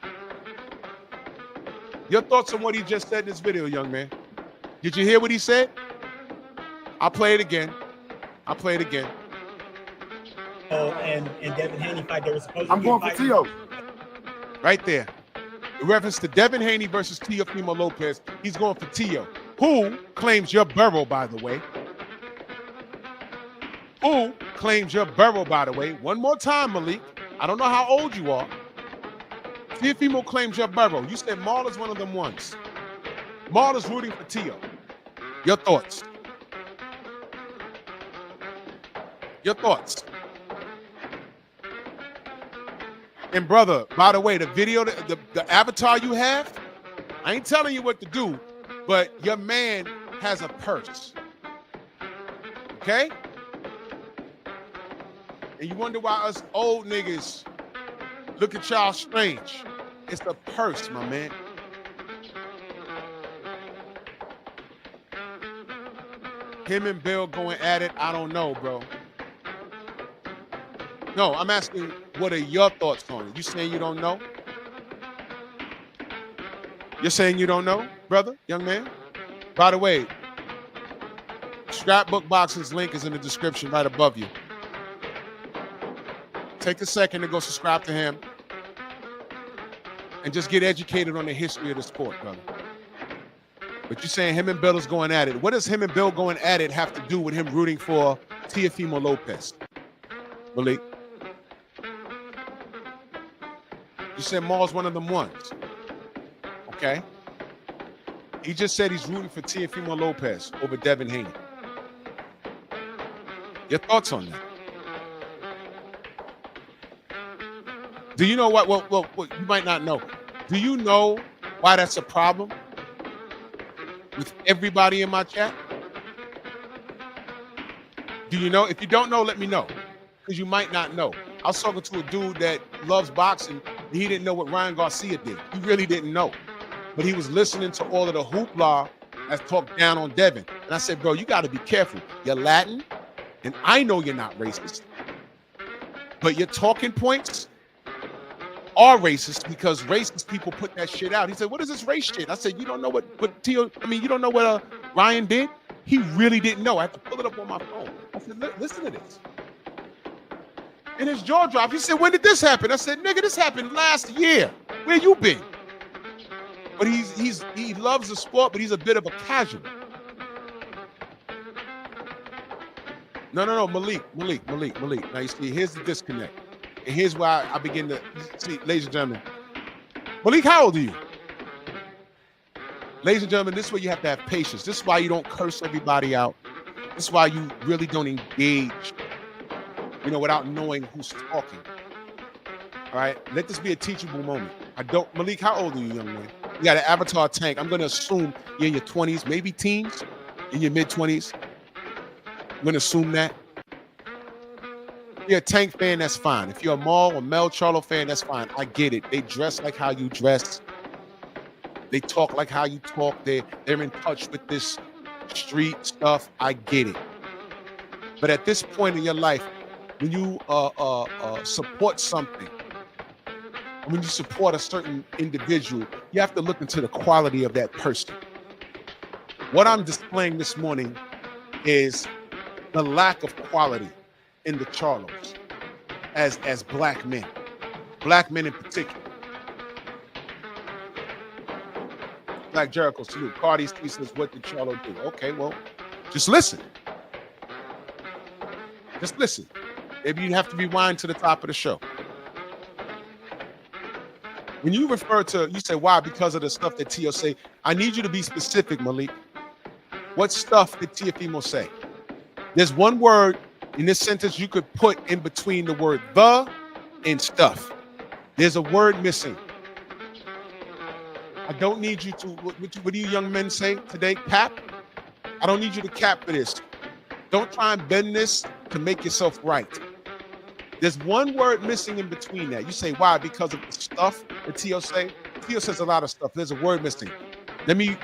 Your thoughts on what he just said in this video, young man? Did you hear what he said? I'll play it again. Oh, and Devin Haney fight, they were supposed to I'm going for Tio. Right there. In reference to Devin Haney versus Teofimo Lopez, he's going for Tio, who claims your burrow, by the way. One more time, Malik. I don't know how old you are. Teofimo claims your burrow. You said Marla's one of them ones. Marla's rooting for Tio. Your thoughts? And brother, by the way, the video, the avatar you have, I ain't telling you what to do, but your man has a purse. Okay? And you wonder why us old niggas look at y'all strange. It's the purse, my man. Him and Bill going at it, I don't know, bro. No, I'm asking, what are your thoughts on it? You saying you don't know? You're saying you don't know, brother, young man? By the way, Scrapbook Boxing's link is in the description right above you. Take a second to go subscribe to him and just get educated on the history of the sport, brother. But you're saying him and Bill is going at it. What does him and Bill going at it have to do with him rooting for Teofimo Lopez? Malik? You said Maul's one of them ones. Okay. He just said he's rooting for Teofimo Lopez over Devin Haney. Your thoughts on that? Do you know what? Well, you might not know. Do you know why that's a problem with everybody in my chat? Do you know? If you don't know, let me know, because you might not know. I was talking to a dude that loves boxing, and he didn't know what Ryan Garcia did. He really didn't know. But he was listening to all of the hoopla that talked down on Devin. And I said, bro, you got to be careful. You're Latin, and I know you're not racist. But your talking points are racist because racist people put that shit out. He said, what is this race shit? I said, you don't know what you don't know what Ryan did? He really didn't know. I had to pull it up on my phone. I said, listen to this. And his jaw dropped. He said, when did this happen? I said, nigga, this happened last year. Where you been? But he loves the sport, but he's a bit of a casual. No, Malik. Now you see, here's the disconnect. And here's why I begin to see, ladies and gentlemen. Malik, how old are you? Ladies and gentlemen, this is where you have to have patience. This is why you don't curse everybody out. This is why you really don't engage, without knowing who's talking. All right? Let this be a teachable moment. Malik, how old are you, young man? You got an avatar Tank. I'm going to assume you're in your 20s, maybe teens, in your mid-20s. I'm going to assume that. If you're a Tank fan, that's fine. If you're a Maul or Mel Charlo fan, that's fine. I get it. They dress like how you dress. They talk like how you talk. They're in touch with this street stuff. I get it. But at this point in your life, when you support something, when you support a certain individual, you have to look into the quality of that person. What I'm displaying this morning is the lack of quality in the Charlos as black men in particular. Black Jericho salute. Cardi C says, what did Charlo do? Okay, well, just listen. Just listen. Maybe you have to rewind to the top of the show. When you refer to, you say, why? Because of the stuff that Tio say. I need you to be specific, Malik. What stuff did Tiafimo say? There's one word in this sentence you could put in between the word the and stuff. There's a word missing. I don't need you to, what do you young men say today? Cap? I don't need you to cap for this. Don't try and bend this to make yourself right. There's one word missing in between that. You say, why? Because of the stuff that Tio say? Tio says a lot of stuff. There's a word missing. Let me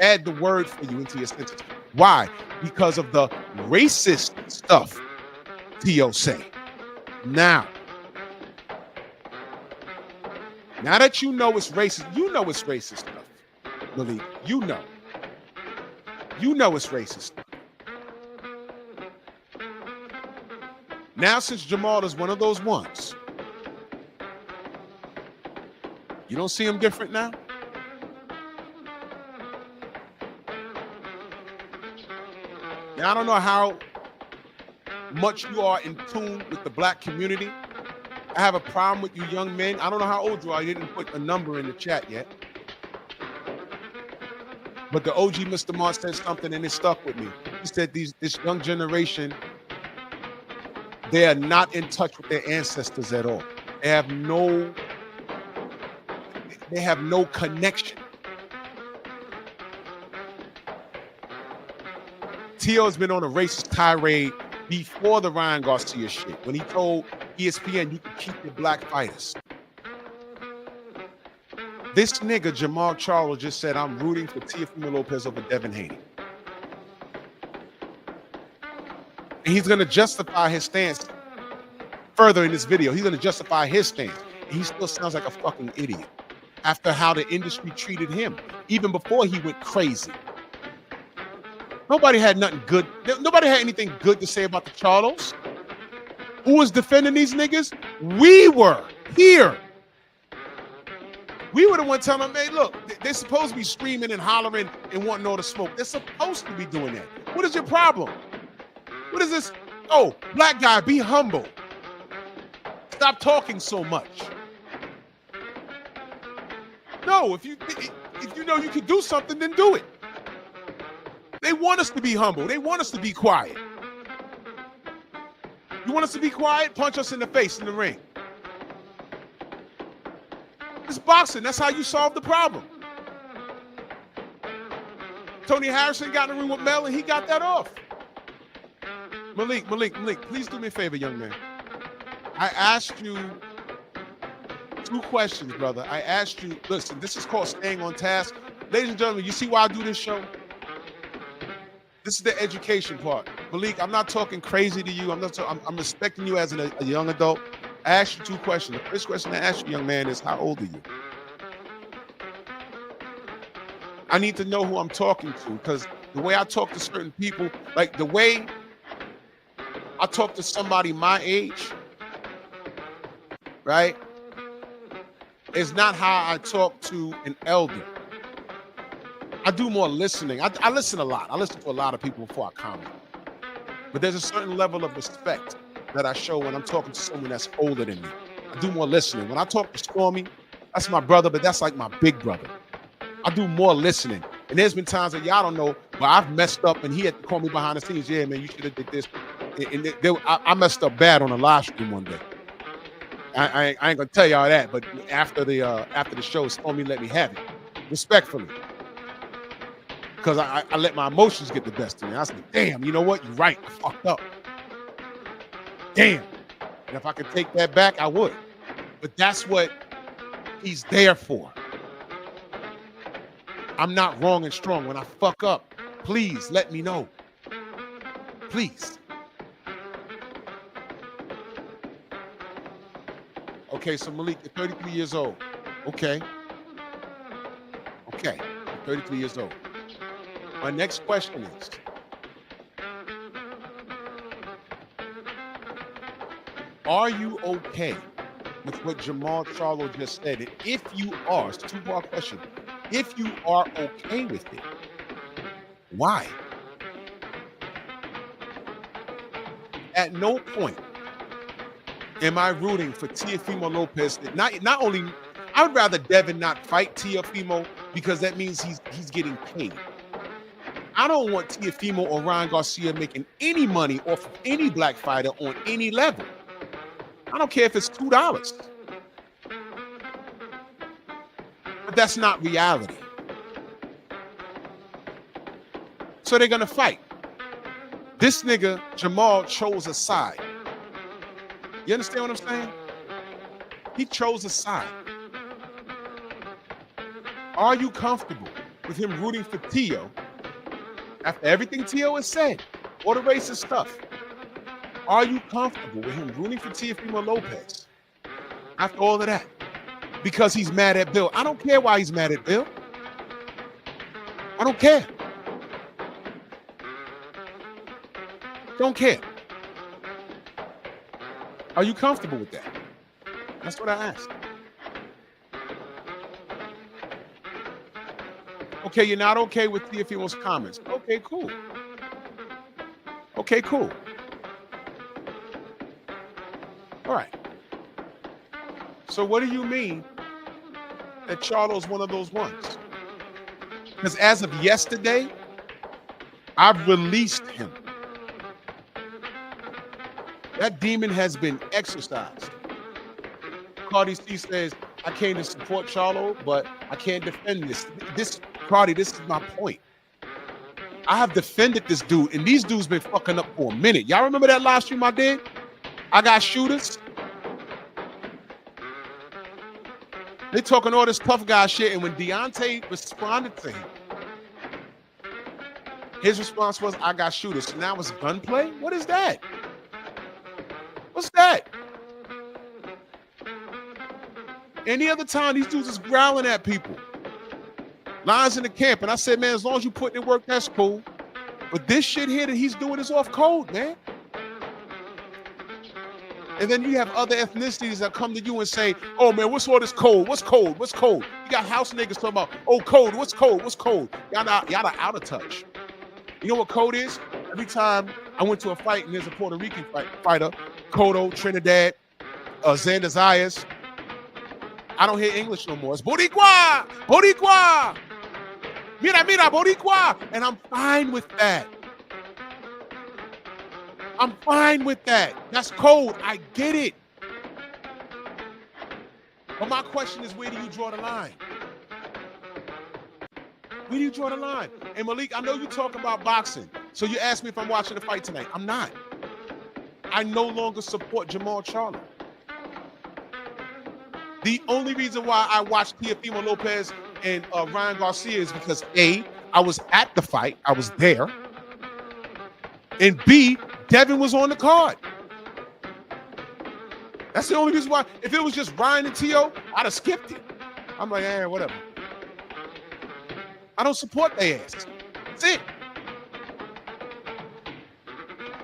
add the word for you into your sentence. Why? Because of the racist stuff Tio say. Now that you know it's racist, you know it's racist stuff, Malik. You know it's racist stuff. Now, since Jamal is one of those ones, you don't see him different now? Now, I don't know how much you are in tune with the black community. I have a problem with you young men. I don't know how old you are. You didn't put a number in the chat yet. But the OG Mr. Mark said something and it stuck with me. He said this young generation, they are not in touch with their ancestors at all. They have no connection. Tio's been on a racist tirade before the Ryan Garcia shit, when he told ESPN you can keep your black fighters. This nigga, Jamal Charlo, just said, I'm rooting for Teofimo Lopez over Devin Haney. And he's going to justify his stance further in this video. He's going to justify his stance. And he still sounds like a fucking idiot after how the industry treated him, even before he went crazy. Nobody had nothing good. Nobody had anything good to say about the Charlos. Who was defending these niggas? We were here. We were the one telling them, hey, look, they're supposed to be screaming and hollering and wanting all the smoke. They're supposed to be doing that. What is your problem? What is this? Oh, black guy, be humble. Stop talking so much. No, if you know you can do something, then do it. They want us to be humble. They want us to be quiet. You want us to be quiet? Punch us in the face in the ring. It's boxing. That's how you solve the problem. Tony Harrison got in the ring with Mel and he got that off. Malik, please do me a favor, young man. I asked you 2 questions, brother. I asked you, listen, this is called staying on task. Ladies and gentlemen, you see why I do this show? This is the education part. Malik, I'm not talking crazy to you. I'm respecting you as a young adult. I asked you 2 questions. The first question I asked you, young man, is how old are you? I need to know who I'm talking to, because the way I talk to certain people, like the way I talk to somebody my age, right, is not how I talk to an elder. I do more listening. I listen a lot. I listen to a lot of people before I comment. But there's a certain level of respect that I show when I'm talking to someone that's older than me. I do more listening. When I talk to Stormy, that's my brother, but that's like my big brother. I do more listening. And there's been times that y'all don't know where I've messed up and he had to call me behind the scenes. Yeah, man, you should have did this. And I messed up bad on a live stream one day. I ain't gonna tell y'all that, but after the show, Stormy let me have it, respectfully. Because I let my emotions get the best of me. I said, damn, you know what? You're right. I fucked up. Damn. And if I could take that back, I would. But that's what he's there for. I'm not wrong and strong. When I fuck up, please let me know. Please. Okay, so Malik, you're 33 years old. Okay. You're 33 years old. My next question is, Are you okay with what Jamal Charlo just said? And if you are, it's a two-part question. If you are okay with it, why? At no point am I rooting for Teofimo Lopez. Not only, I would rather Devin not fight Teofimo because that means he's getting paid. I don't want Teofimo or Ryan Garcia making any money off of any black fighter on any level. I don't care if it's $2. But that's not reality. So they're going to fight. This nigga, Jamal, chose a side. You understand what I'm saying? He chose a side. Are you comfortable with him rooting for Teo after everything Teo has said, all the racist stuff? Are you comfortable with him rooting for Teofimo Lopez after all of that? Because he's mad at Bill. I don't care why he's mad at Bill. I don't care. Don't care. Are you comfortable with that? That's what I asked. Okay, you're not okay with Teofimo's comments. Okay, cool. Okay, cool. All right. So what do you mean that Charlo's one of those ones? Because as of yesterday, I've released him. That demon has been exorcised. Cardi C says, I came to support Charlo, but I can't defend this. Cardi, this is my point. I have defended this dude, and these dudes been fucking up for a minute. Y'all remember that live stream I did? I got shooters. They talking all this tough guy shit, and when Deontay responded to him, his response was, I got shooters. So now it's gunplay? What is that? What's that? Any other time, these dudes is growling at people. Lines in the camp. And I said, man, as long as you put in work, that's cool. But this shit here that he's doing is off code, man. And then you have other ethnicities that come to you and say, oh, man, what's all this code? What's code? What's code? You got house niggas talking about, oh, code. What's code? What's code? Y'all are out of touch. You know what code is? Every time I went to a fight and there's a Puerto Rican fighter, Cotto, Trinidad, Xander Zayas, I don't hear English no more. It's Boricua! Boricua! Mira, Boricua! And I'm fine with that. I'm fine with that. That's code. I get it. But my question is, where do you draw the line? Where do you draw the line? And Malik, I know you talk about boxing. So you asked me if I'm watching the fight tonight. I'm not. I no longer support Jamal Charlo. The only reason why I watched Teofimo Lopez and Ryan Garcia is because A, I was at the fight. I was there. And B, Devin was on the card. That's the only reason why. If it was just Ryan and Teo, I'd have skipped it. I'm like, whatever. I don't support their ass. That's it.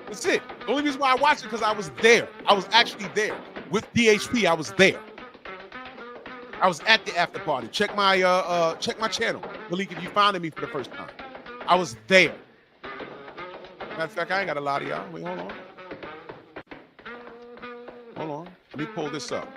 That's it. The only reason why I watched it because I was there. I was actually there with DHP. I was there. I was at the after party. Check my channel, Malik, if you found me for the first time. I was there. Matter of fact, I ain't got a lot of y'all. Wait, hold on. Hold on. Let me pull this up.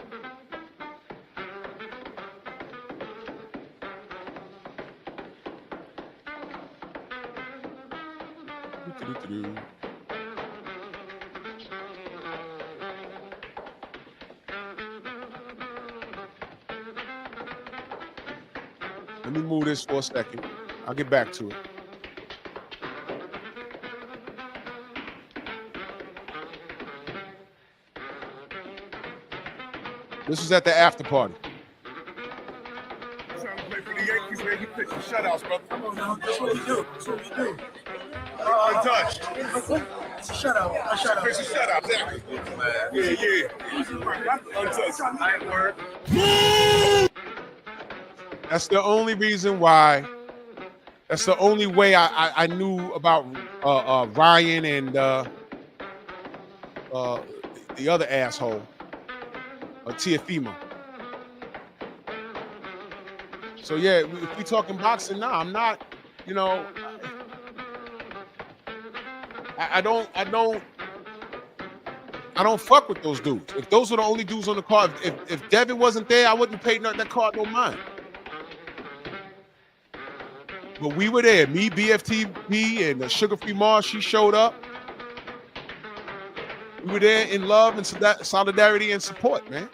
Let me move this for a second. I'll get back to it. This was at the after party. Trying to play for the Yankees, man. You pitch some shutouts, brother. Come on now. That's what we do. That's what we do. Untouched. It's a shutout. A shutout. It's a shutout, exactly. Yeah. Untouched. That's the only reason why. That's the only way I knew about Ryan and the other asshole, Tiafimo. So yeah, if we talking boxing now, I'm not, you know, I don't fuck with those dudes. If those were the only dudes on the card, if Devin wasn't there, I wouldn't pay that card no mind. But we were there. Me, BFTB, and Sugar Free Mars, she showed up. We were there in love and solidarity and support, man.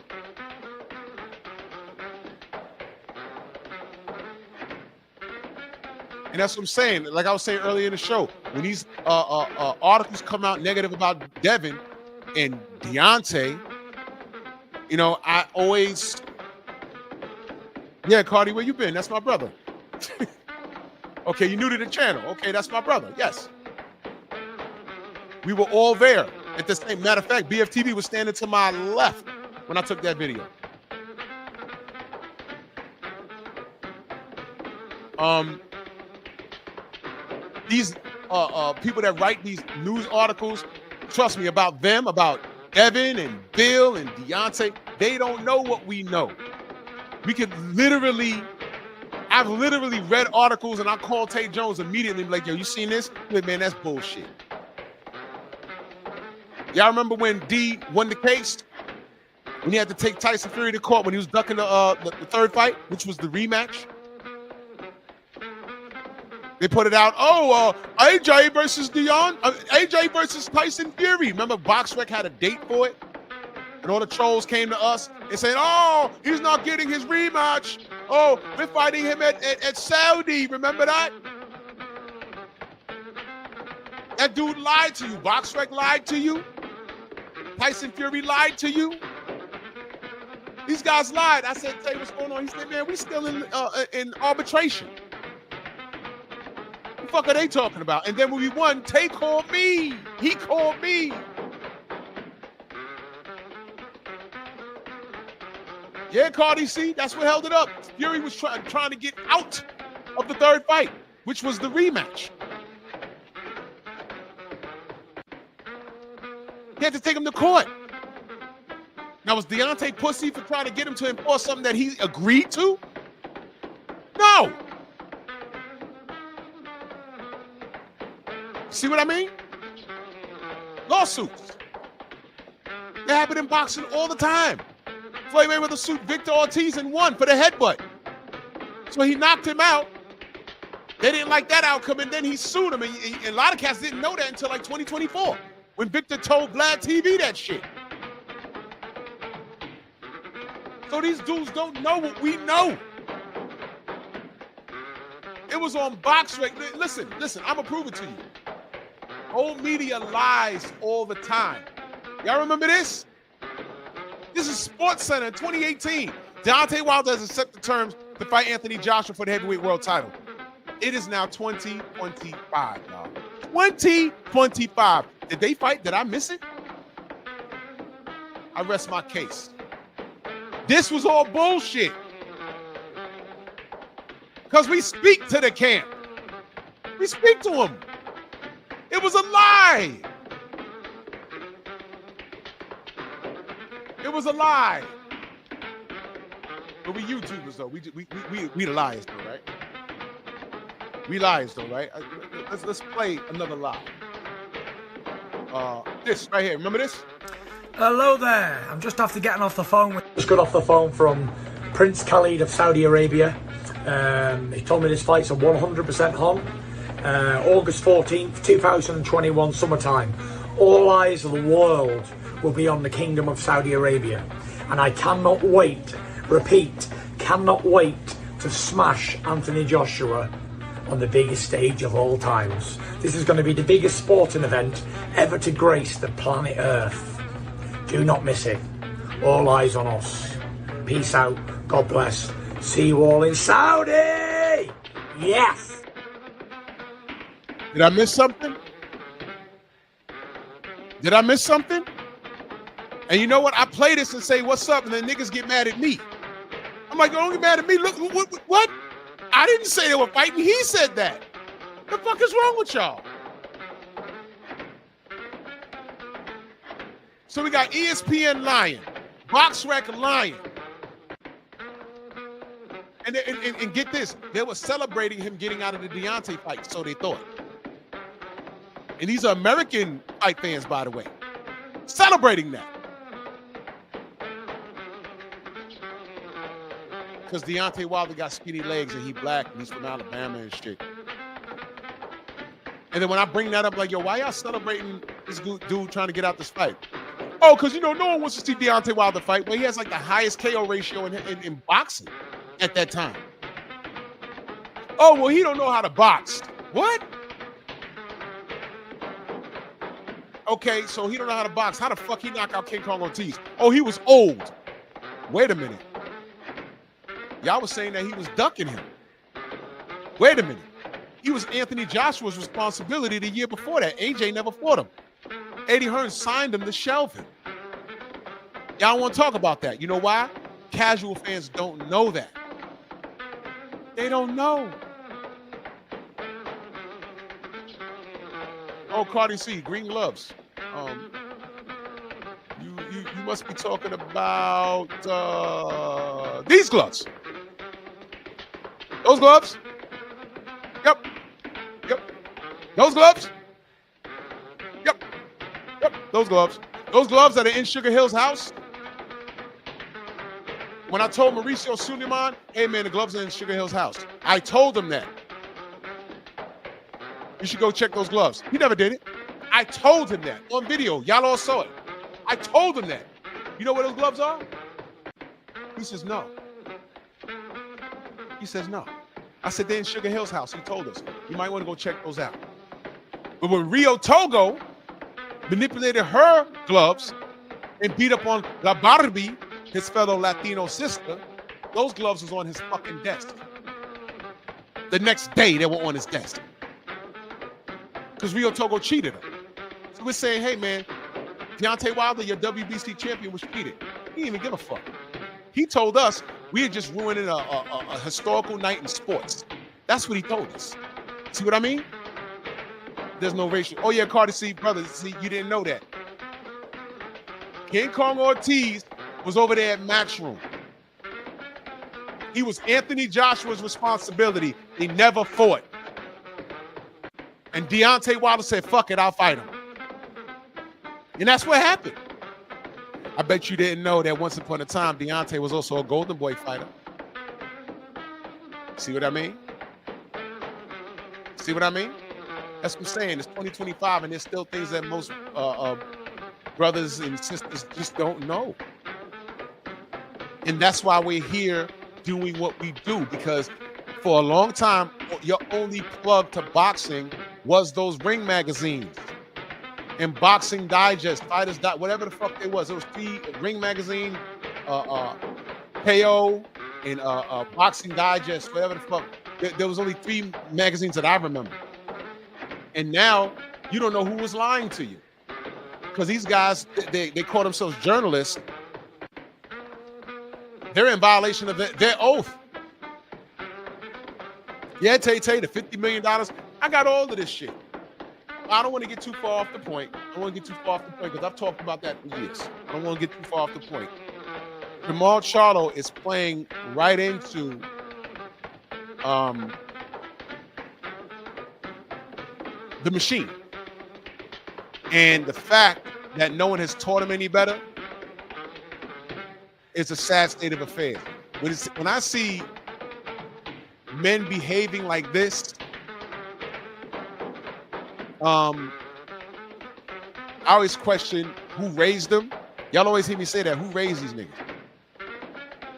And that's what I'm saying. Like I was saying earlier in the show, when these articles come out negative about Devin and Deontay, you know, I always, yeah, Cardi, where you been? That's my brother. Okay, you new to the channel. Okay, that's my brother. Yes. We were all there at the same. Matter of fact, BFTV was standing to my left when I took that video. These people that write these news articles, trust me, about them, about Devin and Bill and Deontay, they don't know what we know. We could literally, I've literally read articles and I call Tay Jones immediately and be like, yo, you seen this? Like, man, that's bullshit. Y'all remember when D won the case? When he had to take Tyson Fury to court when he was ducking the third fight, which was the rematch? They put it out. Oh, AJ versus AJ versus Tyson Fury. Remember, BoxRec had a date for it, and all the trolls came to us and saying, "Oh, he's not getting his rematch. Oh, we're fighting him at Saudi." Remember that? That dude lied to you. BoxRec lied to you. Tyson Fury lied to you. These guys lied. I said, "Tay, what's going on?" He said, "Man, we still in arbitration." What the fuck are they talking about? And then when we won, Tay called me. He called me. Yeah, Cardi, see, that's what held it up. Fury was trying to get out of the third fight, which was the rematch. He had to take him to court. Now, was Deontay pussy for trying to get him to enforce something that he agreed to? No. See what I mean? Lawsuits. They happen in boxing all the time. Floyd Mayweather sued Victor Ortiz and won for the headbutt. So he knocked him out. They didn't like that outcome, and then he sued him. And a lot of cats didn't know that until like 2024, when Victor told Vlad TV that shit. So these dudes don't know what we know. It was on BoxRec. Listen, I'm going to prove it to you. Old media lies all the time. Y'all remember this? This is SportsCenter in 2018. Deontay Wilder has accepted terms to fight Anthony Joshua for the heavyweight world title. It is now 2025, y'all. 2025. Did they fight? Did I miss it? I rest my case. This was all bullshit. Because we speak to the camp. We speak to them. It was a lie. It was a lie. But we YouTubers though. We the liars though, right? We liars though, right? Let's play another lie. This right here. Remember this? Hello there. I'm just after getting off the phone. Just got off the phone from Prince Khalid of Saudi Arabia. He told me this fight's a 100% on. August 14th, 2021, summertime. All eyes of the world will be on the Kingdom of Saudi Arabia. And I cannot wait, repeat, cannot wait to smash Anthony Joshua on the biggest stage of all times. This is going to be the biggest sporting event ever to grace the planet Earth. Do not miss it. All eyes on us. Peace out. God bless. See you all in Saudi. Yes. Did I miss something? Did I miss something? And you know what? I play this and say, what's up? And then niggas get mad at me. I'm like, don't get mad at me. Look, what? I didn't say they were fighting. He said that. The fuck is wrong with y'all? So we got ESPN lying, BoxRec lying. And get this, they were celebrating him getting out of the Deontay fight, so they thought. And these are American fight fans, by the way, celebrating that. Because Deontay Wilder got skinny legs and he black and he's from Alabama and shit. And then when I bring that up, like, yo, why y'all celebrating this dude trying to get out this fight? Oh, because, you know, no one wants to see Deontay Wilder fight, but he has like the highest KO ratio in boxing at that time. Oh, well, he don't know how to box. What? Okay, so he don't know how to box. How the fuck he knock out King Kong Ortiz? Oh, he was old. Wait a minute. Y'all was saying that he was ducking him. Wait a minute. He was Anthony Joshua's responsibility the year before that. AJ never fought him. Eddie Hearn signed him to shelve him. Y'all want to talk about that. You know why? Casual fans don't know that. They don't know. Oh, Cardi C, green gloves. You must be talking about these gloves. Those gloves? Yep. Those gloves? Yep. Those gloves. Those gloves that are in Sugar Hill's house. When I told Mauricio Suleiman, hey man, the gloves are in Sugar Hill's house. I told him that. You should go check those gloves. He never did it. I told him that on video. Y'all all saw it. I told him that. You know where those gloves are? He says no. He says no. I said they're in Sugar Hill's house. He told us. You might want to go check those out. But when Rio Togo manipulated her gloves and beat up on La Barbie, his fellow Latino sister, those gloves was on his fucking desk. The next day, they were on his desk. Because Rio Togo cheated him. So we're saying, hey, man, Deontay Wilder, your WBC champion, was cheated. He didn't even give a fuck. He told us we had just ruining a historical night in sports. That's what he told us. See what I mean? There's no racial. Oh, yeah, Carter C. Brothers. See, you didn't know that. King Kong Ortiz was over there at Matchroom. He was Anthony Joshua's responsibility. They never fought. And Deontay Wilder said, fuck it, I'll fight him. And that's what happened. I bet you didn't know that once upon a time, Deontay was also a Golden Boy fighter. See what I mean? See what I mean? That's what I'm saying. It's 2025, and there's still things that most brothers and sisters just don't know. And that's why we're here doing what we do, because for a long time, your only plug to boxing was those ring magazines and Boxing Digest, Fighters, whatever the fuck they was. It was Ring Magazine, KO, and Boxing Digest, whatever the fuck. There was only 3 magazines that I remember. And now you don't know who was lying to you, because these guys, they call themselves journalists. They're in violation of their oath. Yeah, Tay, the $50 million. I got all of this shit. I don't want to get too far off the point. I don't want to get too far off the point because I've talked about that for years. I don't want to get too far off the point. Jamal Charlo is playing right into the machine. And the fact that no one has taught him any better is a sad state of affairs. When I see men behaving like this, I always question who raised them. Y'all always hear me say that. Who raised these niggas?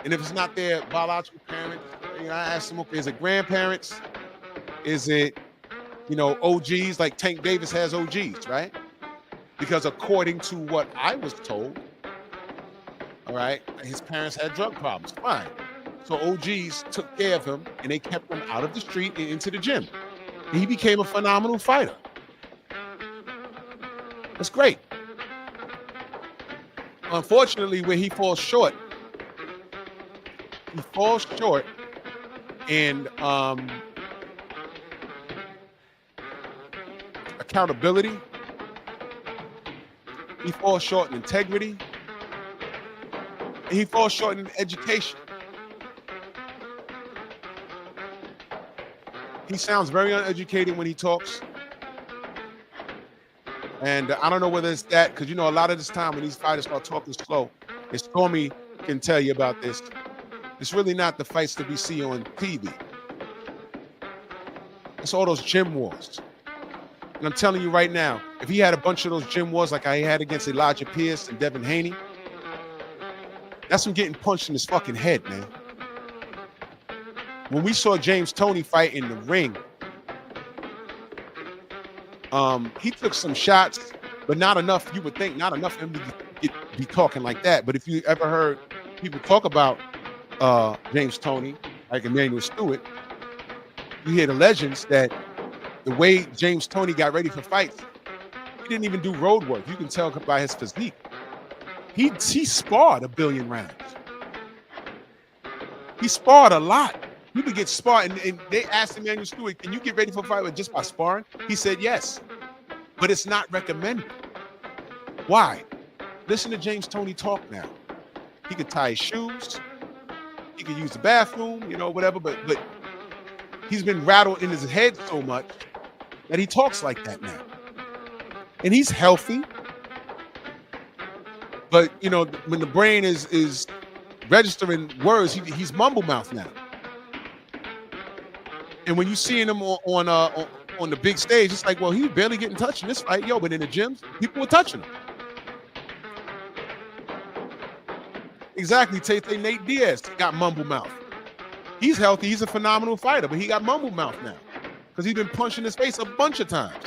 And if it's not their biological parents, I ask them, okay, is it grandparents? Is it, OGs? Like Tank Davis has OGs, right? Because according to what I was told, all right, his parents had drug problems. Fine. So OGs took care of him and they kept him out of the street and into the gym. And he became a phenomenal fighter. That's great. Unfortunately, where he falls short in accountability He falls short in integrity. And he falls short in education. He sounds very uneducated when he talks. And I don't know whether it's that, because, you know, a lot of this time when these fighters start talking slow, and Stormy can tell you about this, it's really not the fights that we see on TV. It's all those gym wars. And I'm telling you right now, if he had a bunch of those gym wars like I had against Elijah Pierce and Devin Haney, that's him getting punched in his fucking head, man. When we saw James Toney fight in the ring, he took some shots, but not enough. You would think not enough for him to be talking like that. But if you ever heard people talk about James Toney, like Emmanuel Stewart, you hear the legends that the way James Toney got ready for fights, he didn't even do road work. You can tell by his physique. He sparred 1 billion rounds. He sparred a lot. You could get sparred, and they asked Emmanuel Stewart, can you get ready for a fight just by sparring? He said yes, but it's not recommended. Why? Listen to James Toney talk now. He could tie his shoes. He could use the bathroom, you know, whatever, but he's been rattled in his head so much that he talks like that now. And he's healthy. But, you know, when the brain is registering words, he's mumble mouth now. And when you seeing him on the big stage, it's like, well, he's barely getting touched in this fight. Yo, but in the gyms, people were touching him. Exactly. Tate Nate Diaz got mumble mouth. He's healthy. He's a phenomenal fighter, but he got mumble mouth now because he's been punched in his face a bunch of times.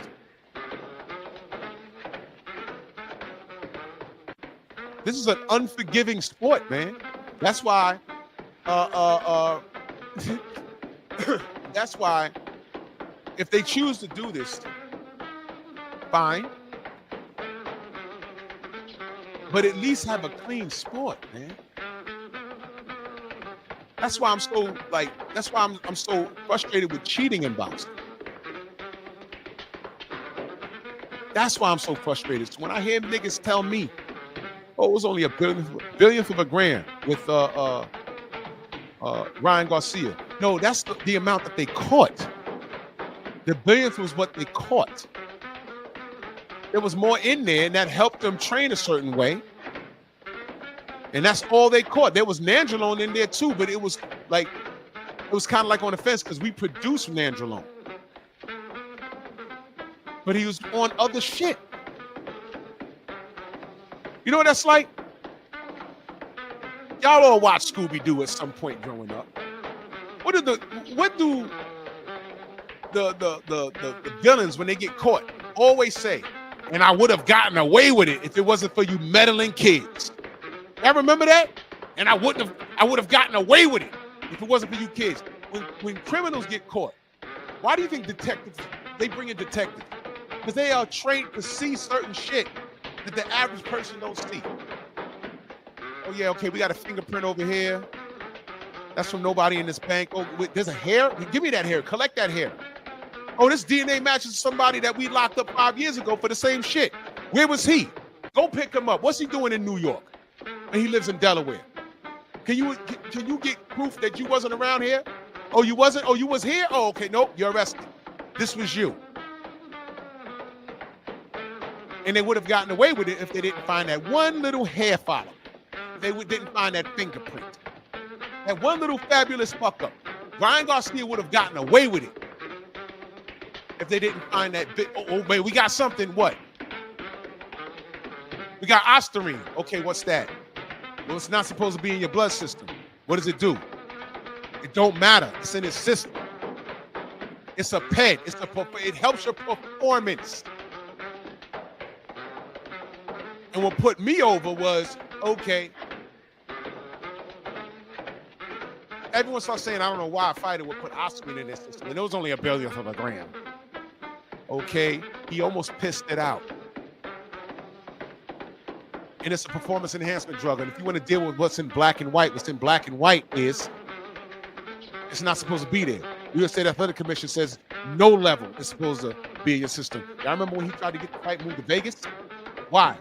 This is an unforgiving sport, man. That's why that's why if they choose to do this, fine. But at least have a clean sport, man. That's why I'm so I'm so frustrated with cheating in boxing. That's why I'm so frustrated. So when I hear niggas tell me, oh, it was only a billionth of a gram with Ryan Garcia. No, that's the amount that they caught. The billionth was what they caught. There was more in there, and that helped them train a certain way. And that's all they caught. There was nandrolone in there too, but it was kind of like on the fence because we produced nandrolone. But he was on other shit. You know what that's like? Y'all all watch Scooby-Doo at some point growing up. What do the villains when they get caught always say? And I would have gotten away with it if it wasn't for you meddling kids. Y'all remember that? And I would have gotten away with it if it wasn't for you kids. When criminals get caught, why do you think they bring in detectives? Because they are trained to see certain shit that the average person don't see. Oh yeah, okay, we got a fingerprint over here. That's from nobody in this bank. Oh, wait, there's a hair? Give me that hair, collect that hair. Oh, this DNA matches somebody that we locked up 5 years ago for the same shit. Where was he? Go pick him up. What's he doing in New York? And he lives in Delaware. Can you get proof that you wasn't around here? Oh, you wasn't? Oh, you was here? Oh, okay, nope, you're arrested. This was you. And they would have gotten away with it if they didn't find that one little hair follow. They didn't find that fingerprint. That one little fabulous fuck up. Ryan Garcia would have gotten away with it if they didn't find that bit. Oh, wait, we got something. What? We got Ostarine. Okay, what's that? Well, it's not supposed to be in your blood system. What does it do? It don't matter. It's in his system. It's a pet. It helps your performance. And what put me over was, okay, everyone starts saying, I don't know why a fighter would put Ostarine in this system. And it was only a billionth of a gram. Okay, he almost pissed it out. And it's a performance enhancement drug. And if you want to deal with what's in black and white is it's not supposed to be there. U.S. State Athletic Commission says no level is supposed to be in your system. Y'all remember when he tried to get the fight moved to Vegas? Why?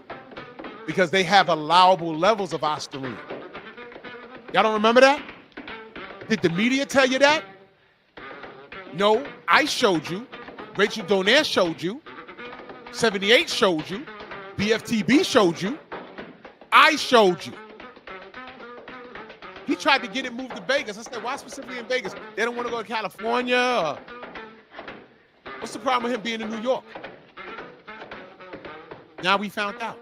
because they have allowable levels of ostarine. Y'all don't remember that? Did the media tell you that? No, I showed you. Rachel Donaire showed you. 78 showed you. BFTB showed you. I showed you. He tried to get it moved to Vegas. I said, why specifically in Vegas? They don't want to go to California. What's the problem with him being in New York? Now we found out.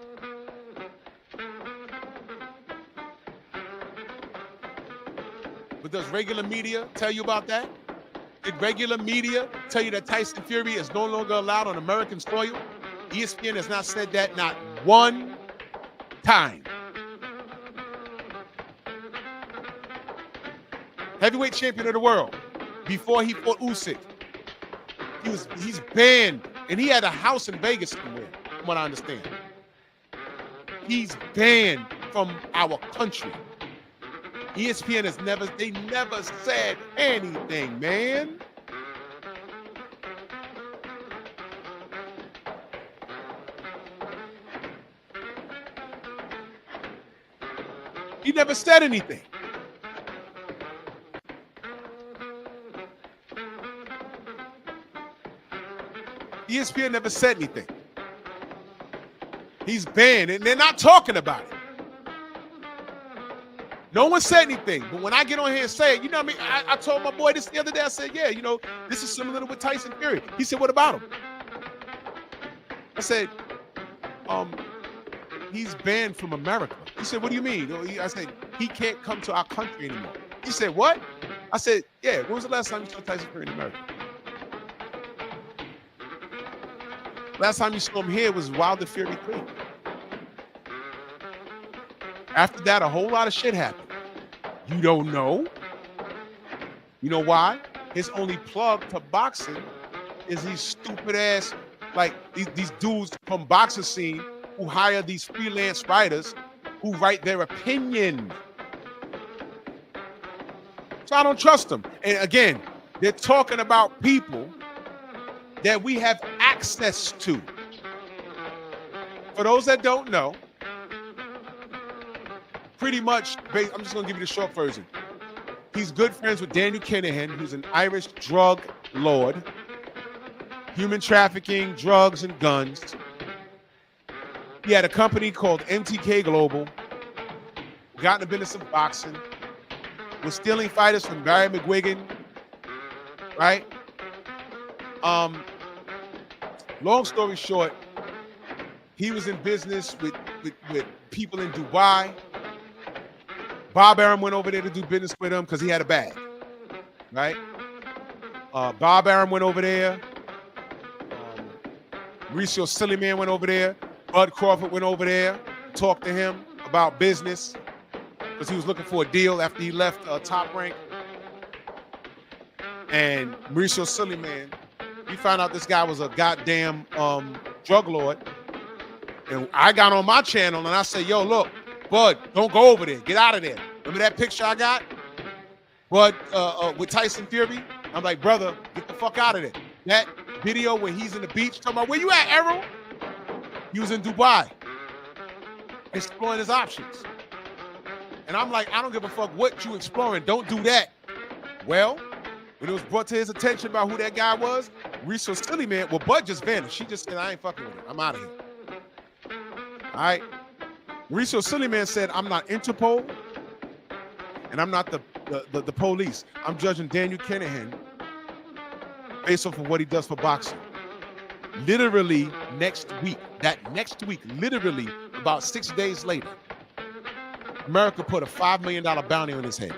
But does regular media tell you about that? Did regular media tell you that Tyson Fury is no longer allowed on American soil? ESPN has not said that not one time. Heavyweight champion of the world before he fought Usyk. He's banned, and he had a house in Vegas somewhere, from what I understand. He's banned from our country. ESPN has never said anything, man. He never said anything. ESPN never said anything. He's banned, and they're not talking about it. No one said anything, but when I get on here and say it, you know what I mean? I told my boy this the other day. I said, yeah, you know, this is similar to with Tyson Fury. He said, what about him? I said, he's banned from America. He said, what do you mean? I said, he can't come to our country anymore. He said, what? I said, yeah, when was the last time you saw Tyson Fury in America? Last time you saw him here was Wilder Fury 3. After that, a whole lot of shit happened. You don't know. You know why? His only plug to boxing is these stupid ass, like these dudes from boxing scene who hire these freelance writers who write their opinion. So I don't trust them. And again, they're talking about people that we have access to. For those that don't know, pretty much, I'm just going to give you the short version. He's good friends with Daniel Kinahan, who's an Irish drug lord, human trafficking, drugs, and guns. He had a company called MTK Global, got in the business of boxing, was stealing fighters from Barry McGuigan, right? Long story short, he was in business with people in Dubai. Bob Arum went over there to do business with him because he had a bag, right? Bob Arum went over there. Mauricio Silliman went over there. Bud Crawford went over there, talked to him about business because he was looking for a deal after he left Top Rank. And Mauricio Silliman, we found out this guy was a goddamn drug lord. And I got on my channel and I said, yo, look, Bud, don't go over there. Get out of there. Remember that picture I got? Bud, with Tyson Fury? I'm like, brother, get the fuck out of there. That video where he's in the beach talking about, where you at, Errol? He was in Dubai, exploring his options. And I'm like, I don't give a fuck what you exploring. Don't do that. Well, when it was brought to his attention about who that guy was, Mauricio Silliman, well, Bud just vanished. She just said, I ain't fucking with him. I'm out of here. All right? Mauricio Silliman said, I'm not Interpol, and I'm not the police. I'm judging Daniel Kinahan based off of what he does for boxing. Literally next week, literally about 6 days later, America put a $5 million bounty on his head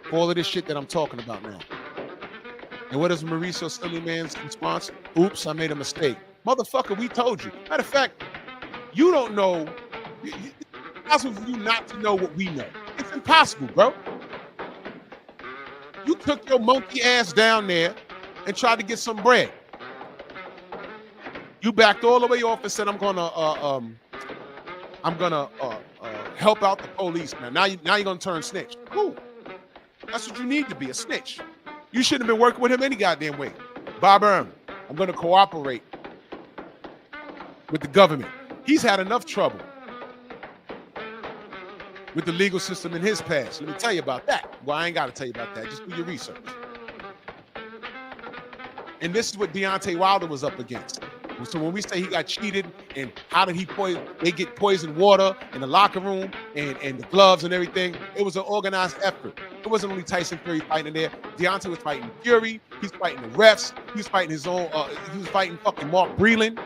for all of this shit that I'm talking about now. And what is Mauricio Silliman's response? Oops, I made a mistake. Motherfucker, we told you. Matter of fact, you don't know. It's impossible for you not to know what we know. It's impossible, bro. You took your monkey ass down there and tried to get some bread. You backed all the way off and said, I'm gonna help out the police, man. Now you're gonna turn snitch. Cool. That's what you need to be, a snitch. You shouldn't have been working with him any goddamn way. Bob Arum, I'm gonna cooperate with the government. He's had enough trouble with the legal system in his past. Let me tell you about that. Well, I ain't got to tell you about that. Just do your research. And this is what Deontay Wilder was up against. So when we say he got cheated and how did they get poisoned water in the locker room and the gloves and everything, it was an organized effort. It wasn't only Tyson Fury fighting there. Deontay was fighting Fury. He's fighting the refs. He was fighting his own. He was fighting fucking Mark Breland.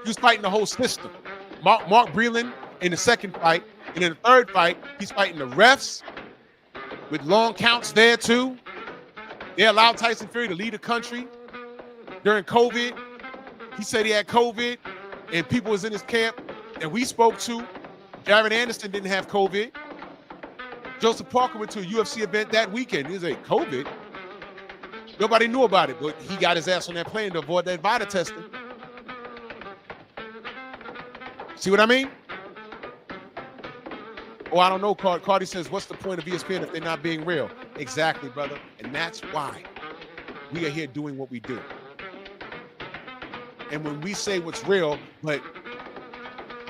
He was fighting the whole system. Mark Breland in the second fight, and in the third fight, he's fighting the refs with long counts there too. They allowed Tyson Fury to lead the country during COVID. He said he had COVID, and people was in his camp that we spoke to. Jared Anderson didn't have COVID. Joseph Parker went to a UFC event that weekend. He was like, COVID? Nobody knew about it, but he got his ass on that plane to avoid that VITA testing. See what I mean? Oh, I don't know, Cardi says, what's the point of ESPN if they're not being real? Exactly, brother. And that's why we are here doing what we do. And when we say what's real, but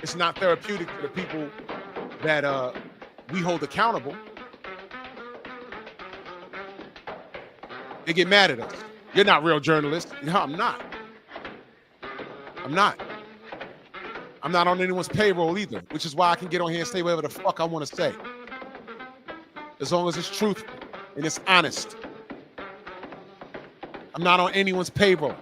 it's not therapeutic for the people that we hold accountable, they get mad at us. You're not real journalists. No, I'm not. I'm not. I'm not on anyone's payroll either, which is why I can get on here and say whatever the fuck I want to say. As long as it's truthful and it's honest. I'm not on anyone's payroll.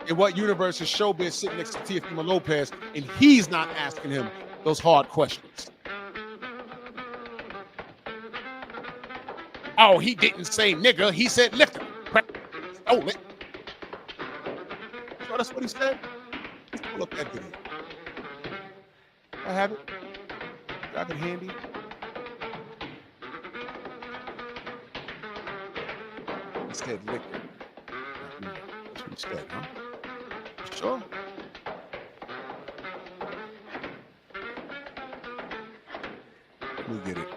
In what universe is Showbiz sitting next to Teofimo Lopez and he's not asking him those hard questions? Oh, he didn't say nigga, he said liquor. Stole it. So that's what he said? Let's pull up that video. I have it. Grab it handy. He said liquor. That's what he said, huh? Sure. Let me get it.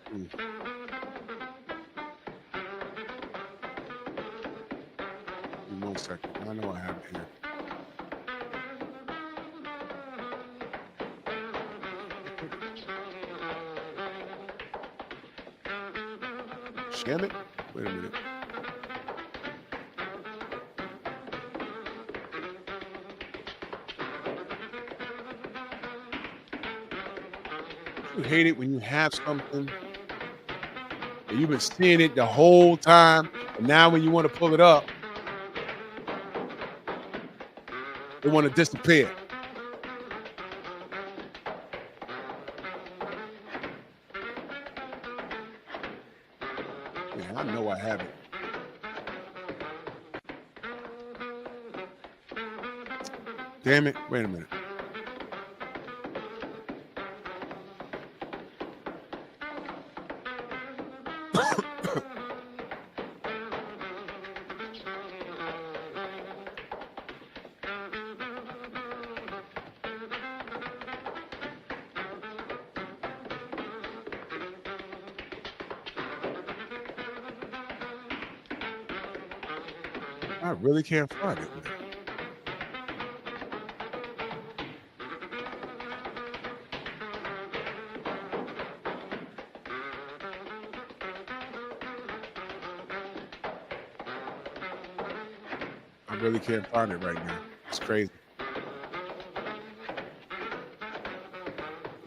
Give me 1 second. I know I have it here. Damn it. Wait a minute. You hate it when you have something and you've been seeing it the whole time, and now when you want to pull it up, they want to disappear. Yeah, I know I have it. Damn it. Wait a minute. I really can't find it. I really can't find it right now. It's crazy.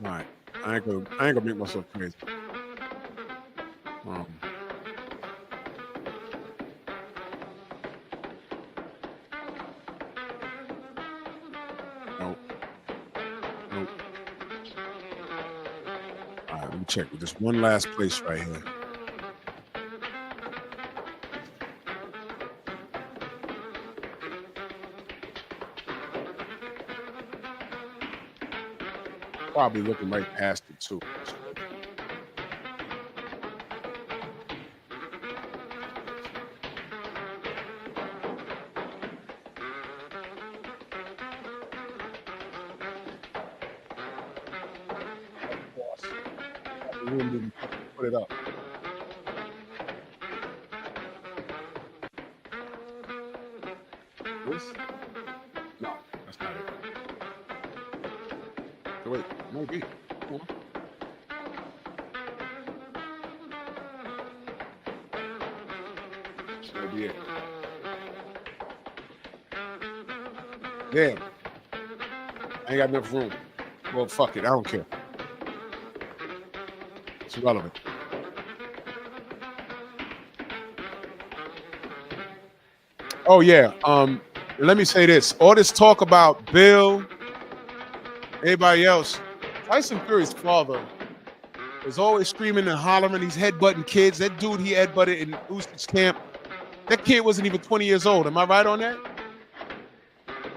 All right. I ain't gonna make myself crazy. Nope. All right, let me check with this one last place right here. Probably looking right past it too. Put it up. wait. Maybe. Come on. Should be it. Damn. I ain't got enough room. Well, fuck it. I don't care. It's irrelevant. Oh, yeah. Let me say this. All this talk about Bill, everybody else, Tyson Fury's father was always screaming and hollering. He's headbutting kids. That dude he headbutted in Usman's camp, that kid wasn't even 20 years old. Am I right on that?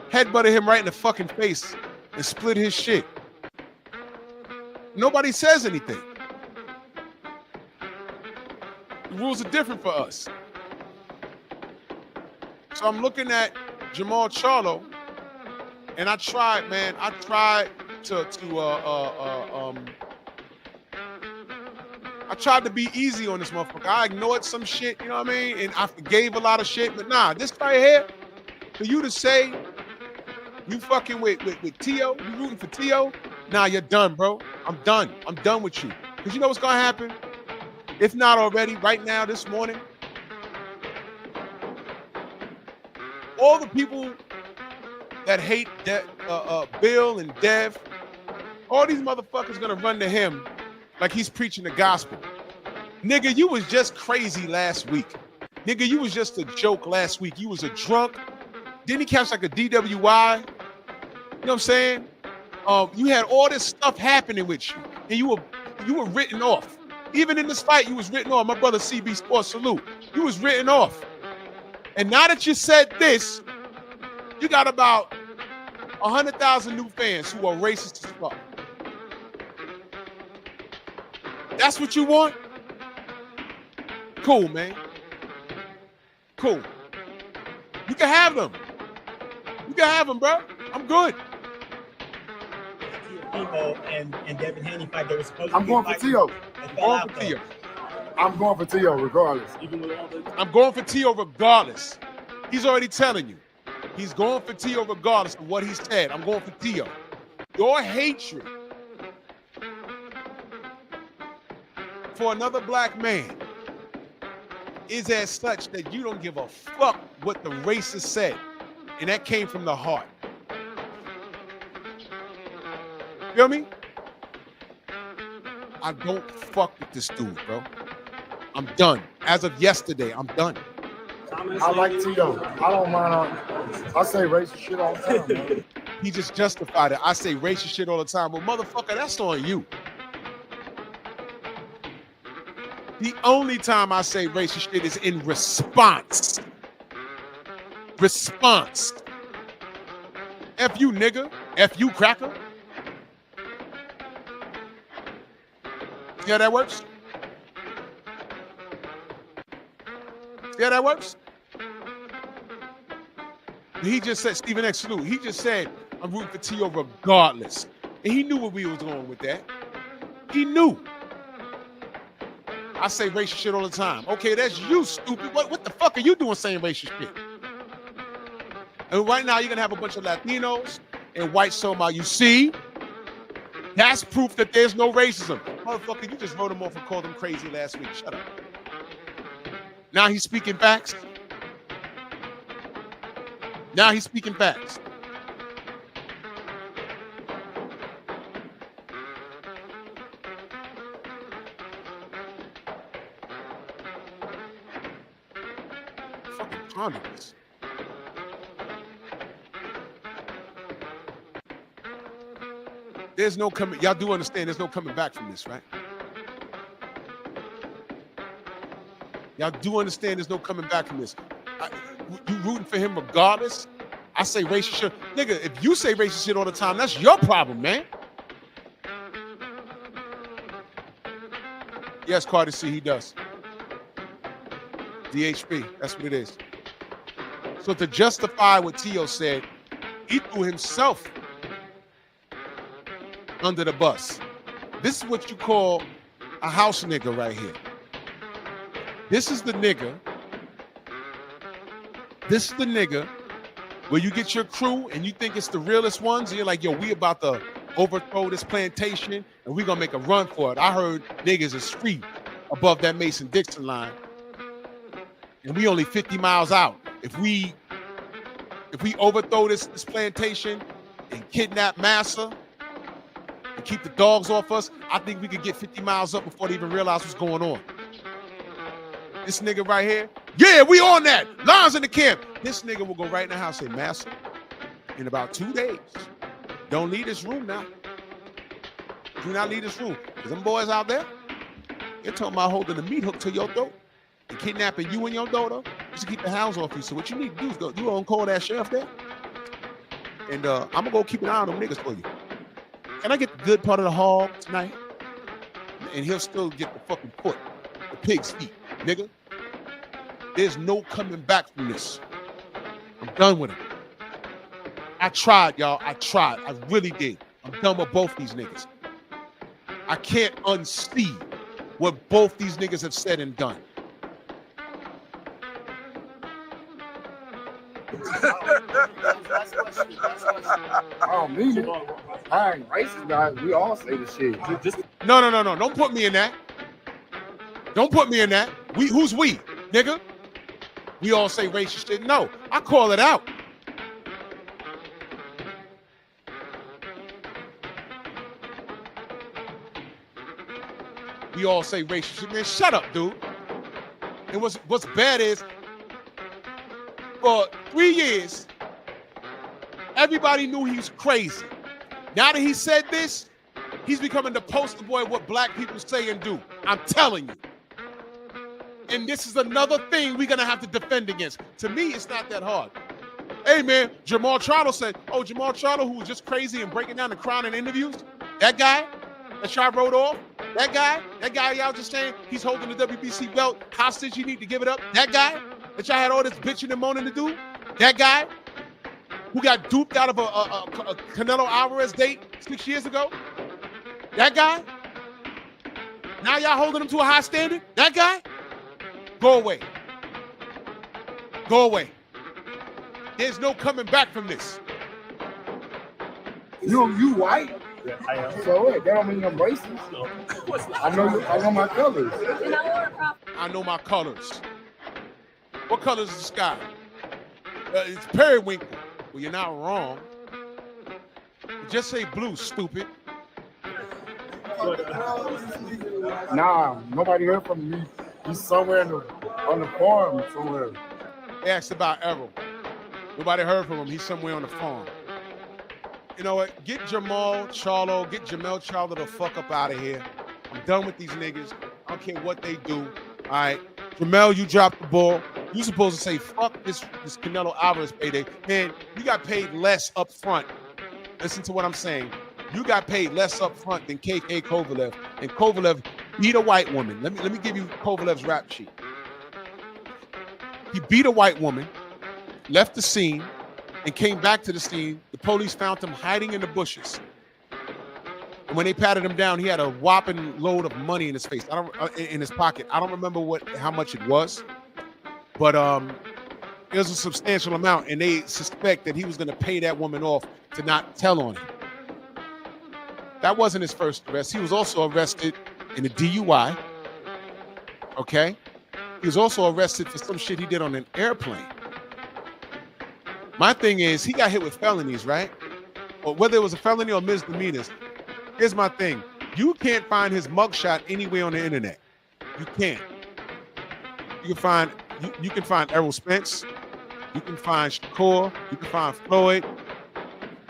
Headbutted him right in the fucking face and split his shit. Nobody says anything. The rules are different for us. So I'm looking at Jamal Charlo, and I tried, man. I tried I tried to be easy on this motherfucker. I ignored some shit, you know what I mean? And I forgave a lot of shit, but nah, this right here, for you to say you fucking with Tio, you rooting for Tio, nah, you're done, bro. I'm done. I'm done with you. Because you know what's gonna happen? If not already, right now, this morning, all the people that hate Bill and Dev, all these motherfuckers gonna run to him like he's preaching the gospel. Nigga, you was just crazy last week. Nigga, you was just a joke last week. You was a drunk. Didn't he catch like a DWI? You know what I'm saying? You had all this stuff happening with you, and you were written off. Even in this fight, you was written off. My brother CB Sports, salute. You was written off. And now that you said this, you got about 100,000 new fans who are racist as fuck. That's what you want? Cool, man. Cool. You can have them. You can have them, bro. I'm good. And Devin Haney fight that was supposed I'm going for Tio. I'm going for Tio regardless. I'm going for Tio regardless. He's already telling you. He's going for Tio regardless of what he said. I'm going for Tio. Your hatred for another black man is as such that you don't give a fuck what the racist said. And that came from the heart. You feel me? I don't fuck with this dude, bro. I'm done. As of yesterday, I'm done. I like Tio. I don't mind. I say racist shit all the time, man. He just justified it. I say racist shit all the time. Well, motherfucker, that's on you. The only time I say racist shit is in response. Response. F you, nigga. F you, cracker. See how that works? See how that works? He just said, Stephen X. Salute, he just said, I'm rooting for Tio regardless. And he knew where we was going with that. He knew. I say racist shit all the time. Okay, that's you, stupid. What the fuck are you doing saying racist shit? And right now, you're going to have a bunch of Latinos and whites talking about, you see, that's proof that there's no racism. Motherfucker, you just wrote him off and called him crazy last week. Shut up. Now he's speaking facts. Now he's speaking facts. Fucking ponder this. There's no coming. Y'all do understand there's no coming back from this, right? Y'all do understand there's no coming back from this. You rooting for him regardless? I say racist shit. Nigga, if you say racist shit all the time, that's your problem, man. Yes, Carter C, he does. DHP, that's what it is. So to justify what Tio said, he threw himself under the bus. This is what you call a house nigga right here. This is the nigga. This is the nigga where you get your crew and you think it's the realest ones. And you're like, yo, we about to overthrow this plantation, and we're gonna make a run for it. I heard niggas is free above that Mason-Dixon line, and we only 50 miles out. If we overthrow this plantation and kidnap Massa and keep the dogs off us, I think we could get 50 miles up before they even realize what's going on. This nigga right here, yeah, we on that. Lines in the camp. This nigga will go right in the house and say, Massa, in about 2 days, don't leave this room now. Do not leave this room. Because them boys out there, they're talking about holding the meat hook to your throat and kidnapping you and your daughter just to keep the hounds off you. So what you need to do is go, you on call that sheriff there. And I'm going to go keep an eye on them niggas for you. Can I get the good part of the hog tonight? And he'll still get the fucking foot, the pig's feet, nigga. There's no coming back from this. I'm done with it. I tried, y'all. I tried. I really did. I'm done with both these niggas. I can't unsee what both these niggas have said and done. I don't mean it. I ain't racist, guys. We all say the shit. No. Don't put me in that. Don't put me in that. Who's we, nigga? We all say racist shit. No, I call it out. We all say racist shit. Man, shut up, dude. And what's bad is, for 3 years, everybody knew he was crazy. Now that he said this, he's becoming the poster boy of what black people say and do. I'm telling you. And this is another thing we're going to have to defend against. To me, it's not that hard. Hey, man, Jamal Charlo said, Jamal Charlo, who was just crazy and breaking down the crown in interviews, that guy that y'all wrote off, that guy y'all just saying he's holding the WBC belt hostage, you need to give it up, that guy that y'all had all this bitching and moaning to do, that guy who got duped out of a Canelo Alvarez date 6 years ago, that guy, now y'all holding him to a high standard, that guy, go away. Go away. There's no coming back from this. You white? Yeah, I am. So what? That don't mean I'm racist. No. I know my colors. I know my colors. What color is the sky? It's periwinkle. Well, you're not wrong. Just say blue, stupid. Nah, nobody heard from me. He's somewhere on the farm somewhere. They asked about Errol. Nobody heard from him. He's somewhere on the farm. You know what? Get Jamal Charlo, get Jamel Charlo the fuck up out of here. I'm done with these niggas. I don't care what they do. All right. Jamel, you dropped the ball. You supposed to say, fuck this Canelo Alvarez payday. Man, you got paid less up front. Listen to what I'm saying. You got paid less up front than KK Kovalev. And Kovalev beat a white woman. Let me give you Kovalev's rap sheet. He beat a white woman, left the scene, and came back to the scene. The police found him hiding in the bushes. And when they patted him down, he had a whopping load of money in his face. In his pocket. I don't remember how much it was, but it was a substantial amount, and they suspect that he was going to pay that woman off to not tell on him. That wasn't his first arrest. He was also arrested in a DUI. Okay, he was also arrested for some shit he did on an airplane. My thing is, he got hit with felonies, right? Or whether it was a felony or misdemeanors. Here's my thing. You can't find his mugshot anywhere on the internet. You can't. You can find Errol Spence. You can find Shakur. You can find Floyd.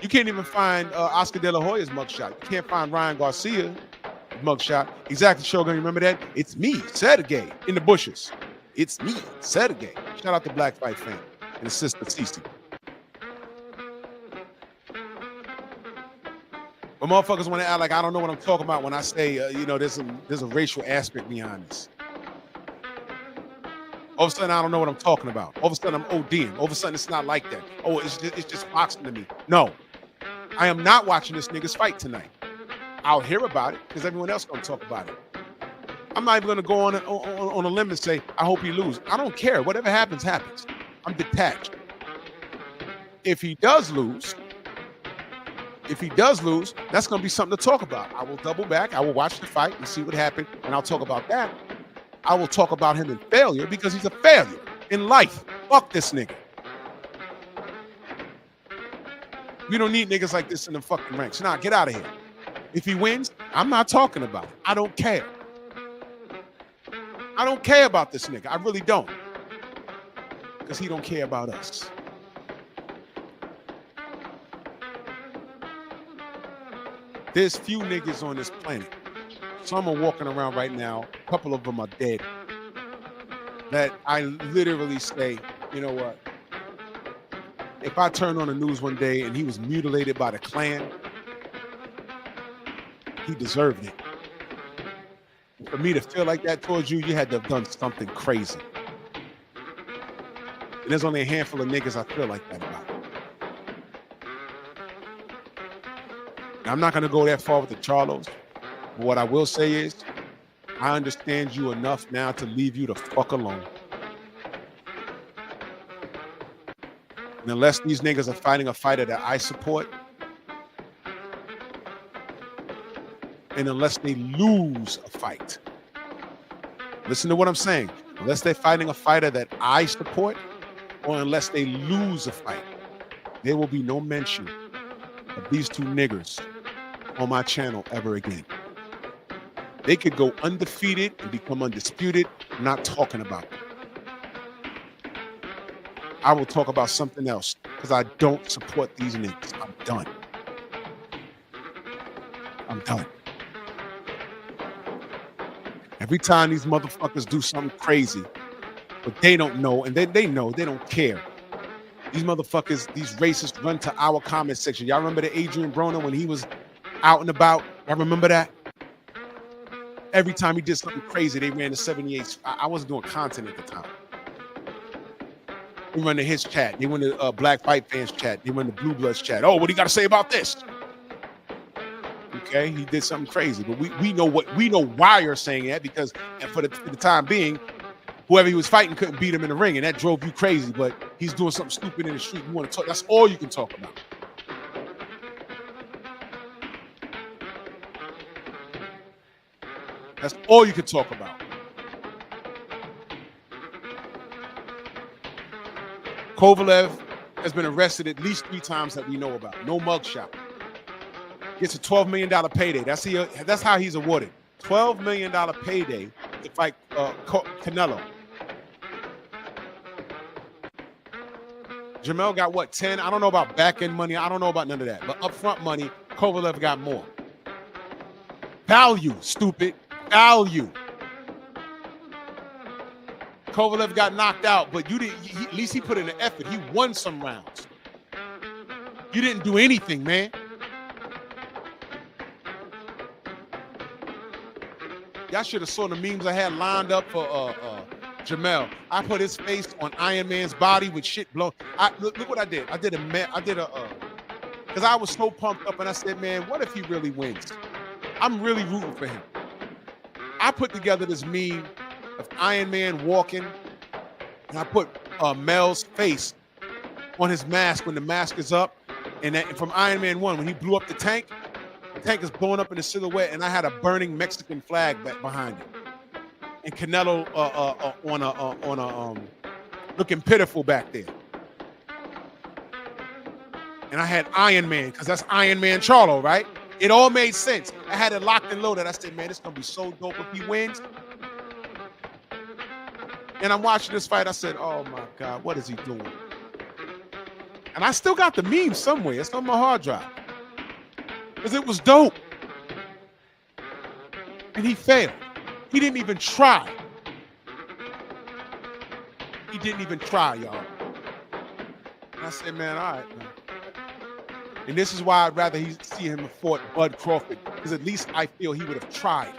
You can't even find Oscar De La Hoya's mugshot. You can't find Ryan Garcia's mugshot. Exactly, Shogun. You remember that? It's me, Saturday, in the bushes. It's me, Saturday. Shout out to Black Fight Fan and his sister Cece. But motherfuckers want to act like I don't know what I'm talking about when I say, there's a racial aspect behind this. All of a sudden, I don't know what I'm talking about. All of a sudden, I'm ODing. All of a sudden, it's not like that. Oh, it's just boxing to me. No, I am not watching this nigga's fight tonight. I'll hear about it because everyone else gonna talk about it. I'm not even gonna go on a limb and say I hope he loses. I don't care. Whatever happens, happens. I'm detached. If he does lose, If he does lose, that's going to be something to talk about. I will double back. I will watch the fight and see what happened, and I'll talk about that. I will talk about him in failure because he's a failure in life. Fuck this nigga. We don't need niggas like this in the fucking ranks. Nah, get out of here. If he wins, I'm not talking about it. I don't care. I don't care about this nigga. I really don't. Because he don't care about us. There's few niggas on this planet. Some are walking around right now. A couple of them are dead. That I literally say, you know what? If I turned on the news one day and he was mutilated by the Klan, he deserved it. For me to feel like that towards you, you had to have done something crazy. And there's only a handful of niggas I feel like that about. Now, I'm not going to go that far with the Charlos, but what I will say is, I understand you enough now to leave you the fuck alone. And unless these niggas are fighting a fighter that I support, and unless they lose a fight, listen to what I'm saying, unless they're fighting a fighter that I support, or unless they lose a fight, there will be no mention of these two niggers on my channel ever again. They could go undefeated and become undisputed. I'm not talking about them. I will talk about something else because I don't support these niggas. I'm done. I'm done. Every time these motherfuckers do something crazy, but they don't know, and they know, they don't care. These motherfuckers, these racists run to our comment section. Y'all remember the Adrian Broner when he was out and about? Y'all remember that? Every time he did something crazy, they ran to 78. I wasn't doing content at the time. They went to his chat. They went to Black Fight Fans chat. They went to Blue Bloods chat. Oh, what do you got to say about this? Okay, he did something crazy, but we know why you're saying that, because for the time being, whoever he was fighting couldn't beat him in the ring, and that drove you crazy. But he's doing something stupid in the street. You want to talk? That's all you can talk about. That's all you can talk about. Kovalev has been arrested at least 3 times that we know about. No mugshot. Gets a $12 million payday. That's how he's awarded. $12 million payday to fight Canelo. Jamel got what, 10? I don't know about back-end money. I don't know about none of that. But upfront money, Kovalev got more. Value, stupid. Value. Kovalev got knocked out, but you didn't. At least he put in an effort. He won some rounds. You didn't do anything, man. Y'all should have saw the memes I had lined up for Jamel. I put his face on Iron Man's body with shit blown. Look what I did. I did because I was so pumped up, and I said, man, what if he really wins? I'm really rooting for him. I put together this meme of Iron Man walking, and I put Mel's face on his mask when the mask is up, and from Iron Man 1, when he blew up the tank is blowing up in the silhouette, and I had a burning Mexican flag back behind it, and Canelo on a looking pitiful back there, and I had Iron Man because that's Iron Man Charlo, right? It all made sense. I had it locked and loaded. I said, man, this is going to be so dope if he wins. And I'm watching this fight. I said, oh, my God, what is he doing? And I still got the meme somewhere. It's on my hard drive. Because it was dope. And he failed. He didn't even try. He didn't even try, y'all. And I said, man, all right, man. And this is why I'd rather see him fought Bud Crawford, because at least I feel he would have tried.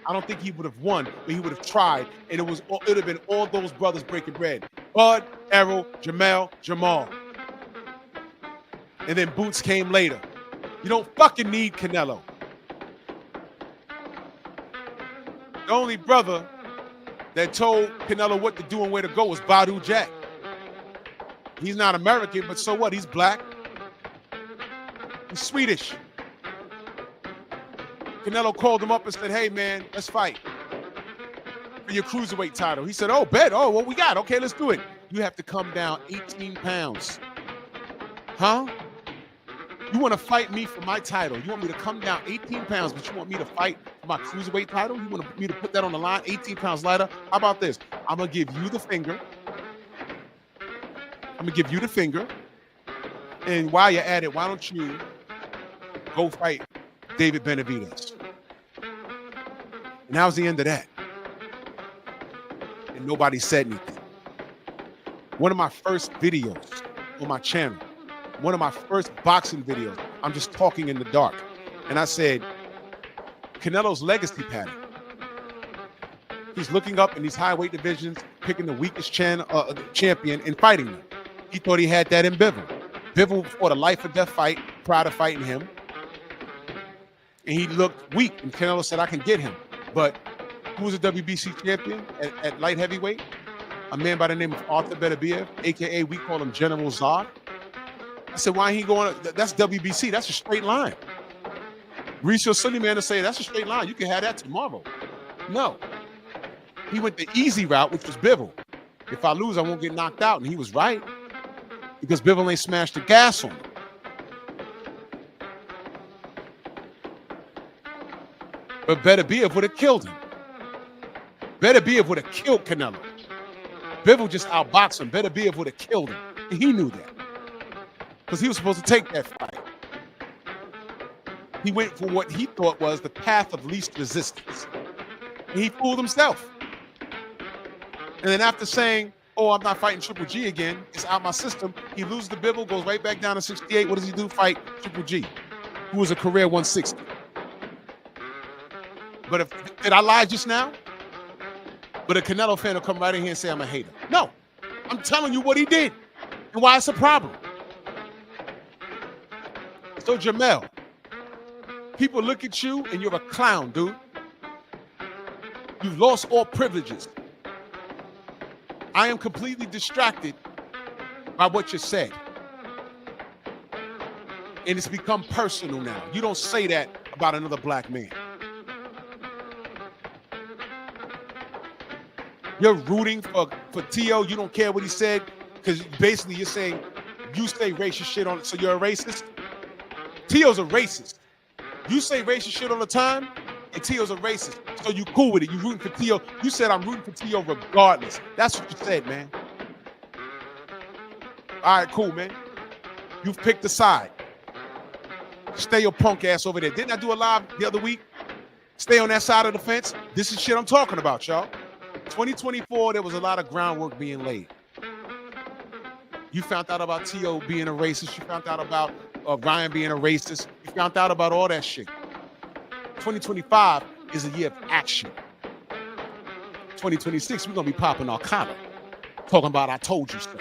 I don't think he would have won, but he would have tried, and it would have been all those brothers breaking bread. Bud, Errol, Jamel, Jamal. And then Boots came later. You don't fucking need Canelo. The only brother that told Canelo what to do and where to go was Badu Jack. He's not American, but so what? He's black. He's Swedish. Canelo called him up and said, hey, man, let's fight for your cruiserweight title. He said, oh, bet. Oh, what we got? Okay, let's do it. You have to come down 18 pounds. Huh? You want to fight me for my title? You want me to come down 18 pounds, but you want me to fight for my cruiserweight title? You want me to put that on the line 18 pounds lighter? How about this? I'm going to give you the finger. And while you're at it, why don't you go fight David Benavidez? And that was the end of that. And nobody said anything. One of my first videos on my channel, one of my first boxing videos, I'm just talking in the dark. And I said, Canelo's legacy pattern. He's looking up in these high weight divisions, picking the weakest champion and fighting them. He thought he had that in Bivol. Bivol fought a life or death fight prior to fighting him. And he looked weak. And Canelo said, I can get him. But who was a WBC champion at light heavyweight? A man by the name of Arthur Beterbiev, a.k.a. we call him General Zod. I said, why ain't he going? That's WBC. That's a straight line. Mauricio Simian to say, that's a straight line. You can have that tomorrow. No. He went the easy route, which was Bivol. If I lose, I won't get knocked out. And he was right. Because Bivol ain't smashed the gas on him. But Beterbiev would have killed him. Beterbiev would have killed Canelo. Bivol just outboxed him. Beterbiev would have killed him. And he knew that. Because he was supposed to take that fight. He went for what he thought was the path of least resistance. And he fooled himself. And then after saying, oh, I'm not fighting Triple G again, it's out my system, he loses the Bivol, goes right back down to 68. What does he do? Fight Triple G, who was a career 160. But did I lie just now? But a Canelo fan will come right in here and say I'm a hater. No, I'm telling you what he did and why it's a problem. So Jamel, people look at you and you're a clown, dude. You've lost all privileges. I am completely distracted by what you said. And it's become personal now. You don't say that about another black man. You're rooting for Tio. You don't care what he said because basically you're saying you say racist shit on it, so you're a racist. Tio's a racist. You say racist shit all the time, and Tio's a racist. So you cool with it. You rooting for Tio. You said I'm rooting for Tio regardless. That's what you said, man. All right, cool, man. You've picked a side. Stay your punk ass over there. Didn't I do a live the other week? Stay on that side of the fence. This is shit I'm talking about, y'all. 2024, there was a lot of groundwork being laid. You found out about Tio being a racist. You found out about Ryan being a racist. You found out about all that shit. 2025 is a year of action. 2026, we're going to be popping our collar. Talking about I told you so.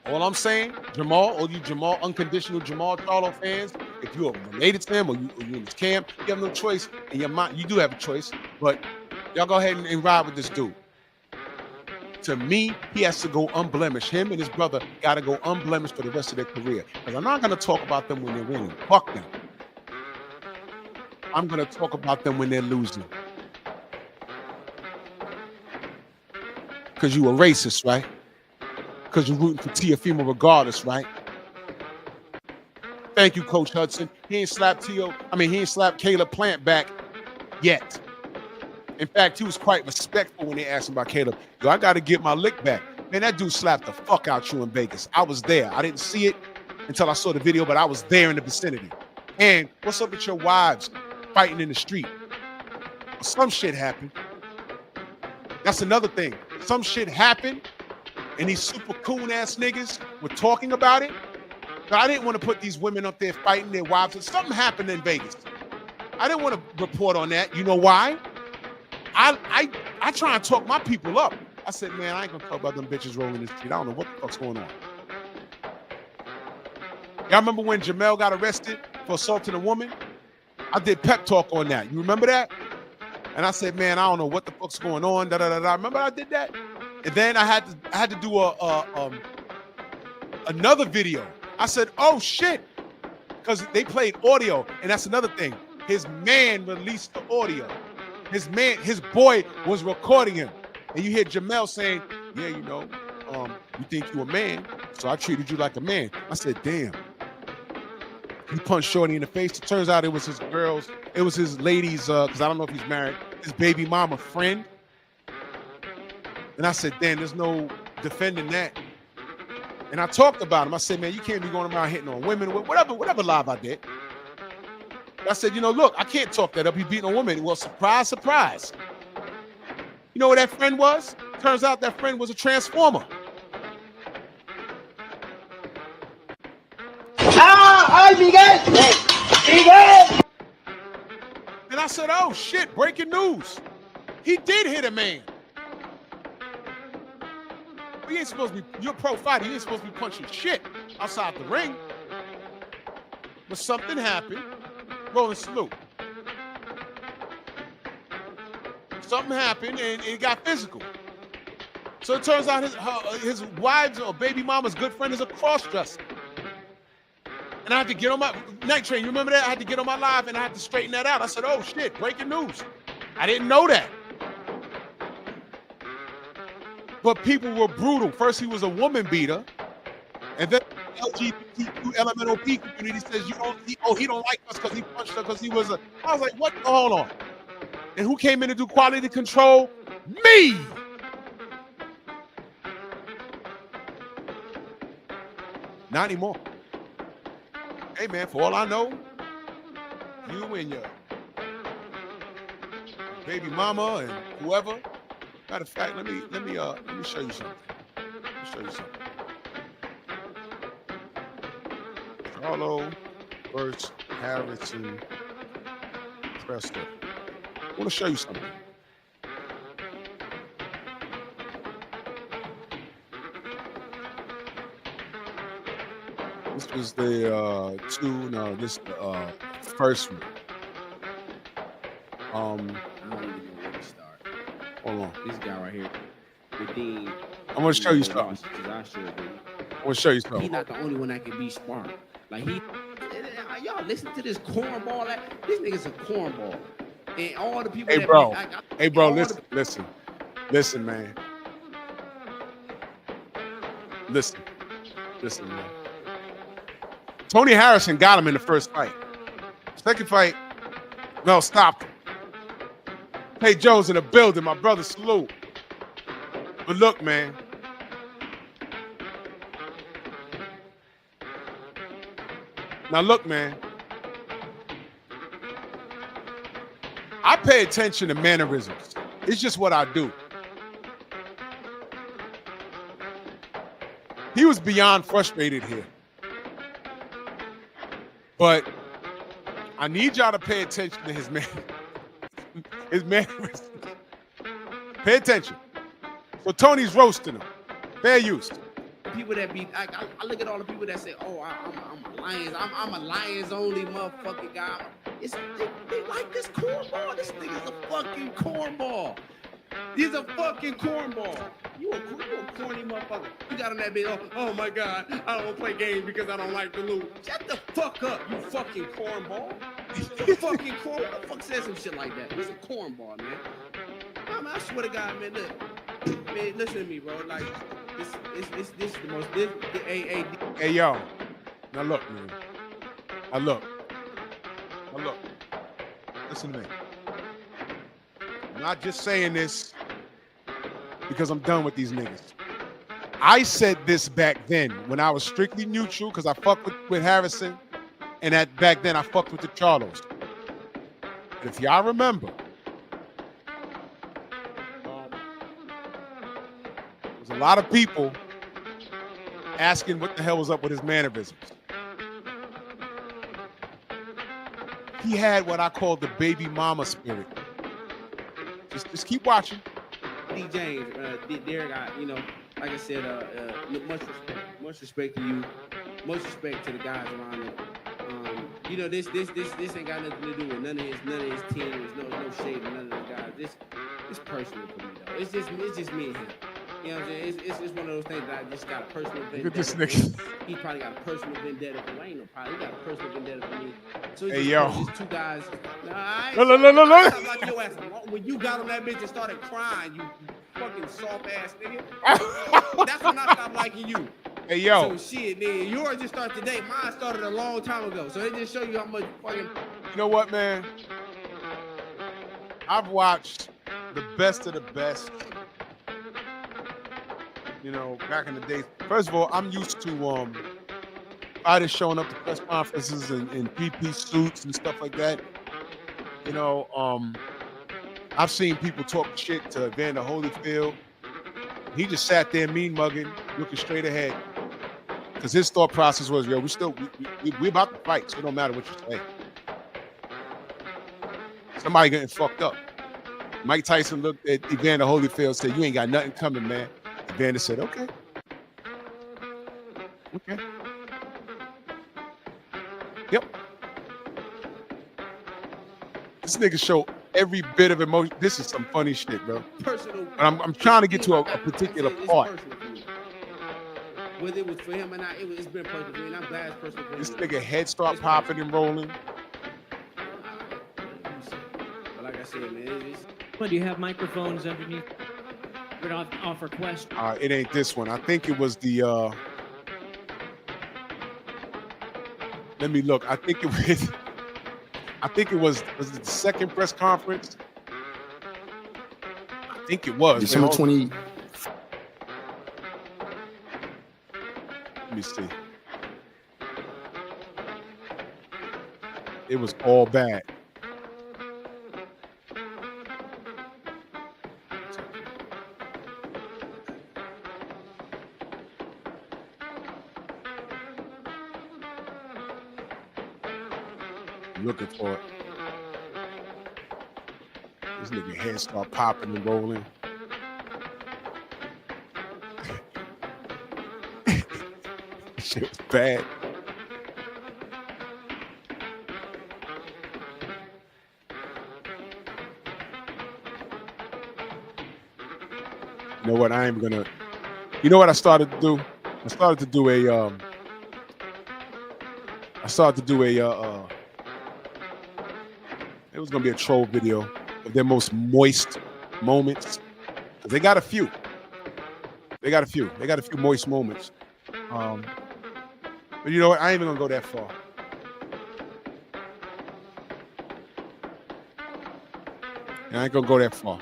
All I'm saying, Jamal, all you Jamal, unconditional Jamal Charlo fans, if you're related to him or you in his camp, you have no choice in your mind. You do have a choice, but y'all go ahead and ride with this dude. To me, he has to go unblemished. Him and his brother got to go unblemished for the rest of their career. Because I'm not going to talk about them when they're winning. Fuck them. I'm going to talk about them when they're losing. Because you a racist, right? Because you're rooting for Teofimo regardless, right? Thank you, Coach Hudson. He ain't slapped Caleb Plant back yet. In fact, he was quite respectful when they asked him about Caleb. Yo, I got to get my lick back. Man, that dude slapped the fuck out you in Vegas. I was there. I didn't see it until I saw the video, but I was there in the vicinity. And what's up with your wives fighting in the street? Some shit happened. That's another thing. Some shit happened, and these super coon-ass niggas were talking about it. But I didn't want to put these women up there fighting their wives. And something happened in Vegas. I didn't want to report on that. You know why? I try and talk my people up. I said, man, I ain't gonna talk about them bitches rolling the street. I don't know what the fuck's going on. Y'all remember when Jamel got arrested for assaulting a woman? I did pep talk on that. You remember that? And I said, man, I don't know what the fuck's going on. Da da da da. Remember I did that? And then I had to do another video. I said, oh shit, because they played audio, and that's another thing. His man released the audio. His boy was recording him, and you hear Jamel saying, "Yeah, you know, you think you a man, so I treated you like a man." I said, "Damn." He punched Shorty in the face. It turns out it was his lady's, because I don't know if he's married, his baby mama friend. And I said, damn, there's no defending that. And I talked about him. I said, man, you can't be going around hitting on women, whatever live I did. I said, you know, look, I can't talk that up. He's beating a woman. Well, surprise, surprise. You know what that friend was? Turns out that friend was a transformer. And I said, oh shit, breaking news. He did hit a man. But you ain't supposed to be, you're a pro fighter, you ain't supposed to be punching shit outside the ring. But something happened. Rolling salute. Something happened and it got physical. So it turns out his wife's or baby mama's good friend is a cross-dresser. And I had to get on my Night Train. You remember that? I had to get on my live and I had to straighten that out. I said, oh shit, breaking news. I didn't know that. But people were brutal. First, he was a woman beater. And then the LGBTQ LMNOP community says, he don't like us because he punched her because he was a. I was like, what? Hold on. And who came in to do quality control? Me! Not anymore. Hey man, for all I know, you and your baby mama and whoever. Matter of fact, let me show you something. Charlo versus Harrison Preston. I want to show you something. This was the first one. I don't even know where to start. Hold on. This guy right here, Redeem. I'm gonna show you something. I sure do. I'm gonna show you something. He's not the only one that can be smart. Like y'all listen to this cornball. This nigga's a cornball. And all the people. Hey bro, listen, man. Listen, man. Tony Harrison got him in the first fight. Second fight, Mel stopped him. Hey, Jones in the building, my brother, salute. But look, man. Now look, man. I pay attention to mannerisms. It's just what I do. He was beyond frustrated here. But I need y'all to pay attention to his mannerisms. Pay attention. So Tony's roasting him. Fair use. People that be, I look at all the people that say, "Oh, I'm a Lions. I'm a Lions only motherfucking guy." They like this cornball. This nigga's a fucking cornball. He's a fucking cornball. You a corny motherfucker. You got on that bitch. Oh my God, I don't play games because I don't like to lose. Shut the fuck up, you fucking cornball. You fucking cornball. Who the fuck says some shit like that? He's a cornball, man. I swear to God, man. Look, man, listen to me, bro. Like, this is the most. Hey, yo. Now look, man. Now look. Listen to me. I'm not just saying this because I'm done with these niggas. I said this back then when I was strictly neutral because I fucked with Harrison, and back then I fucked with the Charlos. And if y'all remember, there's a lot of people asking what the hell was up with his mannerisms. He had what I call the baby mama spirit. Just keep watching. D. James, Derek, like I said, much respect to you, much respect to the guys around it. This ain't got nothing to do with none of his team. There's no shade to none of the guys. This personal for me though. It's just me and him. You know what I'm saying? It's one of those things that I just got a personal vendetta. Look at this for. nigga. He probably got a personal vendetta for me. I ain't no problem. He got a personal vendetta for me. So Hey, just, yo. these two guys. Nah, I Look, look, look, look, look. stop like your ass. When you got on that bitch and started crying, you fucking soft ass nigga. That's when I stopped liking you. Hey, yo. So shit, man, yours just started today. Mine started a long time ago. So it just show you how much fucking. You know what, man? I've watched the best of the best. You know, back in the days. First of all, I'm used to fighters showing up to press conferences in PP suits and stuff like that. You know, I've seen people talk shit to Evander Holyfield. He just sat there mean mugging, looking straight ahead. Because his thought process was, yo, we about to fight, so it don't matter what you say. Somebody getting fucked up. Mike Tyson looked at Evander Holyfield and said, you ain't got nothing coming, man. Evander said, okay. Okay. Yep. This nigga show every bit of emotion. This is some funny shit, bro. Personal. But I'm trying to get to a particular part. Whether it was for him or not, it's been personal for me. And I'm glad it's personal for him. This nigga head start popping and rolling. But like I said, man, But do you have microphones underneath? Would offer questions. It ain't this one. I think it was the. Let me look. I think it was. I think it was it the second press conference. I think it was December 20. Let me see. It was all bad. Looking for it. This nigga head start popping and rolling. Shit was bad. You know what? I am gonna. You know what I started to do? I started to do a. It was gonna be a troll video of their most moist moments. Cause they got a few. They got a few moist moments. But you know what? I ain't even gonna go that far. I ain't gonna go that far.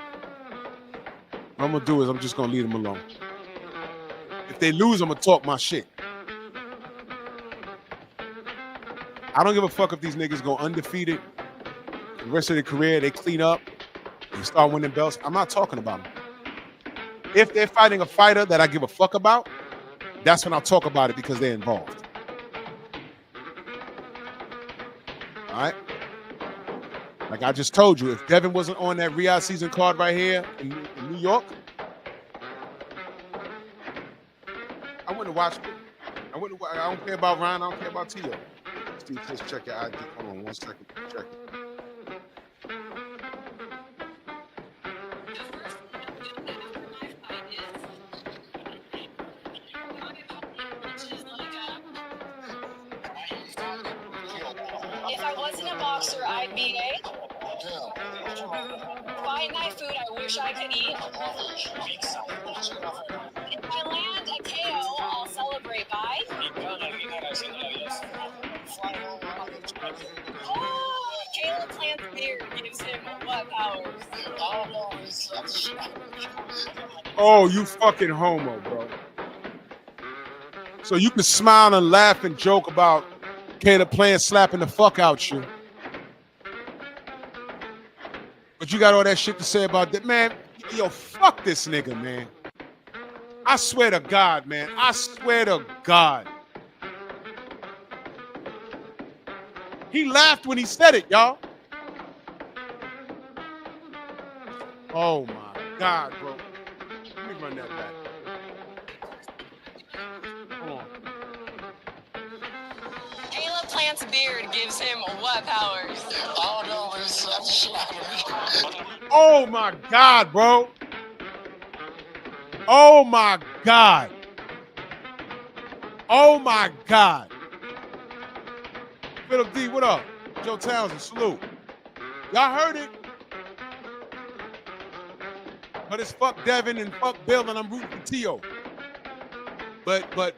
What I'm gonna do is I'm just gonna leave them alone. If they lose, I'm gonna talk my shit. I don't give a fuck if these niggas go undefeated. The rest of their career, they clean up, they start winning belts. I'm not talking about them. If they're fighting a fighter that I give a fuck about, that's when I'll talk about it because they're involved. All right? Like I just told you, if Devin wasn't on that Riyadh season card right here in New York, I wouldn't have watched it. I don't care about Ryan. I don't care about Tio. Steve, just check your ID. Hold on 1 second. Check it. If I wasn't a boxer, I'd be a fight night food I wish I could eat. If I land a KO, I'll celebrate by. Oh, Caleb plants beer gives him what powers? Oh, you fucking homo, bro. So you can smile and laugh and joke about Caleb playing slapping the fuck out you. But you got all that shit to say about that, man. Yo, fuck this nigga, man. I swear to God, man. I swear to God. He laughed when he said it, y'all. Oh my God, bro. Let me run that back. Come on. Caleb plants beard gives him what powers? Oh my God, bro. Oh my God. Oh my God. Philip D, what up? Joe Townsend, salute. Y'all heard it. But it's fuck Devin and fuck Bill, and I'm rooting for T.O. But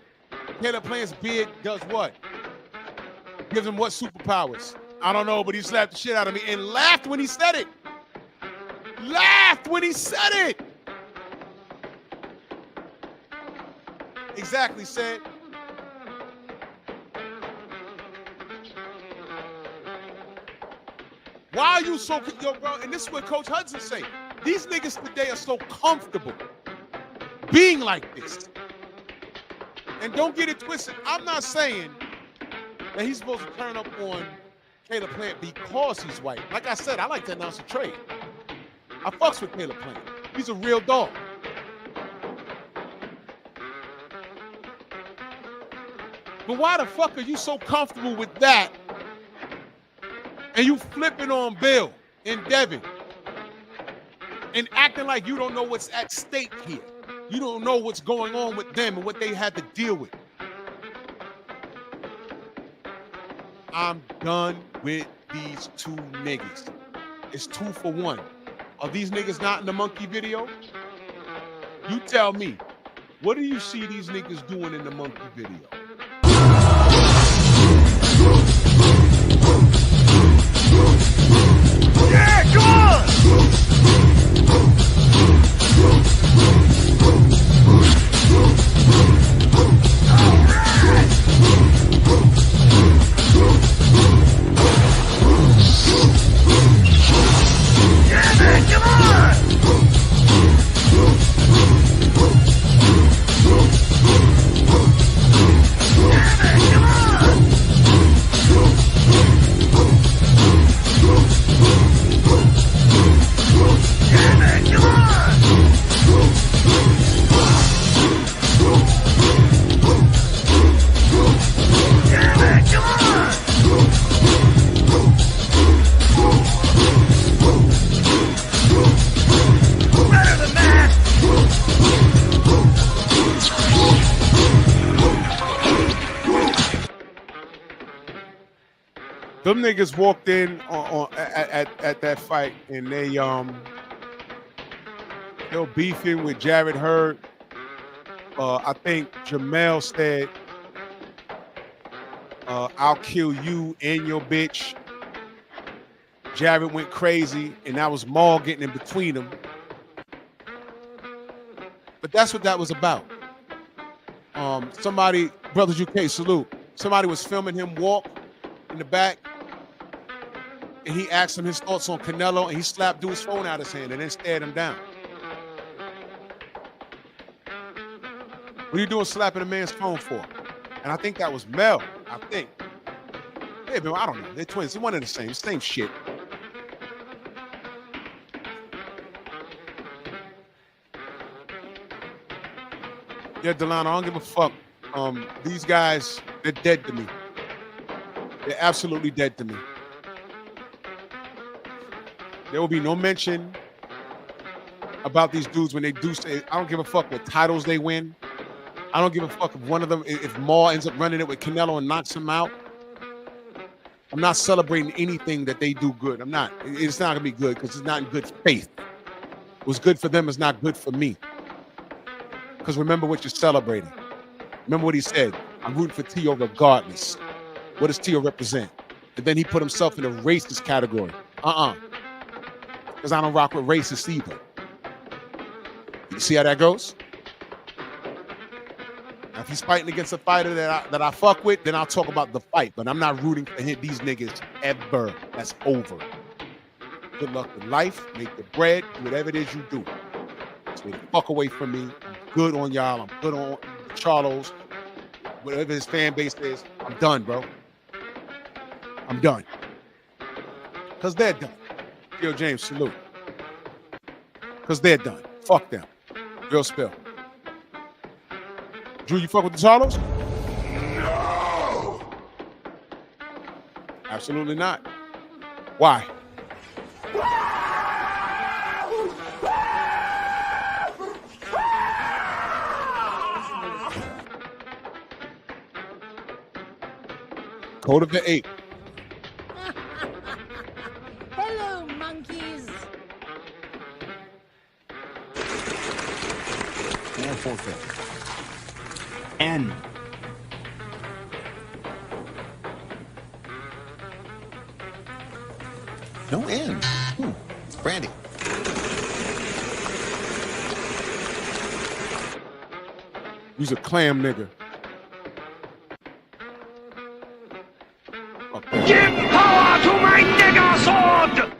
Caleb Plant's beard does what? Gives him what superpowers? I don't know, but he slapped the shit out of me and laughed when he said it. Laughed when he said it. Exactly, said. Why are you so, yo, bro? And this is what Coach Hudson say. These niggas today are so comfortable being like this. And don't get it twisted. I'm not saying that he's supposed to turn up on Caleb Plant because he's white. Like I said, I like to announce a trade. I fucks with Caleb Plant. He's a real dog. But why the fuck are you so comfortable with that? And you flipping on Bill and Devin and acting like you don't know what's at stake here. You don't know what's going on with them and what they had to deal with. I'm done with these two niggas. It's 2 for 1. Are these niggas not in the Monkey video? You tell me. What do you see these niggas doing in the Monkey video? Yeah, come on! Yeah, man, come on! Yeah, man, come on! Yeah, man, come on! Yeah, man, come on! Better than that! Them niggas walked in at that fight and they were beefing with Jared Hurd. I think Jamel said, I'll kill you and your bitch. Jared went crazy, and that was Maul getting in between them. But that's what that was about. Somebody, Brothers UK, salute. Somebody was filming him walk in the back, and he asked him his thoughts on Canelo, and he slapped dude's phone out of his hand and then stared him down. What are you doing slapping a man's phone for? And I think that was Mel, I think. Hey, man, I don't know. They're twins. They're one and the same shit. Yeah, Delano, I don't give a fuck. These guys, they're dead to me. They're absolutely dead to me. There will be no mention about these dudes when they do say, I don't give a fuck what titles they win. I don't give a fuck if one of them, if Maul ends up running it with Canelo and knocks him out. I'm not celebrating anything that they do good. I'm not. It's not going to be good because it's not in good faith. What's good for them is not good for me. Because remember what you're celebrating. Remember what he said. I'm rooting for T.O. regardless. What does T.O. represent? And then he put himself in a racist category. Because I don't rock with racists either. You see how that goes? Now, if he's fighting against a fighter that I fuck with, then I'll talk about the fight. But I'm not rooting for these niggas ever. That's over. Good luck in life. Make the bread. Do whatever it is you do. Stay the fuck away from me. I'm good on y'all. I'm good on Charlo's. Whatever his fan base is, I'm done, bro. I'm done. Because they're done. Yo, James, salute. Because they're done. Fuck them. Real spill. Drew, you fuck with the Charlos? No. Absolutely not. Why? Code of the Ape. Hello, monkeys. And forfeit. N. No N. Brandy. You's a clam nigga. Give power to my nigger sword!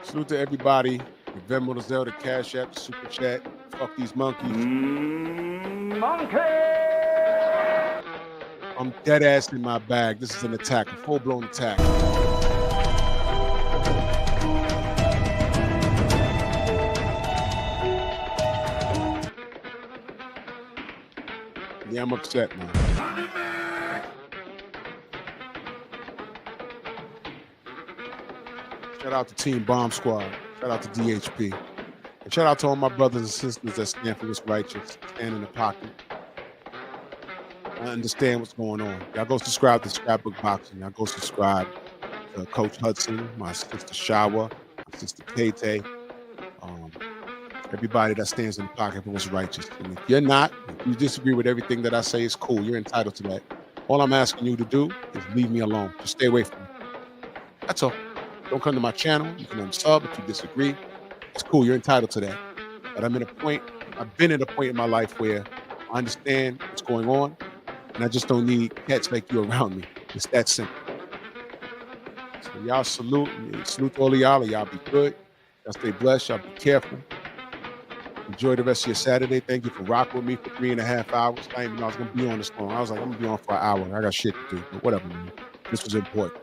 Salute to everybody. The Venmo, the Zelda, Cash App, Super Chat. Fuck these monkeys. Monkey! I'm dead ass in my bag. This is an attack, a full-blown attack. Yeah, I'm upset, man. Shout out to Team Bomb Squad. Shout out to DHP. And shout out to all my brothers and sisters that stand for what's righteous, stand in the pocket. I understand what's going on. Y'all go subscribe to Scrapbook Boxing. Y'all go subscribe to Coach Hudson, my sister Shawa, my sister Tay-Tay. Everybody that stands in the pocket for what's righteous. And if you're not, if you disagree with everything that I say, is cool. You're entitled to that. All I'm asking you to do is leave me alone. Just stay away from me. That's all. Don't come to my channel. You can unsub if you disagree. It's cool. You're entitled to that. But I've been at a point in my life where I understand what's going on, and I just don't need cats like you around me. It's that simple. So y'all salute. Salute to all of y'all. Y'all be good. Y'all stay blessed. Y'all be careful. Enjoy the rest of your Saturday. Thank you for rocking with me for 3.5 hours. I didn't even know I was going to be on this long. I was like, I'm going to be on for an hour. I got shit to do. But whatever, man. This was important.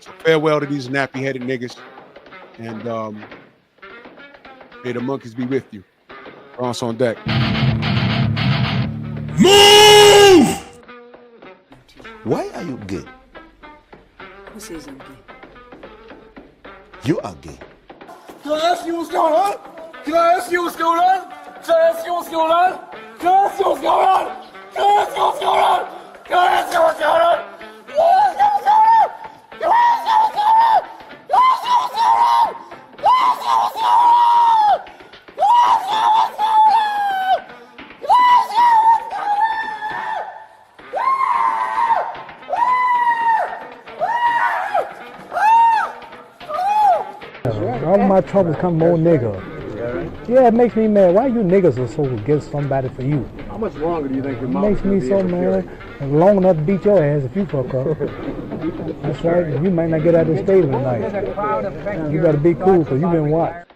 So farewell to these nappy-headed niggas. And may the monkeys be with you. Bronx on deck. Move! Why are you gay? Who says I'm gay? You are gay. Can I ask you what's going on? Can I ask you what's going on? Can I ask you what's going on? Can I ask you what's going on? Can I ask you what's going on? Can I ask you what's going on? Can I ask you what's going on? Can I ask you what's going on? Can I ask you what's going on? Can I ask you what's going on? Can I ask you what's going on? Can I ask you what's going on? All my troubles come more nigga. Yeah, it makes me mad. Why you niggas are so against somebody for you? How much longer do you think your It mom makes me so mad. Long enough to beat your ass if you fuck up. That's right. You might not get out of the stadium tonight. You gotta be cool because you've been watched.